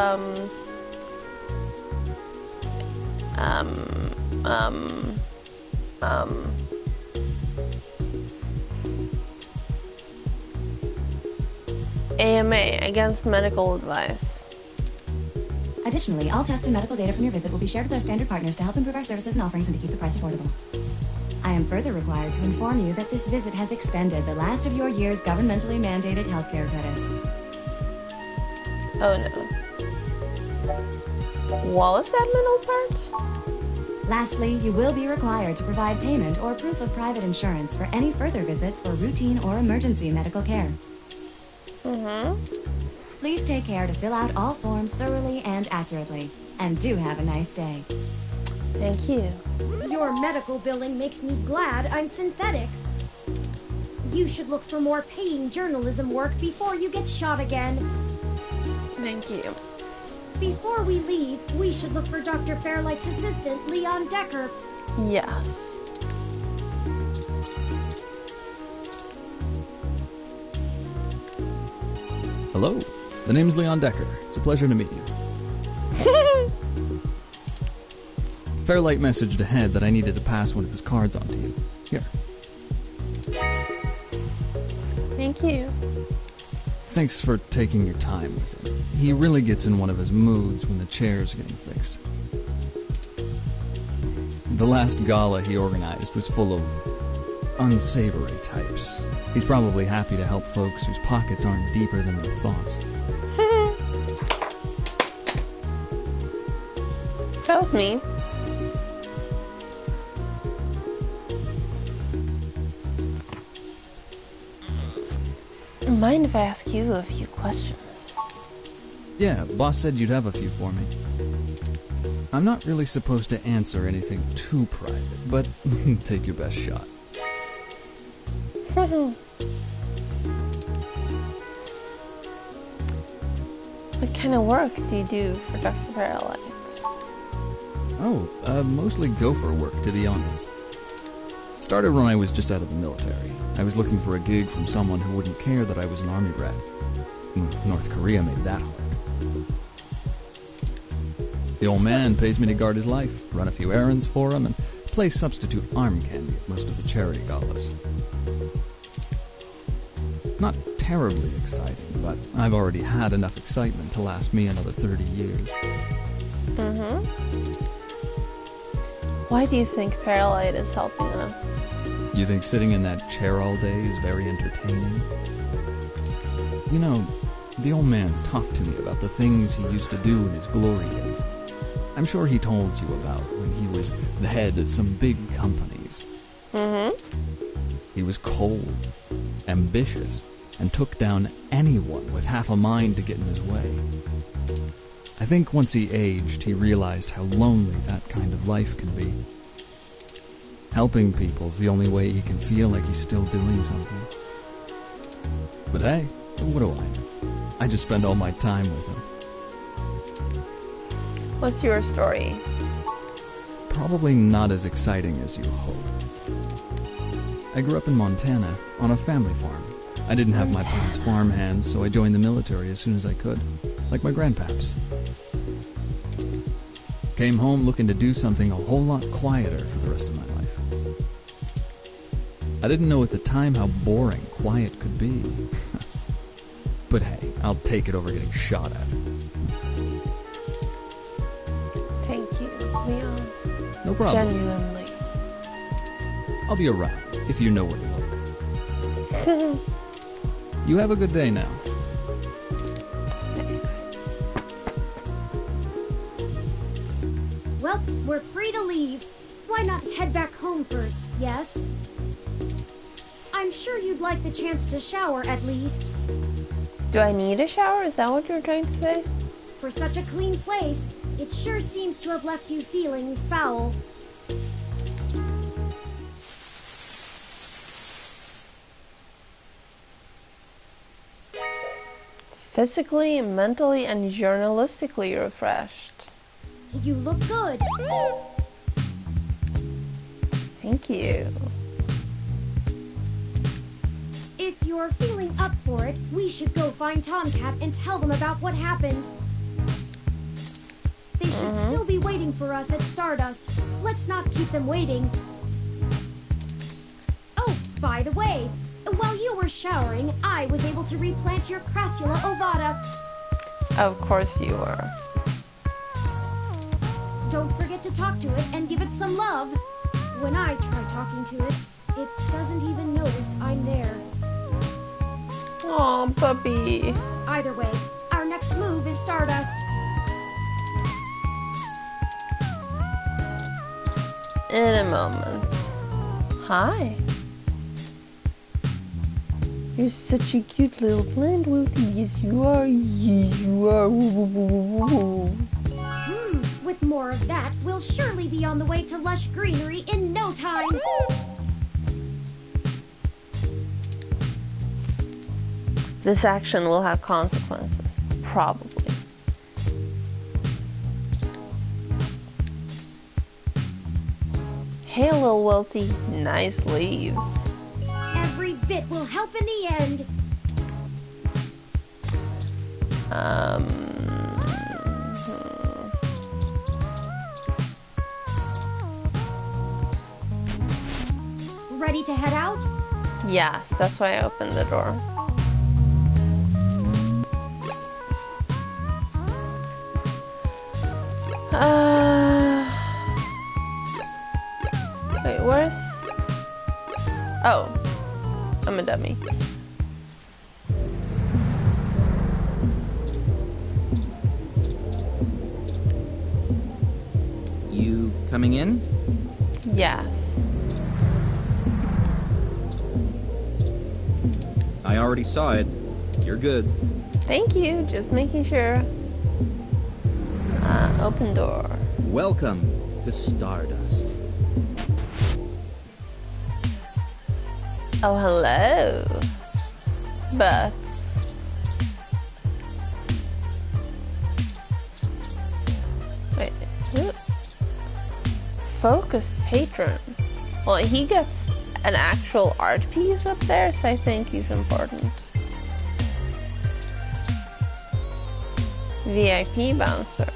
AMA, against medical advice. Additionally, all test and medical data from your visit will be shared with our standard partners to help improve our services and offerings and to keep the price affordable. I am further required to inform you that this visit has expended the last of your year's governmentally mandated healthcare credits. Oh no. What was that middle part? Lastly, you will be required to provide payment or proof of private insurance for any further visits for routine or emergency medical care. Please take care to fill out all forms thoroughly and accurately. And do have a nice day. Thank you. Your medical billing makes me glad I'm synthetic. You should look for more paying journalism work before you get shot again. Thank you. Before we leave, we should look for Dr. Fairlight's assistant, Leon Decker. Yes. Hello, the name's Leon Decker. It's a pleasure to meet you. Fairlight messaged ahead that I needed to pass one of his cards on to you. Here. Thank you. Thanks for taking your time with him. He really gets in one of his moods when the chair's getting fixed. The last gala he organized was full of unsavory types. He's probably happy to help folks whose pockets aren't deeper than their thoughts. That was me. Mind if I ask you a few questions? Yeah, boss said you'd have a few for me. I'm not really supposed to answer anything too private, but take your best shot. What kind of work do you do for Dr. Fairlight? Oh, mostly gopher work, to be honest. Started when I was just out of the military. I was looking for a gig from someone who wouldn't care that I was an army brat. North Korea made that hard. The old man pays me to guard his life, run a few errands for him, and play substitute arm candy at most of the charity galas. Not terribly exciting, but I've already had enough excitement to last me another 30 years. Why do you think Paralyte is helping us? You think sitting in that chair all day is very entertaining? You know, the old man's talked to me about the things he used to do in his glory days. I'm sure he told you about when he was the head of some big companies. He was cold, ambitious, and took down anyone with half a mind to get in his way. I think once he aged, he realized how lonely that kind of life can be. Helping people's the only way he can feel like he's still doing something. But hey, what do I know? I just spend all my time with him. What's your story? Probably not as exciting as you hope. I grew up in Montana, on a family farm. I didn't have my parents' farm hands, so I joined the military as soon as I could, like my grandpaps. Came home looking to do something a whole lot quieter for the rest of my life. I didn't know at the time how boring quiet could be. But hey, I'll take it over getting shot at. Thank you, Leon. No problem. Genuinely. I'll be around, if you know where to look. You have a good day now. Well, we're free to leave. Why not head back home first, yes? I'm sure you'd like the chance to shower at least. Do I need a shower? Is that what you're trying to say? For such a clean place, it sure seems to have left you feeling foul. Physically, mentally, and journalistically refreshed. You look good. Thank you. If you're feeling up for it, we should go find Tomcat and tell them about what happened. They should still be waiting for us at Stardust. Let's not keep them waiting. Oh, by the way, while you were showering, I was able to replant your Crassula ovata. Of course you were. Don't forget to talk to it and give it some love. When I try talking to it, it doesn't even notice I'm there. Aw, puppy. Either way, our next move is Stardust. In a moment. Hi. You're such a cute little plant, Wilty. Yes, you are. Yes, you are. With more of that, we'll surely be on the way to lush greenery in no time. This action will have consequences. Probably. Hey, little Wilty. Nice leaves. Every bit will help in the end. Ready to head out? Yes, that's why I opened the door. Wait, where's... Oh, I'm a dummy. You coming in? Yes. I already saw it. You're good. Thank you, just making sure. Open door. Welcome to Stardust. Oh, hello. But... Wait. Focused patron. Well, he gets an actual art piece up there, so I think he's important. VIP bouncer.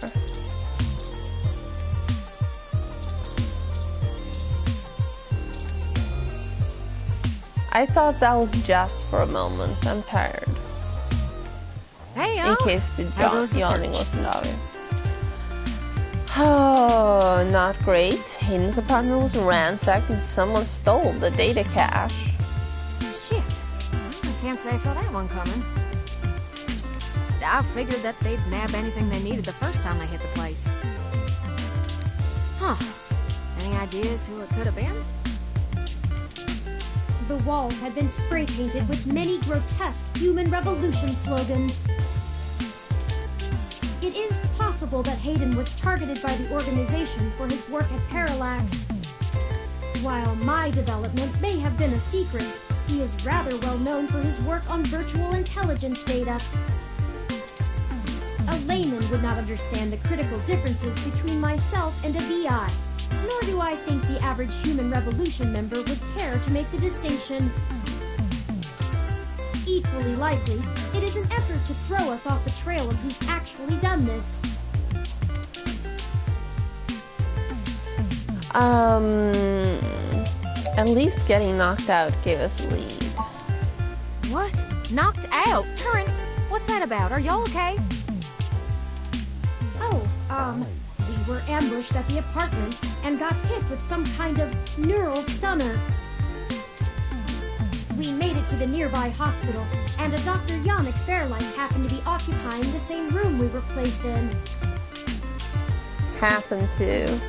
I thought that was just for a moment. I'm tired. Hey, in case the yawning search? wasn't obvious. Oh, not great. Hayden's apartment was ransacked and someone stole the data cache. Shit. I can't say I saw that one coming. I figured that they'd nab anything they needed the first time they hit the place. Huh. Any ideas who it could have been? The walls had been spray painted with many grotesque human revolution slogans. It is possible that Hayden was targeted by the organization for his work at Parallax. While my development may have been a secret, he is rather well known for his work on virtual intelligence data. A layman would not understand the critical differences between myself and a VI. Nor do I think the average human revolution member would care to make the distinction. Equally likely, it is an effort to throw us off the trail of who's actually done this. At least getting knocked out gave us a lead. What? Knocked out? Turin, what's that about? Are y'all okay? We were ambushed at the apartment and got hit with some kind of neural stunner. We made it to the nearby hospital, and a Dr. Yannick Fairlight happened to be occupying the same room we were placed in. Happened to.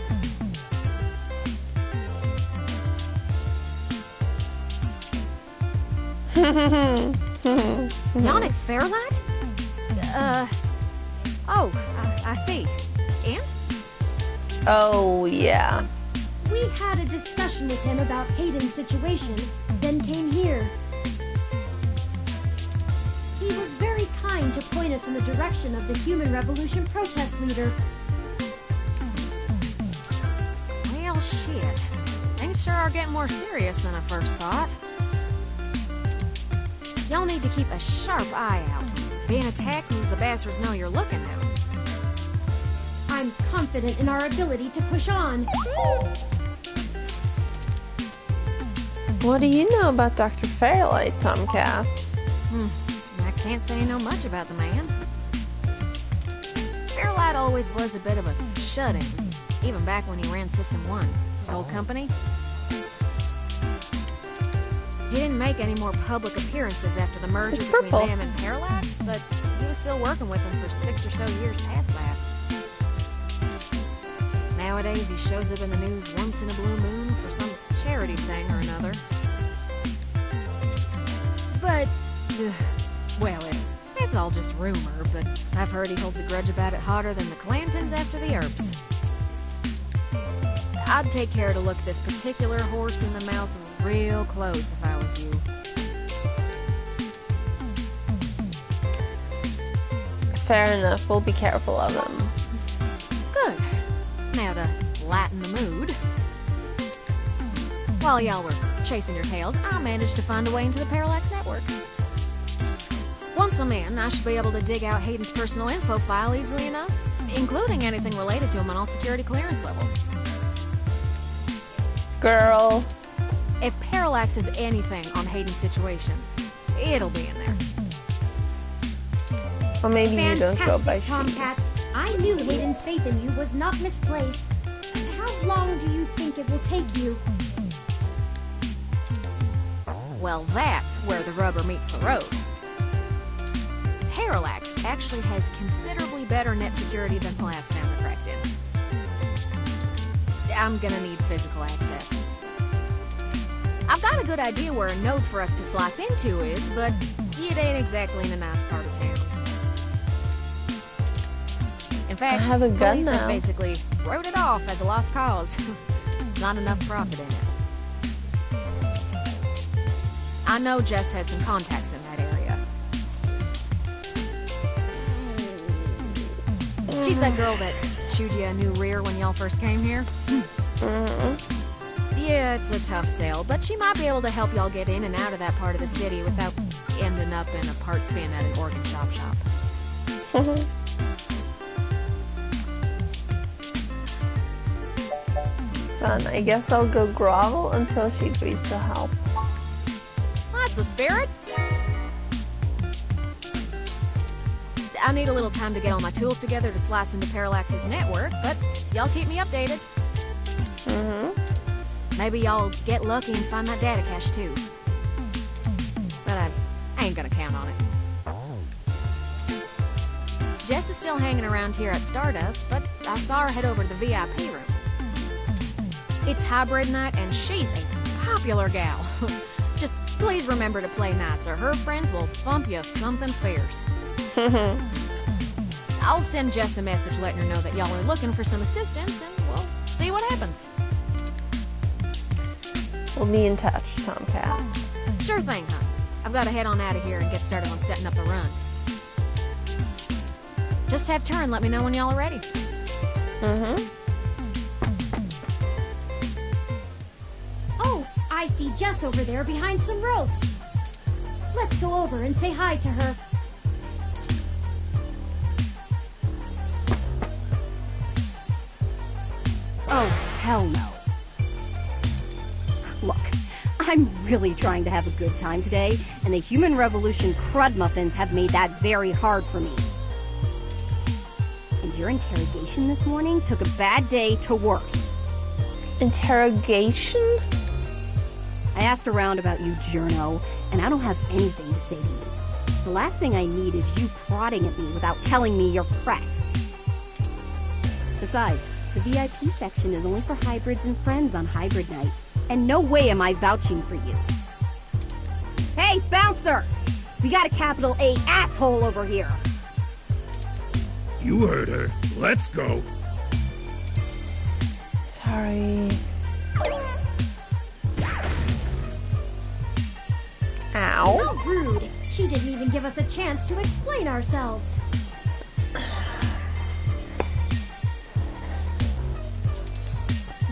Yannick Fairlight? I see. And? Oh, yeah. We had a discussion with him about Hayden's situation, then came here. He was very kind to point us in the direction of the Human Revolution protest leader. Well, shit. Things sure are getting more serious than I first thought. Y'all need to keep a sharp eye out. Being attacked means the bastards know you're looking now. I'm confident in our ability to push on. What do you know about Dr. Fairlight, Tomcat? I can't say I know much about the man. Fairlight always was a bit of a shut-in, even back when he ran System 1, his old company. He didn't make any more public appearances after the merger between them and Parallax, but he was still working with them for 6 or so years past that. Nowadays, he shows up in the news once in a blue moon for some charity thing or another. But, well, it's all just rumor, but I've heard he holds a grudge about it hotter than the Clantons after the Earps. I'd take care to look this particular horse in the mouth real close if I was you. Fair enough, we'll be careful of him. Good. Now to lighten the mood. While y'all were chasing your tails, I managed to find a way into the Parallax network. Once I'm in, I should be able to dig out Hayden's personal info file easily enough, including anything related to him on all security clearance levels. Girl. If Parallax has anything on Hayden's situation, it'll be in there. Or maybe you don't go by Tomcat. I knew Hayden's faith in you was not misplaced. How long do you think it will take you? Well, that's where the rubber meets the road. Parallax actually has considerably better net security than the last time I cracked in. I'm gonna need physical access. I've got a good idea where a node for us to slice into is, but it ain't exactly in a nice part of town. In fact, I have a gun police now. have basically wrote it off as a lost cause. Not enough profit in it. I know Jess has some contacts in that area. She's that girl that chewed you a new rear when y'all first came here. The Yeah, it's a tough sale, but she might be able to help y'all get in and out of that part of the city without ending up in a parts bin at an organ shop. Fun. I guess I'll go grovel until she agrees to help. That's the spirit. I need a little time to get all my tools together to slice into Parallax's network, but y'all keep me updated. Maybe y'all get lucky and find that data cache too. But I ain't gonna count on it. Jess is still hanging around here at Stardust, but I saw her head over to the VIP room. It's hybrid night and she's a popular gal. Just please remember to play nice or her friends will thump you something fierce. I'll send Jess a message letting her know that y'all are looking for some assistance and we'll see what happens. We'll be in touch, Tomcat. Sure thing, huh? I've got to head on out of here and get started on setting up the run. Just have Turin let me know when y'all are ready. Oh, I see Jess over there behind some ropes. Let's go over and say hi to her. Oh, hell no. Look, I'm really trying to have a good time today, and the Human Revolution crud muffins have made that very hard for me. And your interrogation this morning took a bad day to worse. Interrogation? I asked around about you, Journo, and I don't have anything to say to you. The last thing I need is you prodding at me without telling me you're press. Besides, the VIP section is only for hybrids and friends on hybrid night, and no way am I vouching for you. Hey, bouncer! We got a capital A asshole over here! You heard her. Let's go. Sorry. Ow. How rude. She didn't even give us a chance to explain ourselves.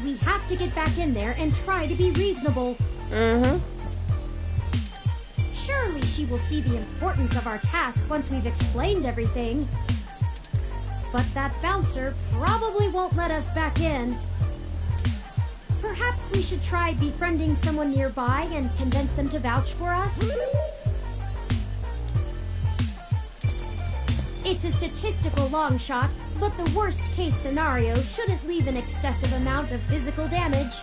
We have to get back in there and try to be reasonable. Surely she will see the importance of our task once we've explained everything. But that bouncer probably won't let us back in. Perhaps we should try befriending someone nearby and convince them to vouch for us? It's a statistical long shot, but the worst case scenario shouldn't leave an excessive amount of physical damage.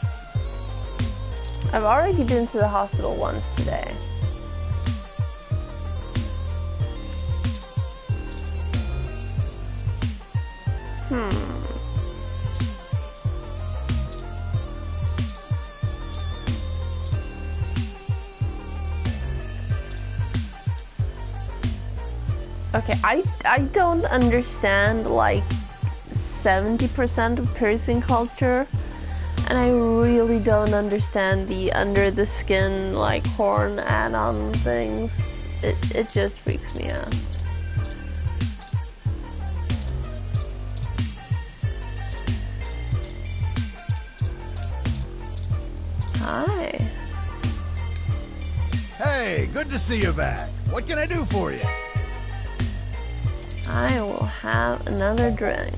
I've already been to the hospital once today. Okay, I don't understand like 70% of piercing culture, and I really don't understand the under the skin like horn add-on things. It just freaks me out. Hi. Hey, good to see you back. What can I do for you? I will have another drink.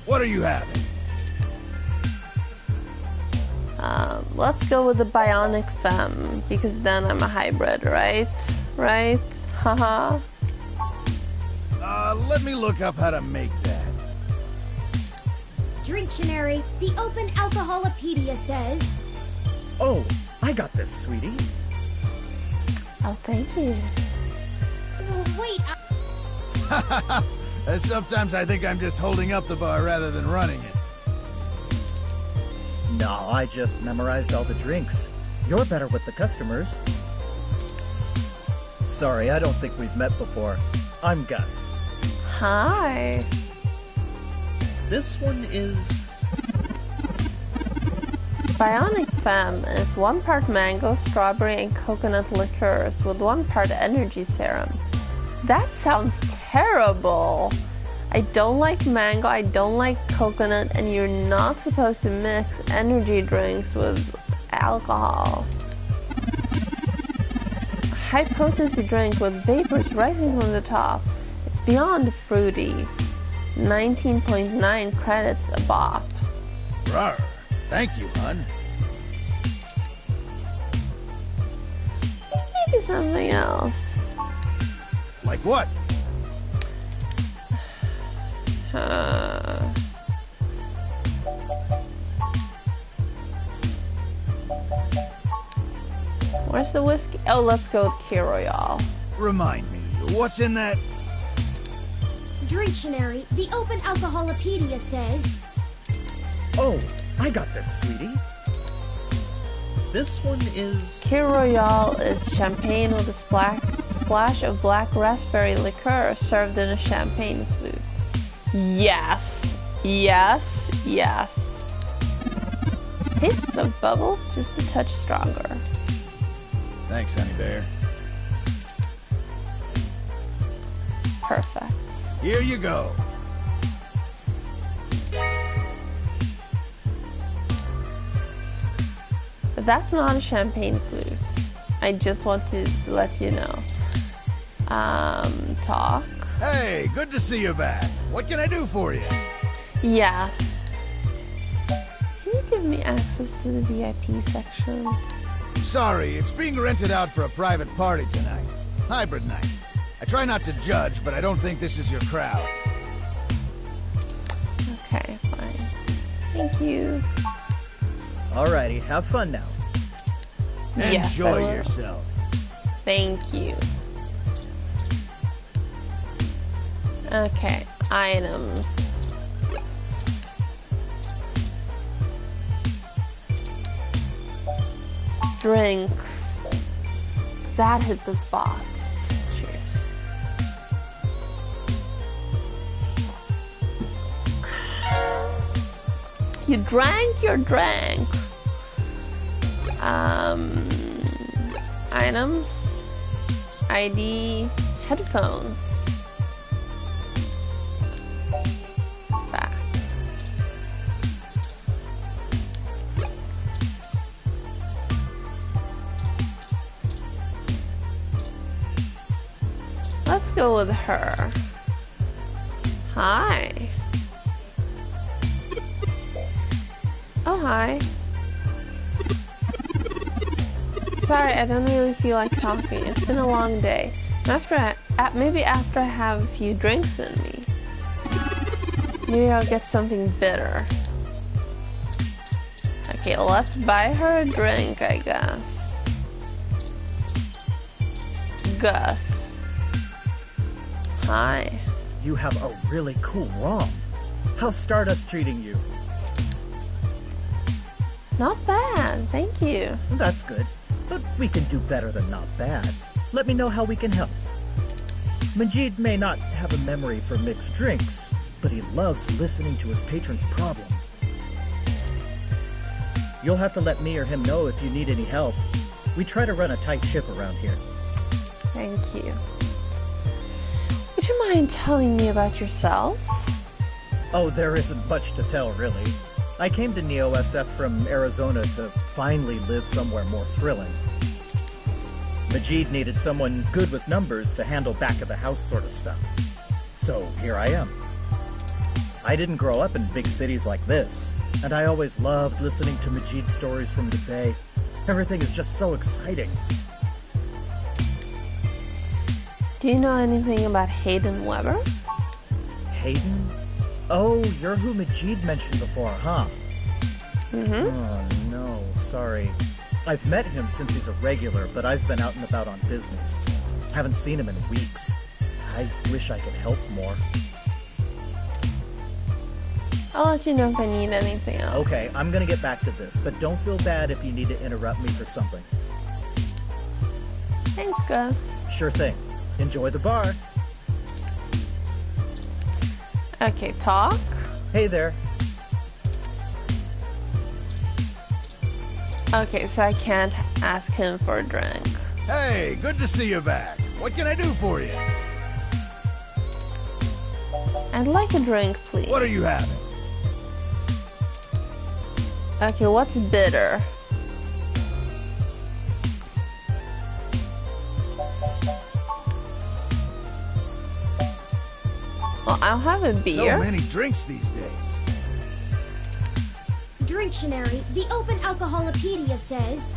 What are you having? Let's go with the bionic femme, because then I'm a hybrid, right? Right? Haha. Let me look up how to make that. Dictionary, the Open Alcoholopedia says... Oh, I got this, sweetie. Oh, thank you. Wait, Sometimes I think I'm just holding up the bar rather than running it. No, I just memorized all the drinks. You're better with the customers. Sorry, I don't think we've met before. I'm Gus. Hi. This one is... Bionic Femme is 1 part mango, strawberry, and coconut liqueurs with 1 part energy serum. That sounds terrible. I don't like mango, I don't like coconut, and you're not supposed to mix energy drinks with alcohol. A high potency drink with vapors rising from the top. It's beyond fruity. 19.9 credits a bop. Rawr. Thank you, hon. Maybe something else. Like what? Where's the whiskey? Oh, let's go with Key Royale. Remind me, what's in that? Dictionary, the Open Alcoholopedia says... Oh, I got this, sweetie. This one is... Key Royale is champagne with a splash of black raspberry liqueur served in a champagne flute. Yes. Yes. Yes. Tastes of bubbles, just a touch stronger. Thanks, honey bear. Perfect. Here you go. But that's not a champagne flute. I just want to let you know. Talk. Hey, good to see you back. What can I do for you? Yeah. Can you give me access to the VIP section? Sorry, it's being rented out for a private party tonight. Hybrid night. I try not to judge, but I don't think this is your crowd. Okay, fine. Thank you. Alrighty, have fun now. Yes, Enjoy yourself. Thank you. Okay, items. Drink. That hit the spot. Cheers. You drank your drink. Items. ID. Headphones. Back. Let's go with her. Hi. Oh, hi. Sorry, I don't really feel like talking. It's been a long day. Maybe after I have a few drinks in me. Maybe I'll get something bitter. Okay, let's buy her a drink, I guess. Gus. Hi. You have a really cool ROM. How's Stardust treating you? Not bad, thank you. That's good. But we can do better than not bad. Let me know how we can help. Majid may not have a memory for mixed drinks, but he loves listening to his patrons' problems. You'll have to let me or him know if you need any help. We try to run a tight ship around here. Thank you. Would you mind telling me about yourself? Oh, there isn't much to tell, really. I came to Neo-SF from Arizona to finally live somewhere more thrilling. Majid needed someone good with numbers to handle back-of-the-house sort of stuff. So here I am. I didn't grow up in big cities like this, and I always loved listening to Majid's stories from the Bay. Everything is just so exciting. Do you know anything about Hayden Weber? Hayden? Oh, you're who Majid mentioned before, huh? Mm-hmm. Oh, no, sorry. I've met him since he's a regular, but I've been out and about on business. Haven't seen him in weeks. I wish I could help more. I'll let you know if I need anything else. Okay, I'm gonna get back to this, but don't feel bad if you need to interrupt me for something. Thanks, Gus. Sure thing. Enjoy the bar. Okay, talk. Hey there. Okay, so I can't ask him for a drink. Hey, good to see you back. What can I do for you? I'd like a drink, please. What are you having? Okay, what's bitter? Well, I'll have a beer. So many drinks these days. Dictionary, the Open Alcoholopedia says...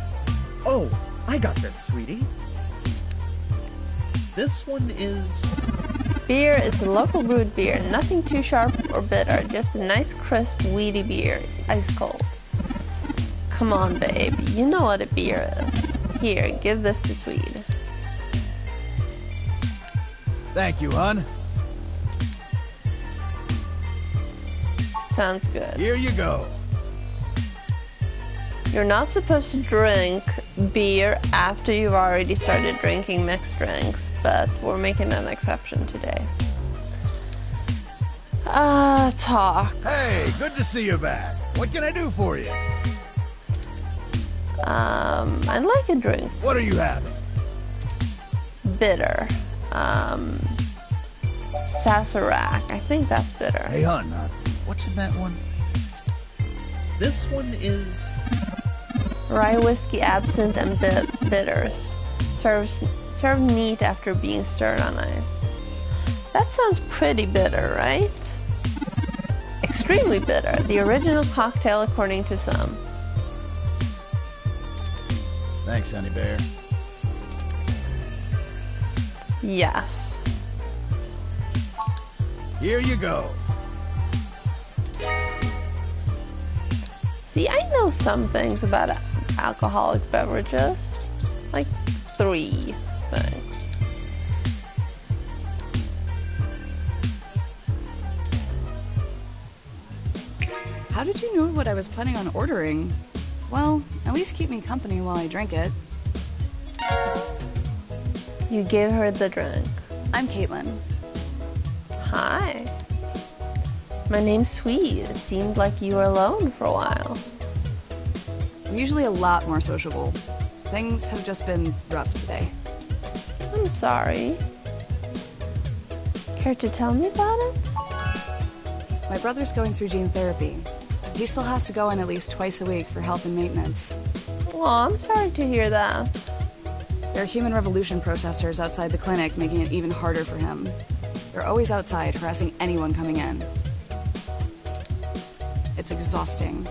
Oh, I got this, sweetie. This one is... Beer is a local brewed beer. Nothing too sharp or bitter. Just a nice, crisp, weedy beer. Ice cold. Come on, babe. You know what a beer is. Here, give this to Swede. Thank you, hon. Sounds good. Here you go. You're not supposed to drink beer after you've already started drinking mixed drinks, but we're making an exception today. Talk. Hey, good to see you back. What can I do for you? I'd like a drink. What are you having? Bitter. Sazerac. I think that's bitter. Hey, hon, what's in that one? This one is... Rye whiskey, absinthe, and bitters. Served neat after being stirred on ice. That sounds pretty bitter, right? Extremely bitter. The original cocktail according to some. Thanks, honey bear. Yes. Here you go. See, I know some things about alcoholic beverages. Like 3 things. How did you know what I was planning on ordering? Well, at least keep me company while I drink it. You gave her the drink. I'm Caitlin. Hi. My name's Swede. It seemed like you were alone for a while. I'm usually a lot more sociable. Things have just been rough today. I'm sorry. Care to tell me about it? My brother's going through gene therapy. He still has to go in at least twice a week for health and maintenance. Oh, I'm sorry to hear that. There are human revolution protesters outside the clinic, making it even harder for him. They're always outside, harassing anyone coming in. It's exhausting.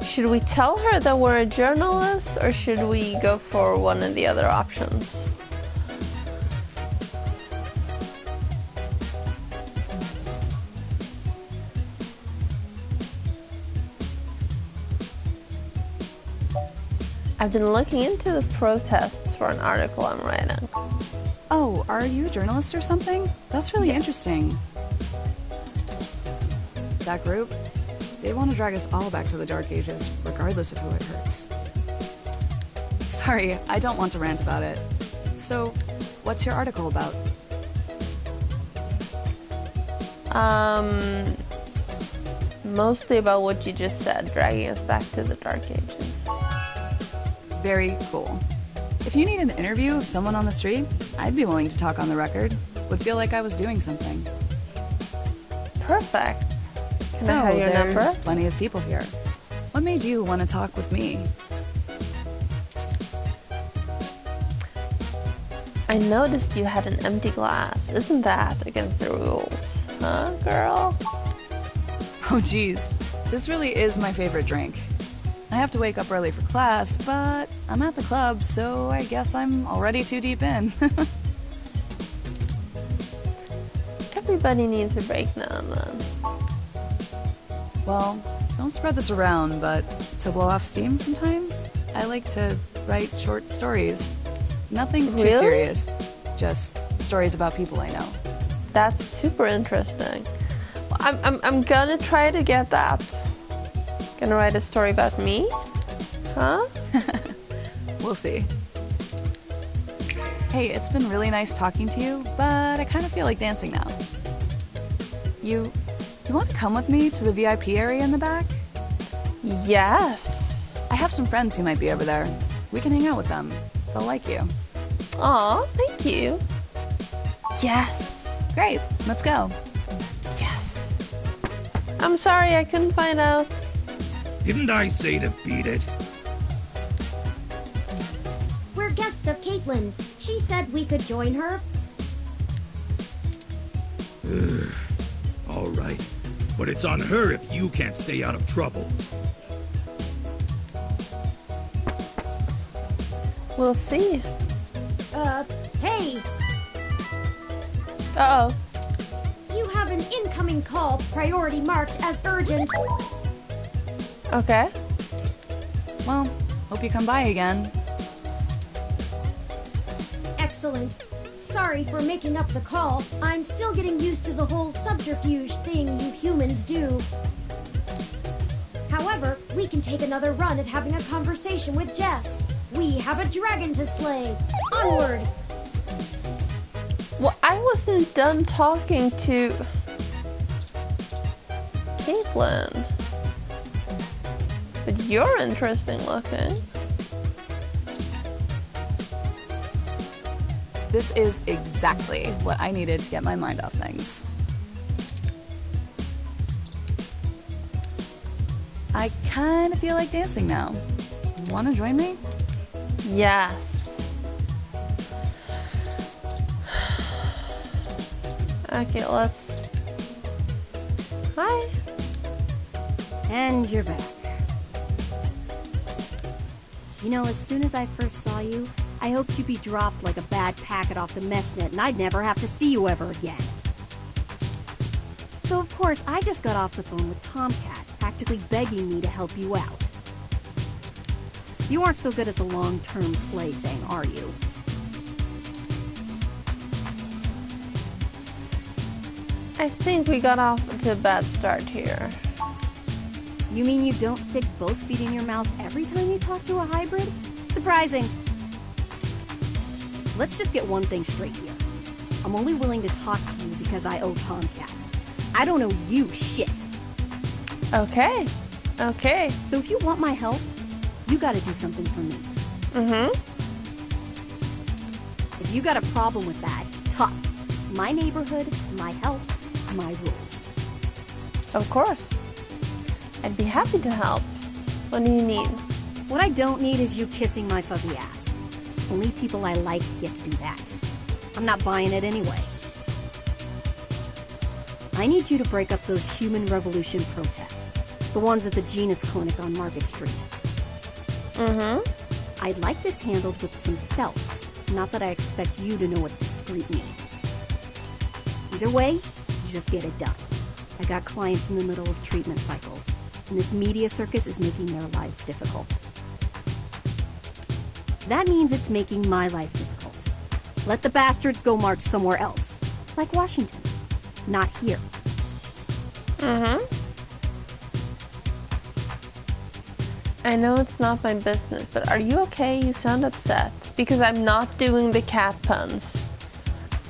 Should we tell her that we're a journalist, or should we go for one of the other options? I've been looking into the protests for an article I'm writing. Oh, are you a journalist or something? That's really interesting. That group, they want to drag us all back to the Dark Ages, regardless of who it hurts. Sorry, I don't want to rant about it. So, what's your article about? Mostly about what you just said, dragging us back to the Dark Ages. Very cool. If you need an interview of someone on the street, I'd be willing to talk on the record. Would feel like I was doing something. Perfect. Can So, I have your there's number? plenty of people here. What made you want to talk with me? I noticed you had an empty glass. Isn't that against the rules? Huh, girl? Oh geez, this really is my favorite drink. I have to wake up early for class, but I'm at the club, so I guess I'm already too deep in. Everybody needs a break now and then. Well, don't spread this around, but to blow off steam sometimes, I like to write short stories. Nothing too Really? serious, just stories about people I know. That's super interesting. Well, I'm gonna try to get that. Gonna write a story about me? Huh? We'll see. Hey, it's been really nice talking to you, but I kind of feel like dancing now. You want to come with me to the VIP area in the back? Yes. I have some friends who might be over there. We can hang out with them. They'll like you. Aw, thank you. Yes. Great, let's go. Yes. I'm sorry I couldn't find out. Didn't I say to beat it? We're guests of Caitlin. She said we could join her. All right. But it's on her if you can't stay out of trouble. We'll see. Hey! Uh-oh. You have an incoming call, priority marked as urgent. Okay. Well, hope you come by again. Excellent. Sorry for making up the call. I'm still getting used to the whole subterfuge thing you humans do. However, we can take another run at having a conversation with Jess. We have a dragon to slay. Onward! Well, I wasn't done talking to Caitlin. But you're interesting looking. This is exactly what I needed to get my mind off things. I kind of feel like dancing now. Want to join me? Yes. Okay, let's... Hi. And you're back. You know, as soon as I first saw you, I hoped you'd be dropped like a bad packet off the mesh net and I'd never have to see you ever again. So of course, I just got off the phone with Tomcat, practically begging me to help you out. You aren't so good at the long-term play thing, are you? I think we got off to a bad start here. You mean you don't stick both feet in your mouth every time you talk to a hybrid? Surprising. Let's just get one thing straight here. I'm only willing to talk to you because I owe Tomcat. I don't owe you shit. Okay. Okay. So if you want my help, you gotta do something for me. Mm-hmm. If you got a problem with that, tough. My neighborhood, my help, my rules. Of course. I'd be happy to help. What do you need? What I don't need is you kissing my fuzzy ass. Only people I like get to do that. I'm not buying it anyway. I need you to break up those human revolution protests. The ones at the Genus Clinic on Market Street. Mm-hmm. I'd like this handled with some stealth. Not that I expect you to know what discreet means. Either way, just get it done. I got clients in the middle of treatment cycles, and this media circus is making their lives difficult. That means it's making my life difficult. Let the bastards go march somewhere else, like Washington. Not here. Mm-hmm. I know it's not my business, but are you okay? You sound upset. Because I'm not doing the cat puns.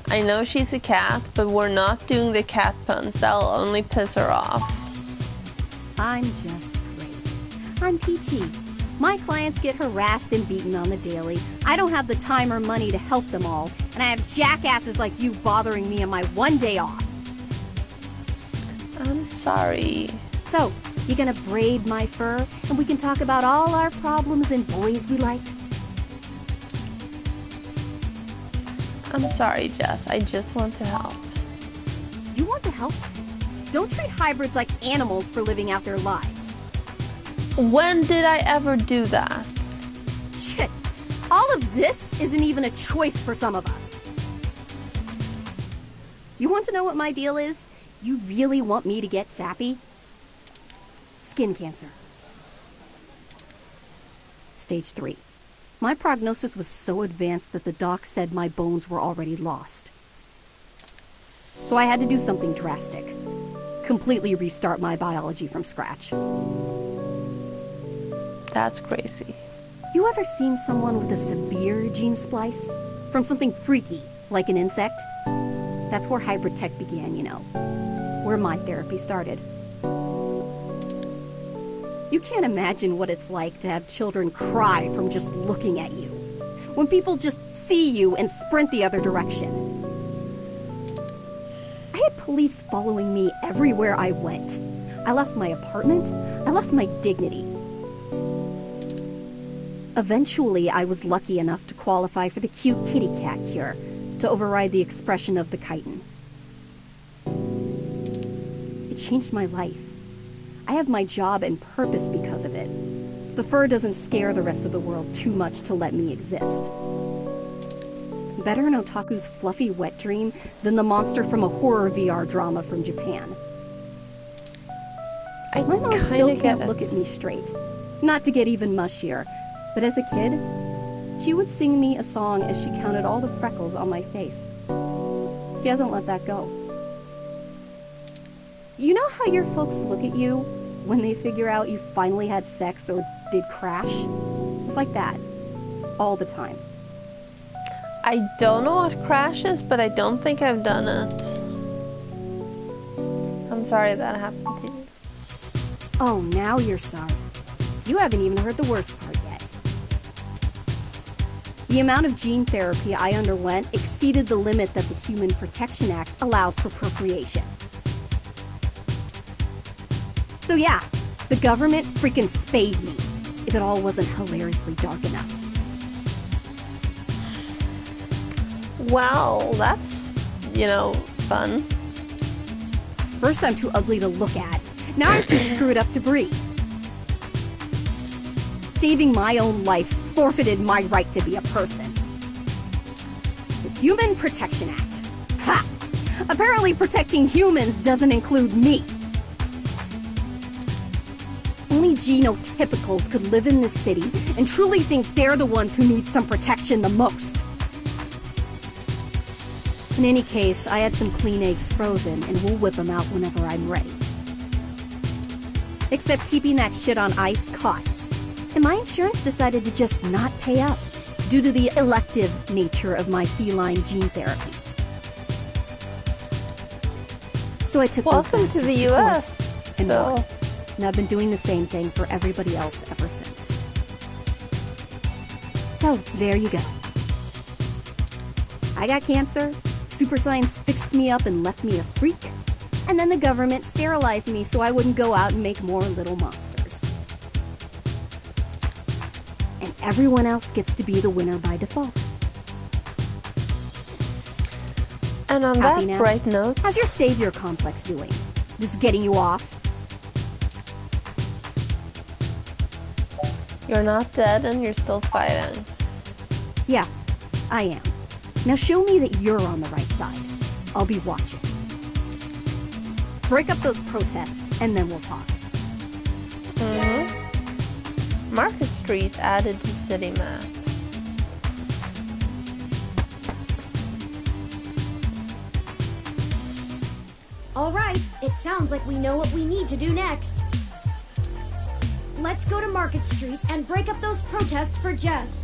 I know she's a cat, but we're not doing the cat puns. That'll only piss her off. I'm just great. I'm peachy. My clients get harassed and beaten on the daily. I don't have the time or money to help them all, and I have jackasses like you bothering me on my one day off. I'm sorry. So, you gonna braid my fur, and we can talk about all our problems and boys we like? I'm sorry, Jess. I just want to help. You want to help? Don't treat hybrids like animals for living out their lives. When did I ever do that? Shit. All of this isn't even a choice for some of us. You want to know what my deal is? You really want me to get sappy? Skin cancer. Stage 3. My prognosis was so advanced that the doc said my bones were already lost. So I had to do something drastic. Completely restart my biology from scratch. That's crazy. You ever seen someone with a severe gene splice? From something freaky, like an insect? That's where hybrid tech began, you know. Where my therapy started. You can't imagine what it's like to have children cry from just looking at you. when people just see you and sprint the other direction. I had police following me everywhere I went. I lost my apartment. I lost my dignity. Eventually, I was lucky enough to qualify for the cute kitty cat cure to override the expression of the chitin. It changed my life. I have my job and purpose because of it. The fur doesn't scare the rest of the world too much to let me exist. Better an otaku's fluffy wet dream than the monster from a horror VR drama from Japan. My mom still can't look at me straight. Not to get even mushier, but as a kid, she would sing me a song as she counted all the freckles on my face. She hasn't let that go. You know how your folks look at you when they figure out you finally had sex or did crash? It's like that. All the time. I don't know what crash is, but I don't think I've done it. I'm sorry that happened to you. Oh, now you're sorry. You haven't even heard the worst part yet. The amount of gene therapy I underwent exceeded the limit that the Human Protection Act allows for procreation. So yeah, the government freaking spayed me, if it all wasn't hilariously dark enough. Wow, that's, you know, fun. First I'm too ugly to look at. Now I'm too screwed up to breathe. Saving my own life forfeited my right to be a person. The Human Protection Act. Ha! Apparently protecting humans doesn't include me. Only genotypicals could live in this city and truly think they're the ones who need some protection the most. In any case, I had some clean eggs frozen and we'll whip them out whenever I'm ready. Except keeping that shit on ice costs. And my insurance decided to just not pay up due to the elective nature of my feline gene therapy. So I took those Welcome to the court US. and won. And I've been doing the same thing for everybody else ever since. So, there you go. I got cancer, super science fixed me up and left me a freak, and then the government sterilized me so I wouldn't go out and make more little monsters. And everyone else gets to be the winner by default. And on Happy that now? bright note, How's your savior complex doing? This is getting you off? you're not dead and you're still fighting. Yeah, I am. Now show me that you're on the right side. I'll be watching. Break up those protests, and then we'll talk. Market Street added to city map. Alright, it sounds like we know what we need to do next. Let's go to Market Street and break up those protests for Jess.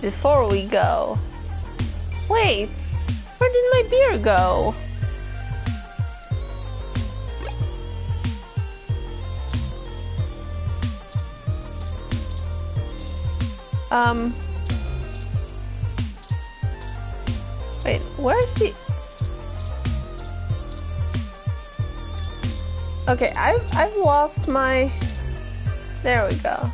Before we go. Wait, where did my beer go? Wait, where's the... Okay, I've lost my... There we go.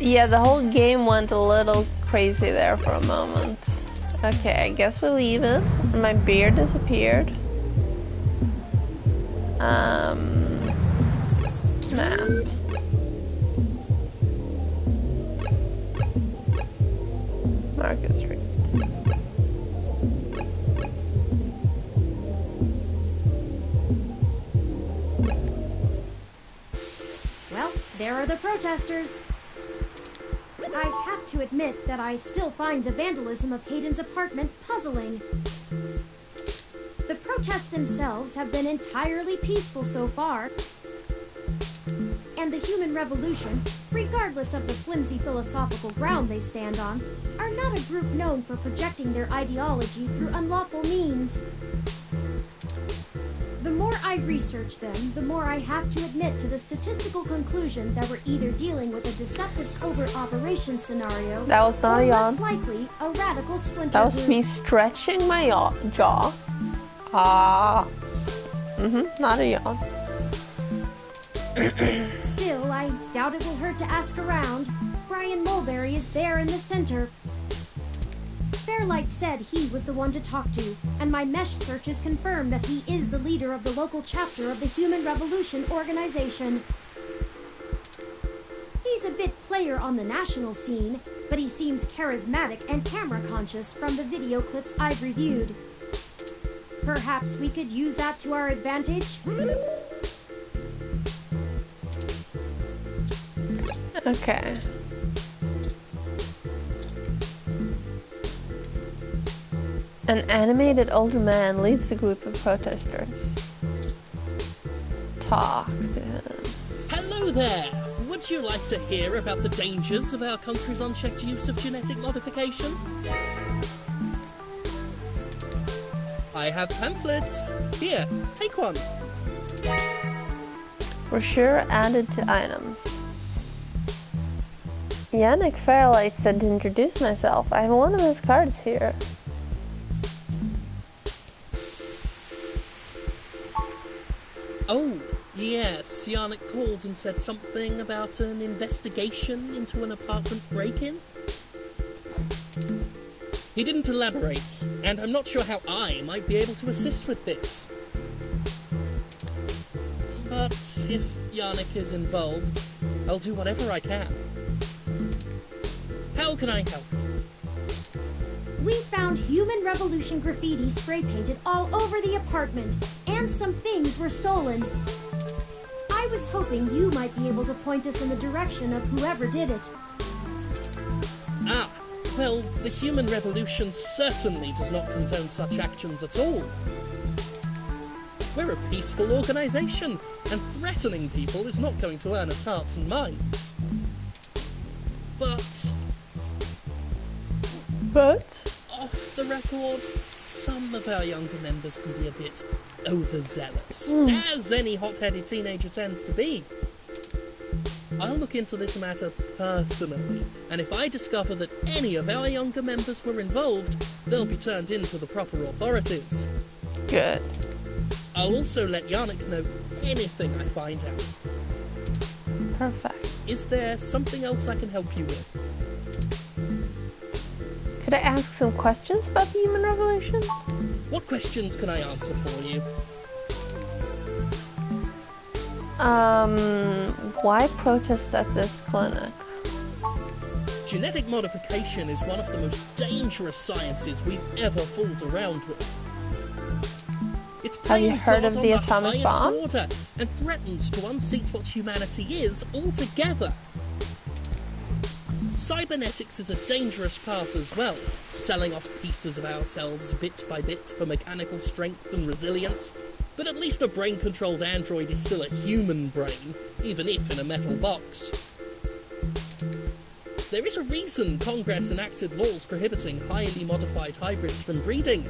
Yeah, the whole game went a little crazy there for a moment. Okay, I guess we leave it. And my beer disappeared. Map. Market Street. Well, there are the protesters. I have to admit that I still find the vandalism of Hayden's apartment puzzling. The protests themselves have been entirely peaceful so far, And the human revolution, regardless of the flimsy philosophical ground they stand on, are not a group known for projecting their ideology through unlawful means. The more I research them, the more I have to admit to the statistical conclusion that we're either dealing with a deceptive covert operation scenario, That was not or a yawn. less likely, a radical splinter That was group. me stretching my jaw. Ah. Not a yawn. Still, I doubt it will hurt to ask around. Brian Mulberry is there in the center. Fairlight said he was the one to talk to, and my mesh searches confirm that he is the leader of the local chapter of the Human Revolution organization. He's a bit player on the national scene, but he seems charismatic and camera conscious from the video clips I've reviewed. Perhaps we could use that to our advantage? Okay. An animated older man leads the group of protesters. Talk to him. Hello there! Would you like to hear about the dangers of our country's unchecked use of genetic modification? I have pamphlets. Here, take one. Brochure added to items. Yannick Fairlight said to introduce myself. I have one of his cards here. Oh, yes, Yannick called and said something about an investigation into an apartment break-in. He didn't elaborate, and I'm not sure how I might be able to assist with this. But if Yannick is involved, I'll do whatever I can. How can I help? We found Human Revolution graffiti spray painted all over the apartment, and some things were stolen. I was hoping you might be able to point us in the direction of whoever did it. Ah, well, the Human Revolution certainly does not condone such actions at all. We're a peaceful organisation, and threatening people is not going to earn us hearts and minds. But... off the record, some of our younger members can be a bit overzealous, as any hot-headed teenager tends to be. I'll look into this matter personally, and if I discover that any of our younger members were involved, they'll be turned in to the proper authorities. Good. I'll also let Yannick know anything I find out. Perfect. Is there something else I can help you with? Could I ask some questions about the Human Revolution? What questions can I answer for you? Why protest at this clinic? Genetic modification is one of the most dangerous sciences we've ever fooled around with. It's Have you heard of the atomic bomb? Order and threatens to unseat what humanity is altogether. Cybernetics is a dangerous path as well, selling off pieces of ourselves bit by bit for mechanical strength and resilience. But at least a brain-controlled android is still a human brain, even if in a metal box. There is a reason Congress enacted laws prohibiting highly modified hybrids from breeding.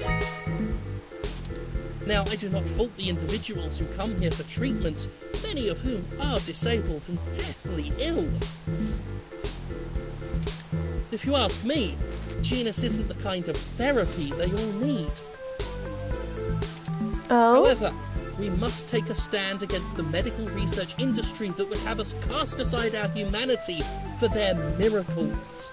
Now, I do not fault the individuals who come here for treatment, many of whom are disabled and deathly ill. If you ask me, genus isn't the kind of therapy they all need. Oh? However, we must take a stand against the medical research industry that would have us cast aside our humanity for their miracles.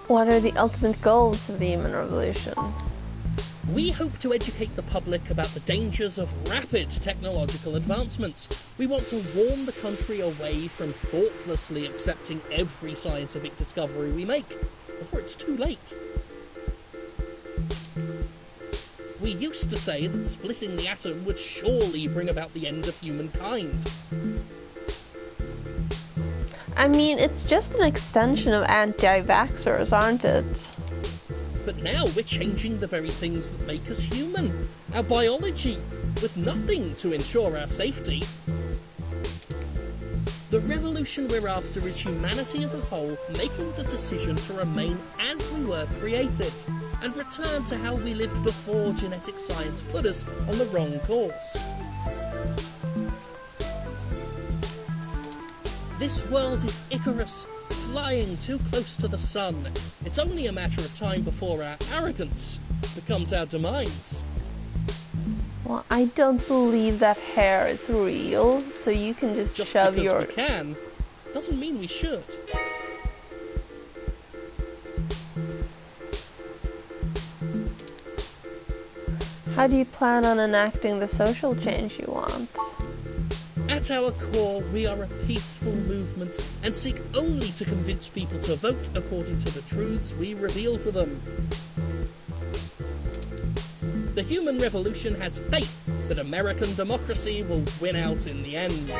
What are the ultimate goals of the Human Revolution? We hope to educate the public about the dangers of rapid technological advancements. We want to warn the country away from thoughtlessly accepting every scientific discovery we make before it's too late. We used to say that splitting the atom would surely bring about the end of humankind. I mean, it's just an extension of anti-vaxxers, aren't it? But now we're changing the very things that make us human. Our biology, with nothing to ensure our safety. The revolution we're after is humanity as a whole making the decision to remain as we were created, and return to how we lived before genetic science put us on the wrong course. This world is Icarus, flying too close to the sun. It's only a matter of time before our arrogance becomes our demise. Well, I don't believe that hair is real, so you can just shove your... Just because we can, doesn't mean we should. How do you plan on enacting the social change you want? At our core, we are a peaceful movement and seek only to convince people to vote according to the truths we reveal to them. The human revolution has faith that American democracy will win out in the end.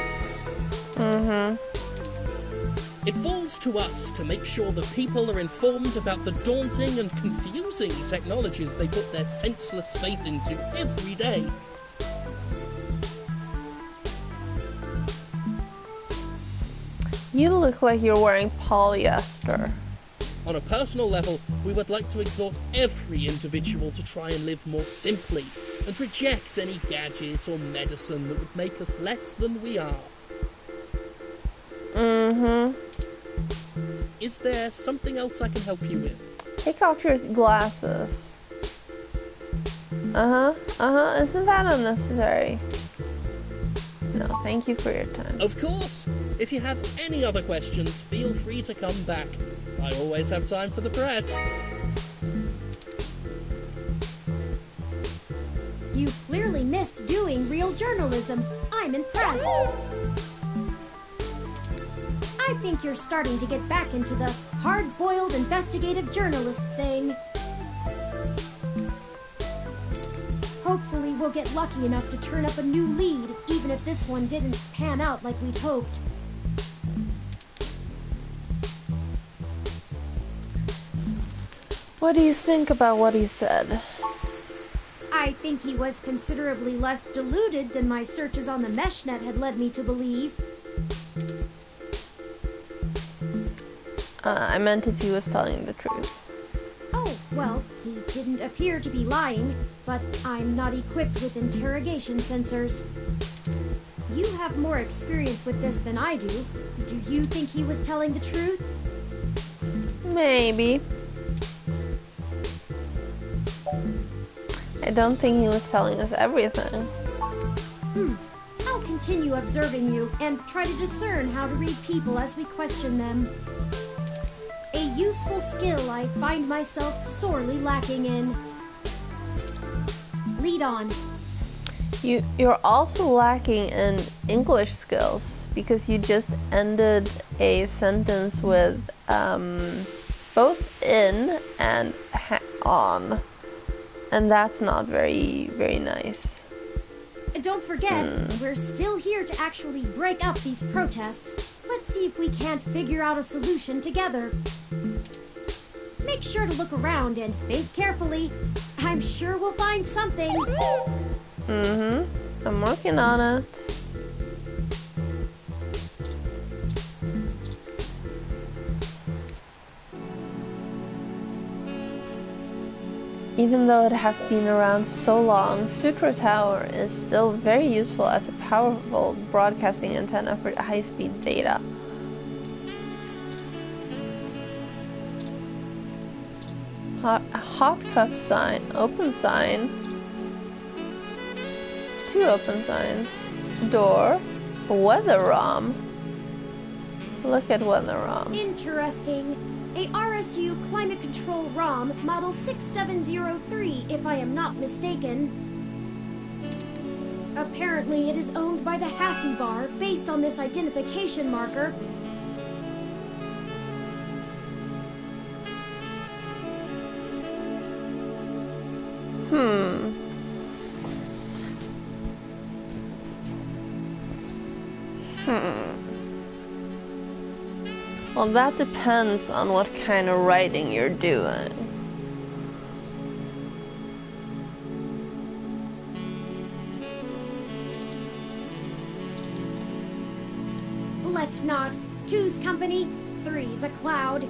It falls to us to make sure the people are informed about the daunting and confusing technologies they put their senseless faith into every day. You look like you're wearing polyester. On a personal level, we would like to exhort every individual to try and live more simply, and reject any gadget or medicine that would make us less than we are. Is there something else I can help you with? Take off your glasses. Isn't that unnecessary? No, thank you for your time. Of course! If you have any other questions, feel free to come back. I always have time for the press. You clearly missed doing real journalism. I'm impressed. I think you're starting to get back into the hard-boiled investigative journalist thing. Hopefully we'll get lucky enough to turn up a new lead, even if this one didn't pan out like we'd hoped. What do you think about what he said? I think he was considerably less deluded than my searches on the meshnet had led me to believe. I meant if he was telling the truth. Oh, well, he didn't appear to be lying, but I'm not equipped with interrogation sensors. You have more experience with this than I do. Do you think he was telling the truth? Maybe. I don't think he was telling us everything. I'll continue observing you and try to discern how to read people as we question them. A useful skill I find myself sorely lacking in. Lead on. You're also lacking in English skills because you just ended a sentence with both in and on, and that's not very nice. Don't forget, we're still here to actually break up these protests. Let's see if we can't figure out a solution together. Make sure to look around and think carefully. I'm sure we'll find something. I'm working on it. Even though it has been around so long, Sutra Tower is still very useful as a powerful broadcasting antenna for high-speed data. Hot cup sign, open sign, 2 open signs, door, weather ROM. Look at weather ROM. Interesting. A RSU climate control ROM model 6703, if I am not mistaken. Apparently it is owned by the Hassie Bar based on this identification marker. Well, that depends on what kind of writing you're doing. let's not. Two's company, three's a cloud.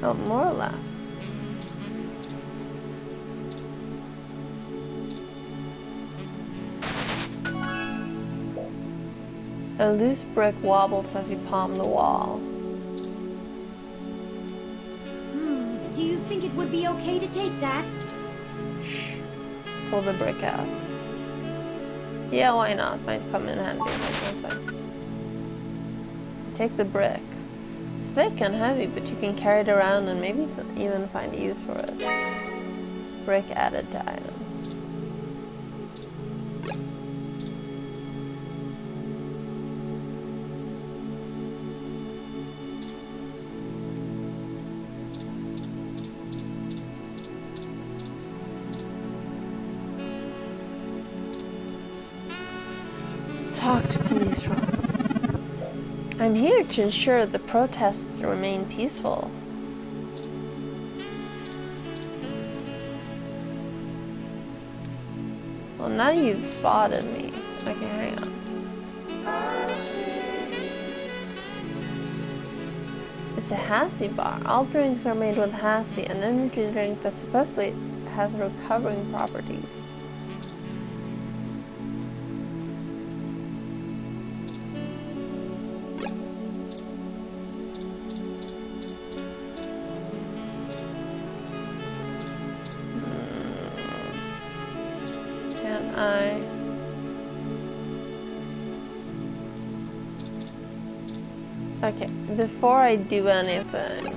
Oh, more left. A loose brick wobbles as you palm the wall. Do you think it would be okay to take that? Pull the brick out. Yeah, why not? Might come in handy or something. Take the brick. It's thick and heavy, but you can carry it around and maybe even find a use for it. Brick added to items. Talk to police. I'm here to ensure the protests remain peaceful. Well, now you've spotted me. Okay, hang on. It's a Hassie bar. All drinks are made with Hassie, an energy drink that supposedly has recovering properties. Okay, before I do anything,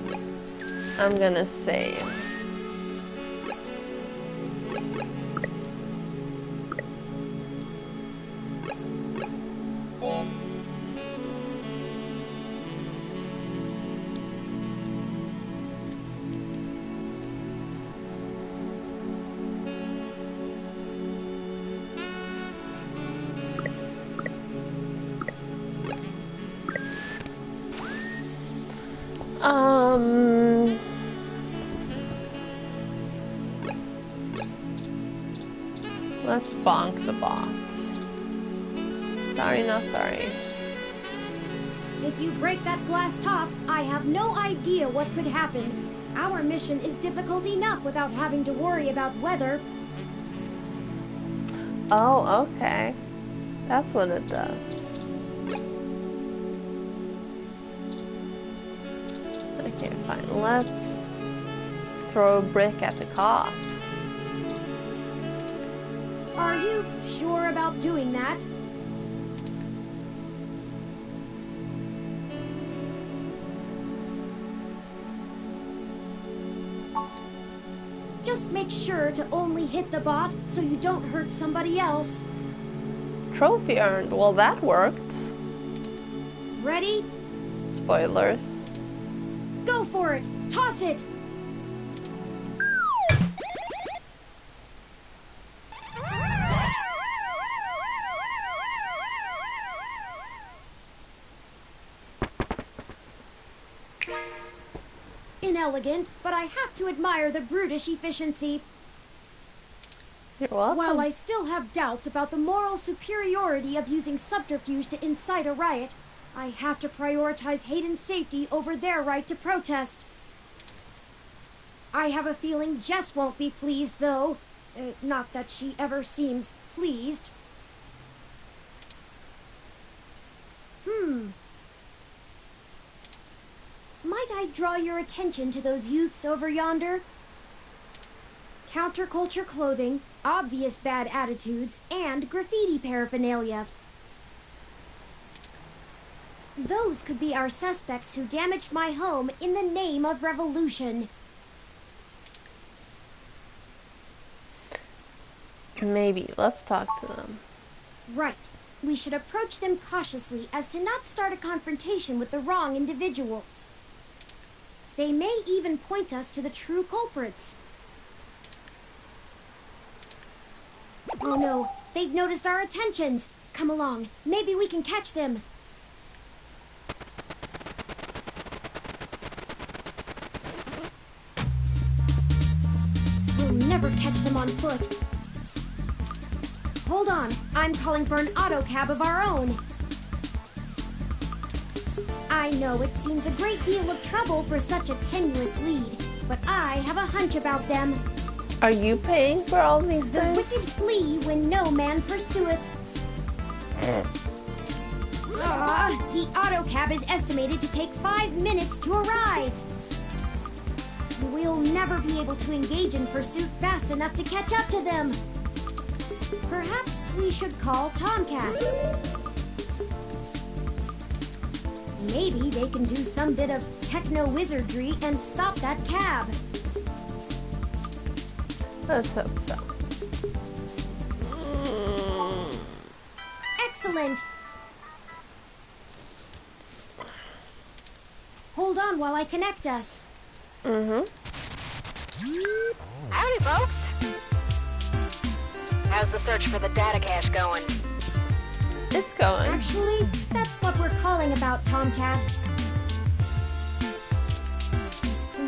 I'm gonna save. Let's bonk the bot. Sorry, not sorry. If you break that glass top, I have no idea what could happen. Our mission is difficult enough without having to worry about weather. Oh, okay. That's what it does. Okay, fine. Let's throw a brick at the cop. Are you sure about doing that? Just make sure to only hit the bot so you don't hurt somebody else. Trophy earned. Well, that worked. Ready? Spoilers. Go for it! Toss it! Inelegant, but I have to admire the brutish efficiency. You're welcome. While I still have doubts about the moral superiority of using subterfuge to incite a riot, I have to prioritize Hayden's safety over their right to protest. I have a feeling Jess won't be pleased, though. Not that she ever seems pleased. Might I draw your attention to those youths over yonder? Counterculture clothing, obvious bad attitudes, and graffiti paraphernalia. Those could be our suspects who damaged my home in the name of revolution. Maybe. Let's talk to them. Right. We should approach them cautiously as to not start a confrontation with the wrong individuals. They may even point us to the true culprits. Oh no, they've noticed our attentions. Come along, maybe we can catch them. We'll never catch them on foot. Hold on, I'm calling for an auto cab of our own. I know it seems a great deal of trouble for such a tenuous lead, but I have a hunch about them. Are you paying for all these things? The wicked flee when no man pursueth. The auto cab is estimated to take 5 minutes to arrive. We'll never be able to engage in pursuit fast enough to catch up to them. Perhaps we should call Tomcat. Maybe they can do some bit of techno-wizardry and stop that cab. Let's hope so. Excellent! Hold on while I connect us. Howdy, folks. How's the search for the data cache going? It's going. Actually, that's what we're calling about, Tomcat.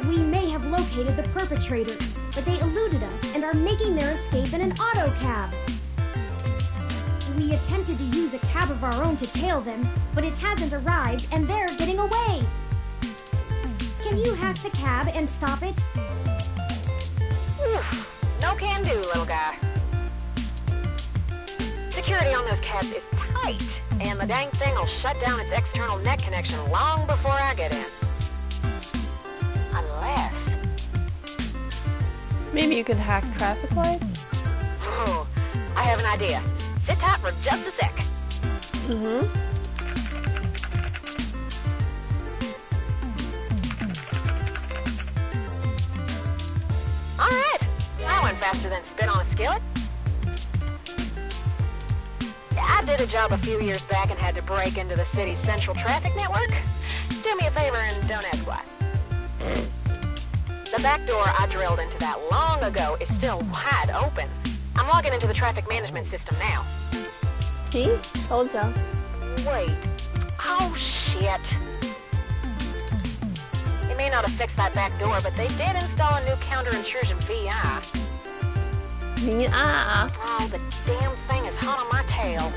We may have located the perpetrators, but they eluded us and are making their escape in an auto cab. We attempted to use a cab of our own to tail them, but it hasn't arrived and they're getting away. Can you hack the cab and stop it? No can do, little guy. Security on those cabs is tight, and the dang thing will shut down its external net connection long before I get in. Unless... Maybe you could hack traffic lights? Oh, I have an idea. Sit tight for just a sec. Alright, that went faster than spit on a skillet. I did a job a few years back and had to break into the city's central traffic network. Do me a favor and don't ask why. The back door I drilled into that long ago is still wide open. I'm logging into the traffic management system now. See? Told ya. Wait. Oh, shit. They may not have fixed that back door, but they did install a new counter-intrusion VI. VI? Oh, the damn thing is hot on my tail.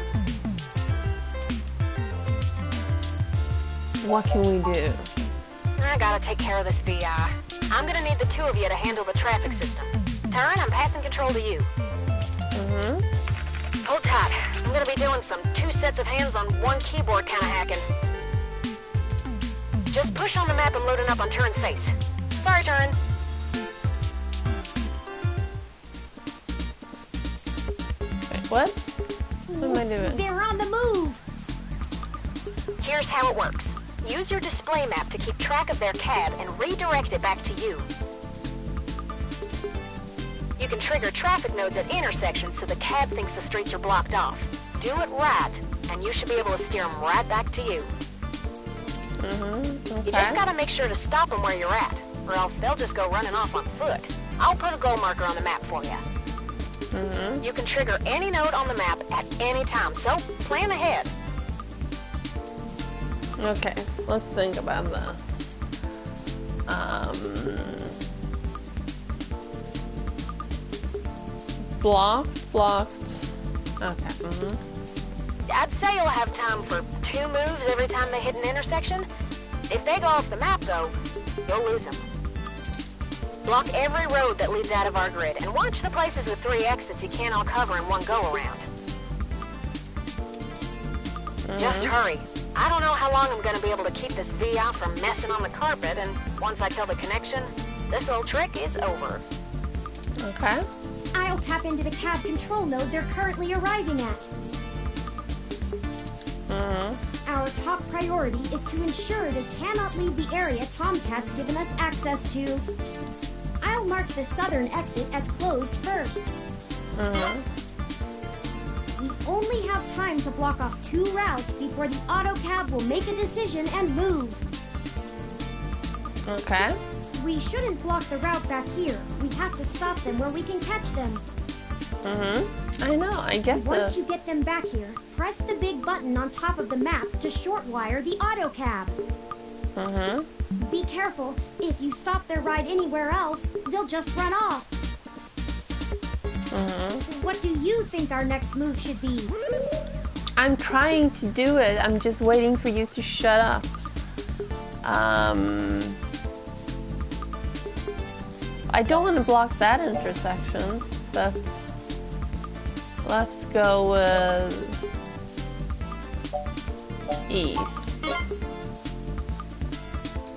What can we do? I gotta take care of this VI. I'm gonna need the two of you to handle the traffic system. Turn, I'm passing control to you. Hold tight. I'm gonna be doing some 2 sets of hands on 1 keyboard kind of hacking. Just push on the map and load it up on Turin's face. Sorry, Turin. Wait, what? What am I doing? They're on the move! Here's how it works. Use your display map to keep track of their cab and redirect it back to you. You can trigger traffic nodes at intersections so the cab thinks the streets are blocked off. Do it right, and you should be able to steer them right back to you. Okay. You just gotta make sure to stop them where you're at, or else they'll just go running off on foot. I'll put a goal marker on the map for you. You can trigger any node on the map at any time, so plan ahead. Okay, let's think about this. Blocked. Okay. I'd say you'll have time for 2 moves every time they hit an intersection. If they go off the map, though, you'll lose them. Block every road that leads out of our grid, and watch the places with 3 exits you can't all cover in one go-around. Just hurry. I don't know how long I'm going to be able to keep this VI from messing on the carpet, and once I kill the connection, this old trick is over. Okay. I'll tap into the cab control node they're currently arriving at. Our top priority is to ensure they cannot leave the area Tomcat's given us access to. I'll mark the southern exit as closed first. We only have time to block off 2 routes before the auto cab will make a decision and move. Okay. We shouldn't block the route back here. We have to stop them where we can catch them. Mm-hmm. I know, I get Once this. you get them back here, press the big button on top of the map to short wire the auto cab. Mm-hmm. Be careful. If you stop their ride anywhere else, they'll just run off. Mm-hmm. What do you think our next move should be? I'm trying to do it. I'm just waiting for you to shut up. I don't want to block that intersection, but let's go with east.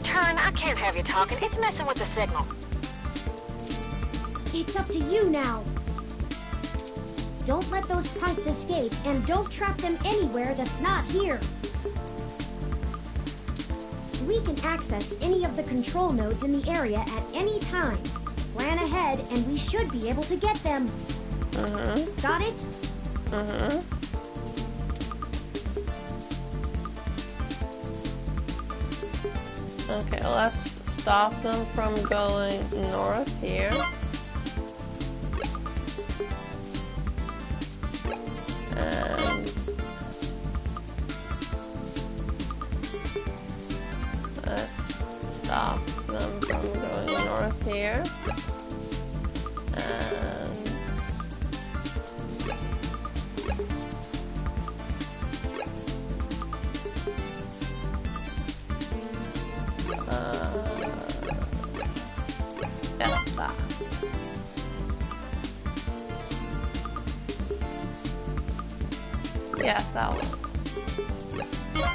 Turn, I can't have you talking. It's messing with the signal. It's up to you now. Don't let those punks escape, and don't trap them anywhere that's not here. We can access any of the control nodes in the area at any time. Plan ahead, and we should be able to get them. Mm-hmm. Got it? Mm-hmm. Okay, let's stop them from going north here. And let's stop them from going north here. And yeah, that. Yeah, that one.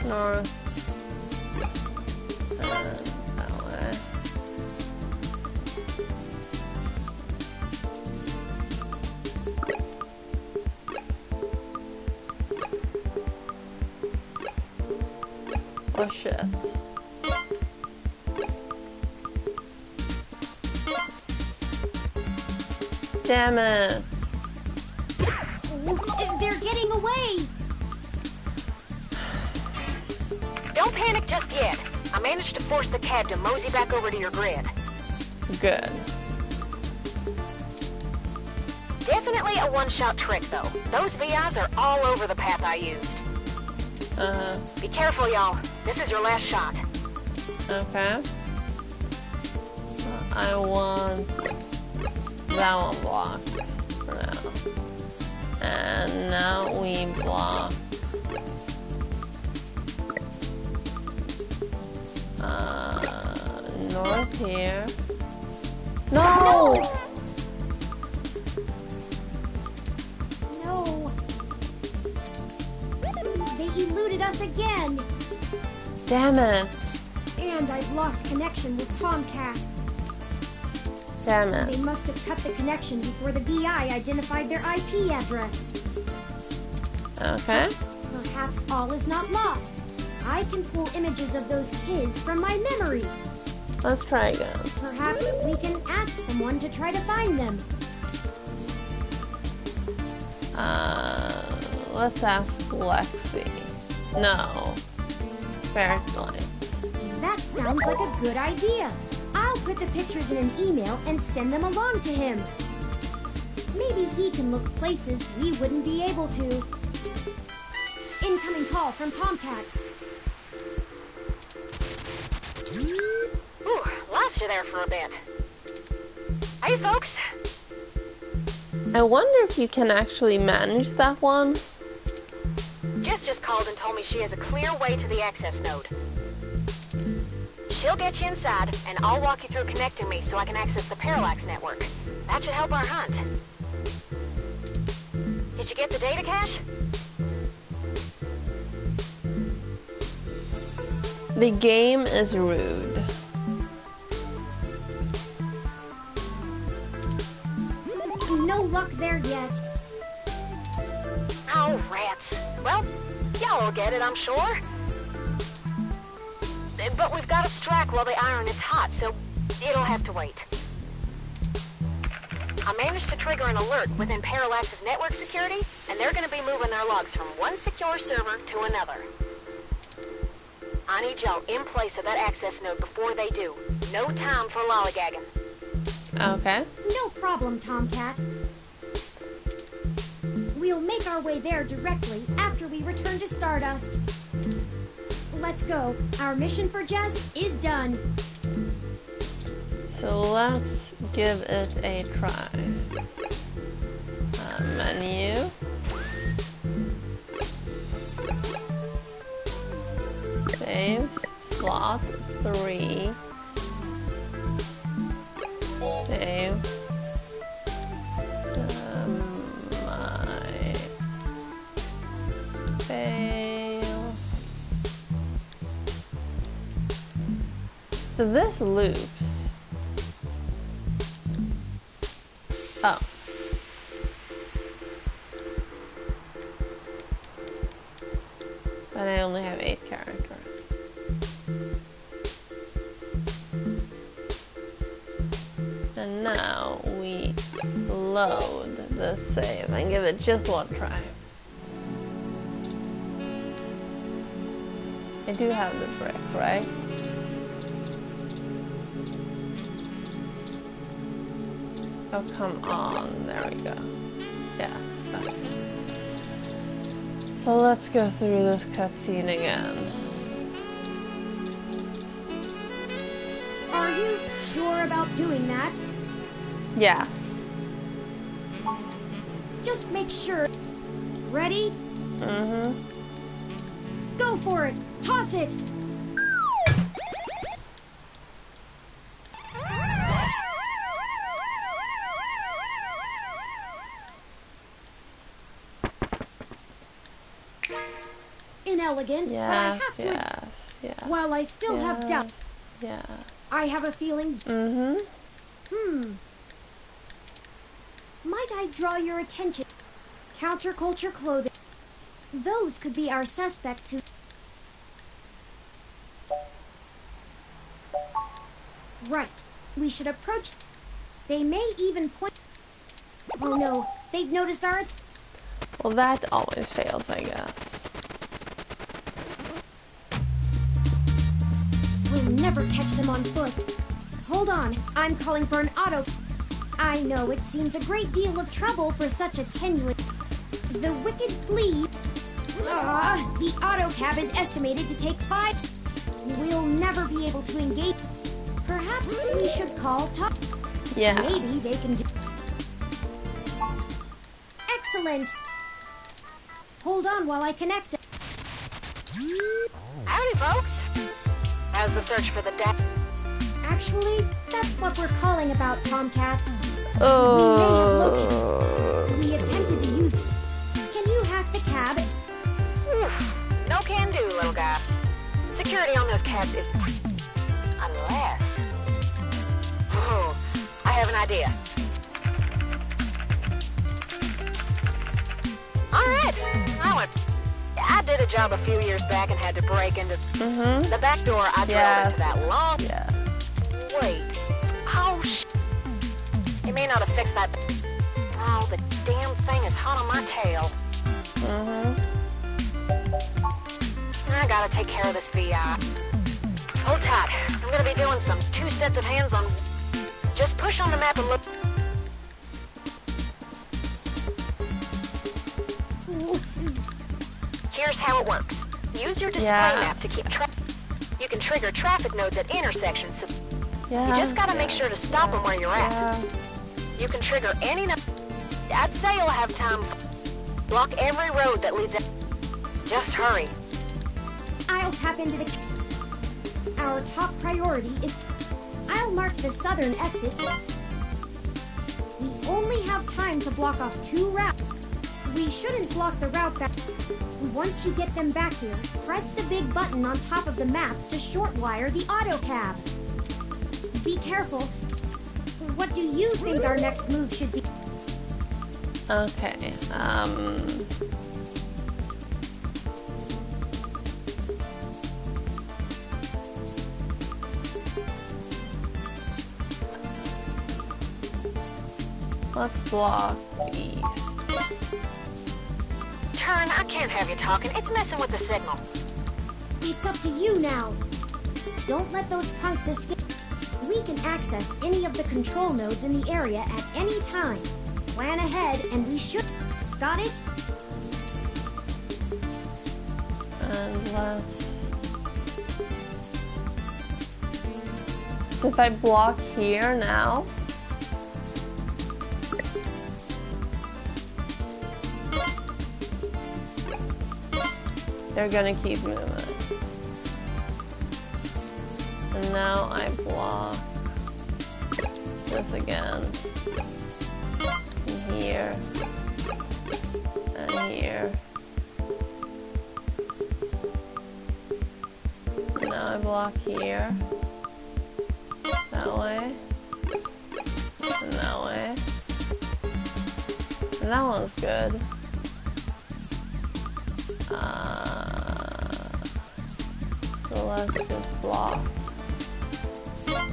North. And that way. Oh shit. Damn it. They're getting away. Don't panic just yet. I managed to force the cab to mosey back over to your grid. Good. Definitely a one-shot trick, though. Those VIs are all over the path I used. Be careful, y'all. This is your last shot. Okay. I want that one blocked for now. And now we block north here. No! No. They eluded us again. Damn it. And I've lost connection with Tomcat. Damn it. They must have cut the connection before the VI identified their IP address. Okay. Perhaps all is not lost. I can pull images of those kids from my memory. Let's try again. Perhaps we can ask someone to try to find them. Let's ask Lexi. No. Apparently. That sounds like a good idea. I'll put the pictures in an email and send them along to him. Maybe he can look places we wouldn't be able to. Incoming call from Tomcat. Ooh, lost you there for a bit. Hey, folks. I wonder if you can actually manage that one. Jess just called and told me she has a clear way to the access node. She'll get you inside, and I'll walk you through connecting me so I can access the Parallax network. That should help our hunt. Did you get the data cache? The game is rude. No luck there yet. Oh, rats. Well, y'all will get it, I'm sure. But we've got to strike while the iron is hot, so it'll have to wait. I managed to trigger an alert within Parallax's network security, and they're going to be moving their logs from one secure server to another. I need y'all in place of that access node before they do. No time for lollygagging. Okay. No problem, Tomcat. We'll make our way there directly after we return to Stardust. Let's go. Our mission for Jess is done. So let's give it a try. Menu. Save. Slot 3. Save. Fail. So this loops. Oh. But I only have 8 characters. And now we load the save and give it just one try. I do have the brick, right? Oh, come on. There we go. Yeah. Okay. So let's go through this cutscene again. Are you sure about doing that? Yeah. Just make sure. Ready? Mm-hmm. Go for it! Toss it! Inelegant, but I have to. Yes. While I still have doubt. Yeah. I have a feeling. Might I draw your attention? Counterculture clothing. Those could be our suspects who... Right. We should approach... They may even point... Oh no, they've noticed our... Well, that always fails, I guess. We'll never catch them on foot. Hold on, I'm calling for an auto... I know it seems a great deal of trouble for such a tenuous... The wicked flee... the auto cab is estimated to take 5... We'll never be able to engage... Perhaps we should call Top... Yeah. Maybe they can do... Excellent! Hold on while I connect... Howdy, folks! How's the search for the dead? Actually, that's what we're calling about, Tomcat. Oh. We attempted to use... Can you hack the cab? No can do, little guy. Security on those cabs is... Unless... Oh, I have an idea. Alright, I did a job a few years back and had to break into the back door. I drove into that long... Wait. Oh, It may not have fixed that... Oh, the damn thing is hot on my tail. I gotta take care of this VI. Hold tight. I'm gonna be doing some 2 sets of hands on... Just push on the map and look... Here's how it works. Use your display map to keep track. You can trigger traffic nodes at intersections, so you just gotta make sure to stop them where you're at. You can trigger any... I'd say you'll have time. Block every road that leads out. Just hurry. I'll tap into the... Our top priority is... I'll mark the southern exit. We only have time to block off 2 routes. We shouldn't block the route back. Once you get them back here, press the big button on top of the map to short-wire the auto cab. Be careful. What do you think our next move should be? Okay, let's block these. Turn, I can't have you talking. It's messing with the signal. It's up to you now. Don't let those punks escape. We can access any of the control nodes in the area at any time. Plan ahead and we should... Got it? And let's... So if I block here now... they're gonna keep moving. And now I block this again. And here. And here. And now I block here. That way. And that way. And that one's good. So let's just block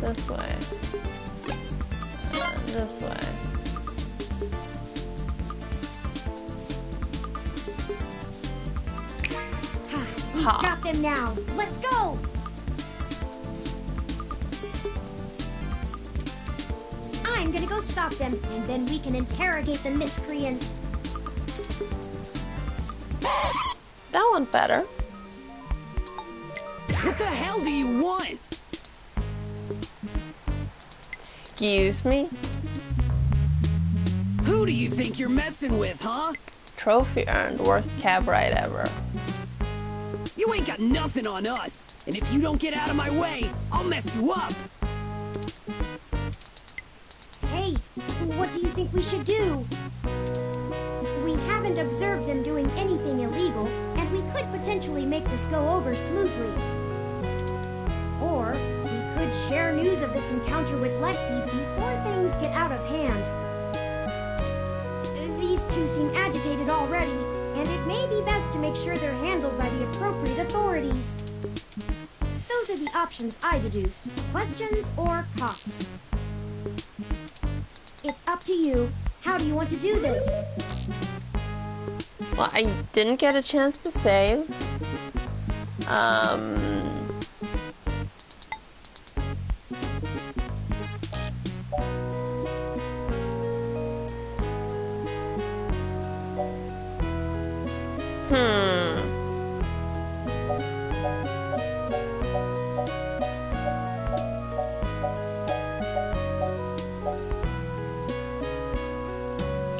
this way and this way. We've got them now. Let's go! I'm gonna go stop them, and then we can interrogate the miscreants. That one's better. What the hell do you want? Excuse me? Who do you think you're messing with, huh? Trophy earned. Worst cab ride ever. You ain't got nothing on us. And if you don't get out of my way, I'll mess you up. Hey, what do you think we should do? We haven't observed them doing anything illegal, and we could potentially make this go over smoothly. Or we could share news of this encounter with Lexi before things get out of hand. These two seem agitated already, and it may be best to make sure they're handled by the appropriate authorities. Those are the options I deduced. Questions or cops. It's up to you. How do you want to do this? Well, I didn't get a chance to save.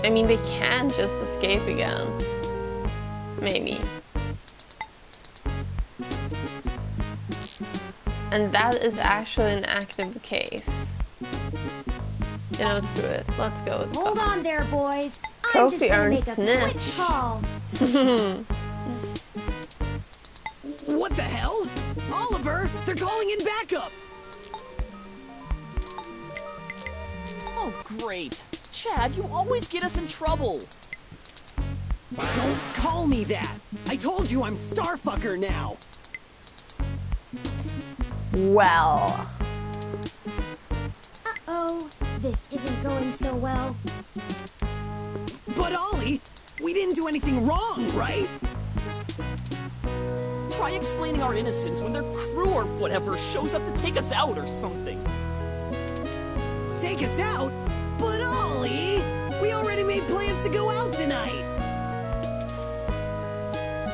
I mean, they can just escape again. Maybe. And that is actually an active case. You know, screw it. Let's go with Hold on there, boys. I'm Trophy just gonna earned make a snitch. quick call. What the hell? Oliver, they're calling in backup. Oh, great. Chad, you always get us in trouble. Don't call me that. I told you I'm Starfucker now. Well. Uh-oh. This isn't going so well. But Ollie, we didn't do anything wrong, right? Try explaining our innocence when their crew or whatever shows up to take us out or something. Take us out? But Ollie, we already made plans to go out tonight.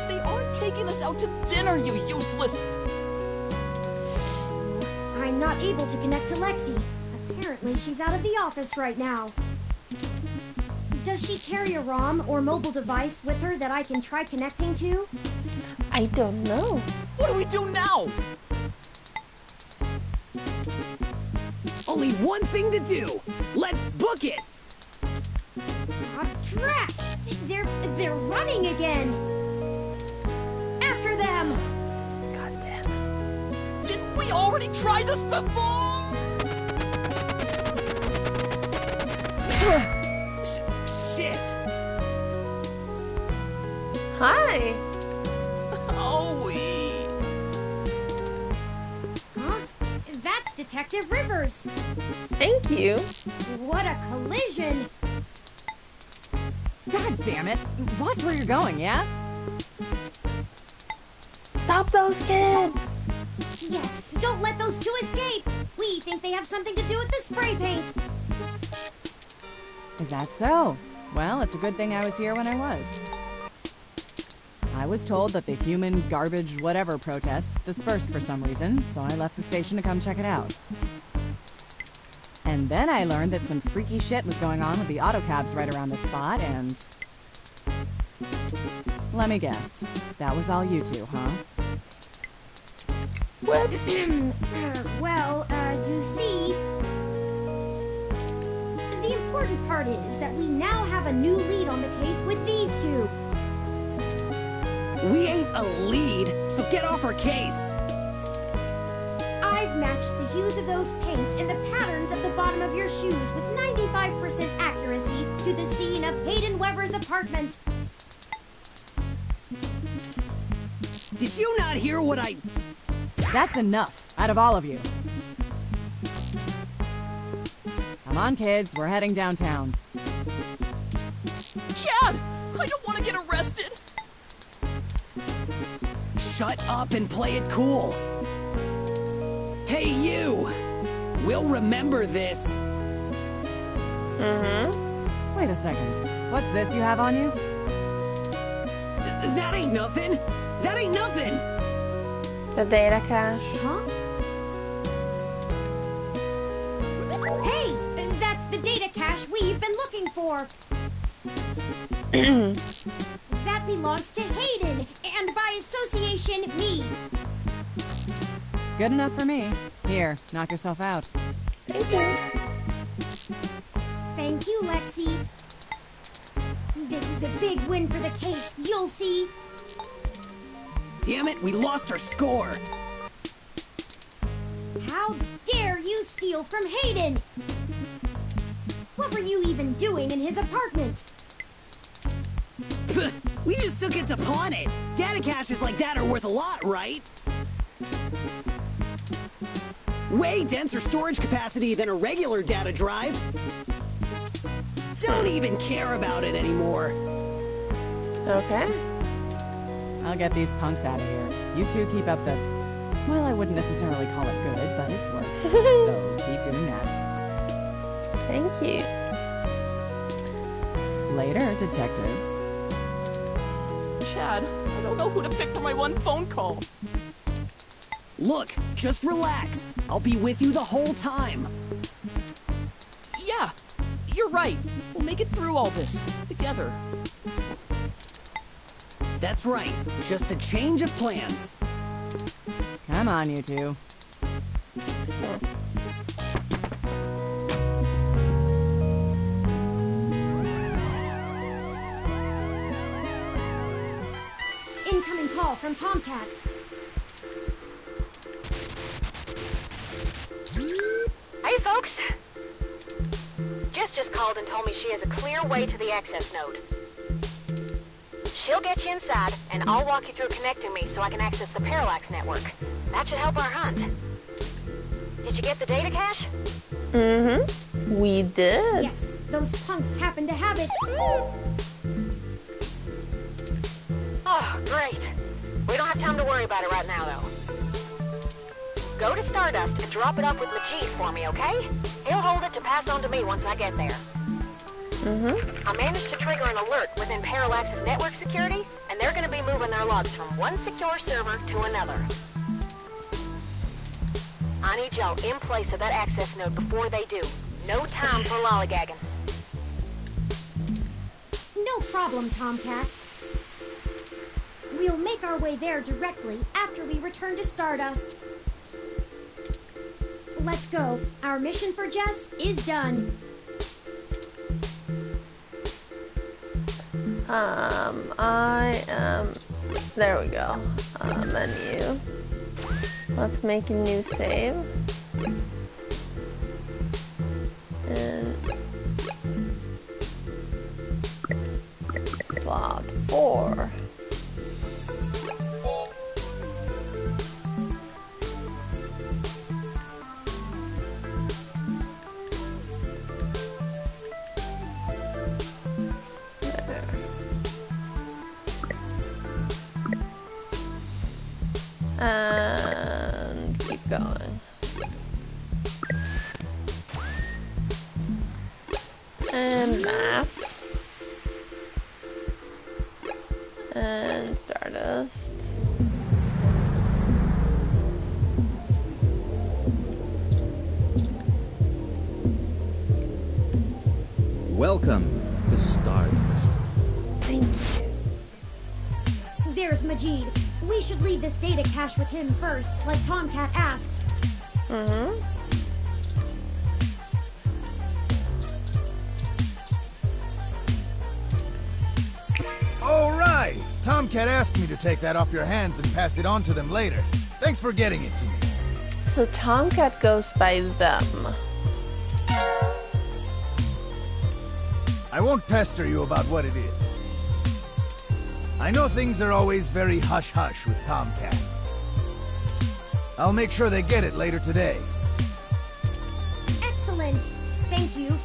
They aren't taking us out to dinner, you useless... I'm not able to connect to Lexi. Apparently she's out of the office right now. Does she carry a ROM or mobile device with her that I can try connecting to? I don't know. What do we do now? Only one thing to do. Let's book it. Ah, drat! They're running again. After them. God damn it. Didn't we already try this before? Shit. Hi. Owie. Huh? That's Detective Rivers. Thank you. What a collision. God damn it. Watch where you're going, yeah? Stop those kids! Yes, don't let those two escape! We think they have something to do with the spray paint! Is that so? Well, it's a good thing I was here when I was. I was told that the human garbage whatever protests dispersed for some reason, so I left the station to come check it out. And then I learned that some freaky shit was going on with the autocabs right around the spot, and... Let me guess. That was all you two, huh? Well, you see... The important part is that we now have a new lead on the case with these two. We ain't a lead, so get off our case! I've matched the hues of those paints and the patterns of the bottom of your shoes with 95% accuracy to the scene of Hayden Weber's apartment. Did you not hear what I... That's enough, out of all of you. Come on, kids, we're heading downtown. Chad! I don't want to get arrested! Shut up and play it cool! Hey, you! We'll remember this! Mm-hmm. Wait a second. What's this you have on you? That ain't nothing! That ain't nothing! The data cache. Huh? Hey! That's the data cache we've been looking for! That belongs to Hayden, and by association, me. Good enough for me. Here, knock yourself out. Thank you. Thank you, Lexi. This is a big win for the case, you'll see. Damn it, we lost our score! How dare you steal from Hayden? What were you even doing in his apartment? We just took it to pawn it! Data caches like that are worth a lot, right? Way denser storage capacity than a regular data drive. Don't even care about it anymore. Okay. I'll get these punks out of here. You two keep up the... Well, I wouldn't necessarily call it good, but it's work. So keep doing that. Thank you. Later, detectives. Chad, I don't know who to pick for my one phone call. Look, just relax. I'll be with you the whole time. Yeah, you're right. We'll make it through all this, together. That's right. Just a change of plans. Come on, you two. Incoming call from Tomcat. Hey, folks. Jess just called and told me she has a clear way to the access node. She'll get you inside, and I'll walk you through connecting me so I can access the Parallax network. That should help our hunt. Did you get the data cache? Mm-hmm. We did. Yes, those punks happen to have it. Oh, great. We don't have time to worry about it right now, though. Go to Stardust and drop it off with Majid for me, okay? He'll hold it to pass on to me once I get there. I managed to trigger an alert within Parallax's network security, and they're going to be moving their logs from one secure server to another. I need y'all in place of that access node before they do. No time for lollygagging. No problem, Tomcat. We'll make our way there directly after we return to Stardust. Let's go. Our mission for Jess is done. There we go. Menu. Let's make a new save. And slot 4. going. And map. And Stardust. Welcome to Stardust. Thank you. There's Majid. We should leave this data cache with him first, like Tomcat asked. All right! Tomcat asked me to take that off your hands and pass it on to them later. Thanks for getting it to me. So Tomcat goes by them. I won't pester you about what it is. I know things are always very hush-hush with Tomcat. I'll make sure they get it later today. Excellent. Thank you.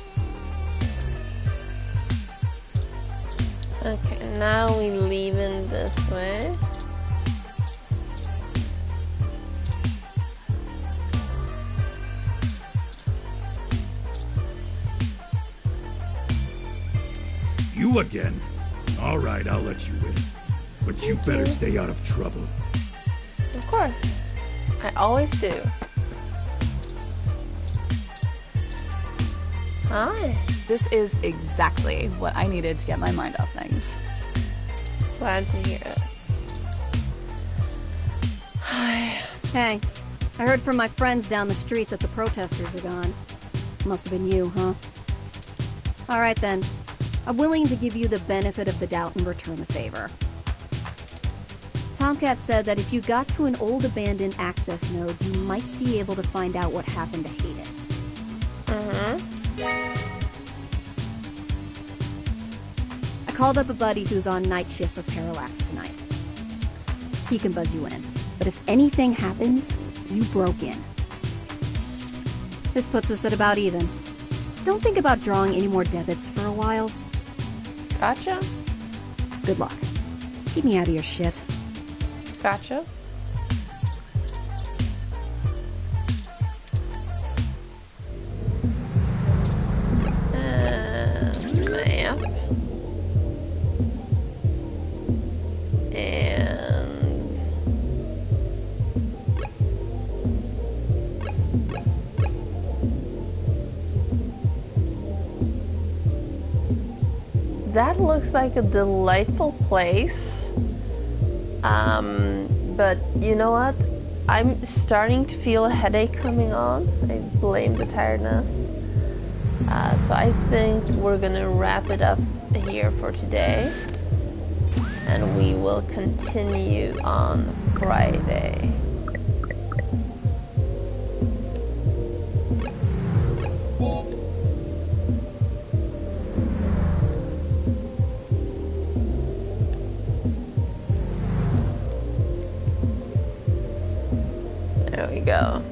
Okay, now we leaving this way. You again? All right, I'll let you in. But you better stay out of trouble. Of course. I always do. Hi. This is exactly what I needed to get my mind off things. Glad to hear it. Hi. Hey, I heard from my friends down the street that the protesters are gone. Must have been you, huh? Alright then. I'm willing to give you the benefit of the doubt and return the favor. Tomcat said that if you got to an old abandoned access node, you might be able to find out what happened to Hayden. I called up a buddy who's on night shift for Parallax tonight. He can buzz you in. But if anything happens, you broke in. This puts us at about even. Don't think about drawing any more debits for a while. Gotcha. Good luck. Keep me out of your shit. Gotcha. Map. That looks like a delightful place. But you know what? I'm starting to feel a headache coming on. I blame the tiredness. So I think we're gonna wrap it up here for today. And we will continue on Friday. There we go.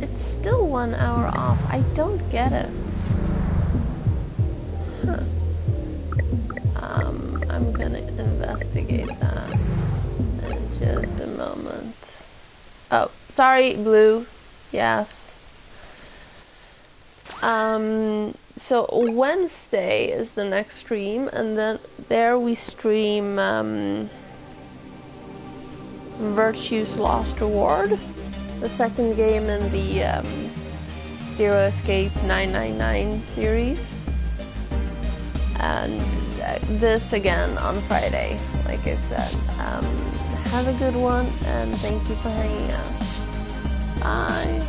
It's still 1 hour off. I don't get it. Huh. I'm gonna investigate that in just a moment. Oh, sorry, Blue. Yes. So Wednesday is the next stream, and then there we stream Virtue's Lost Reward, the second game in the Zero Escape 999 series, and this again on Friday, like I said. Have a good one, and thank you for hanging out. Bye.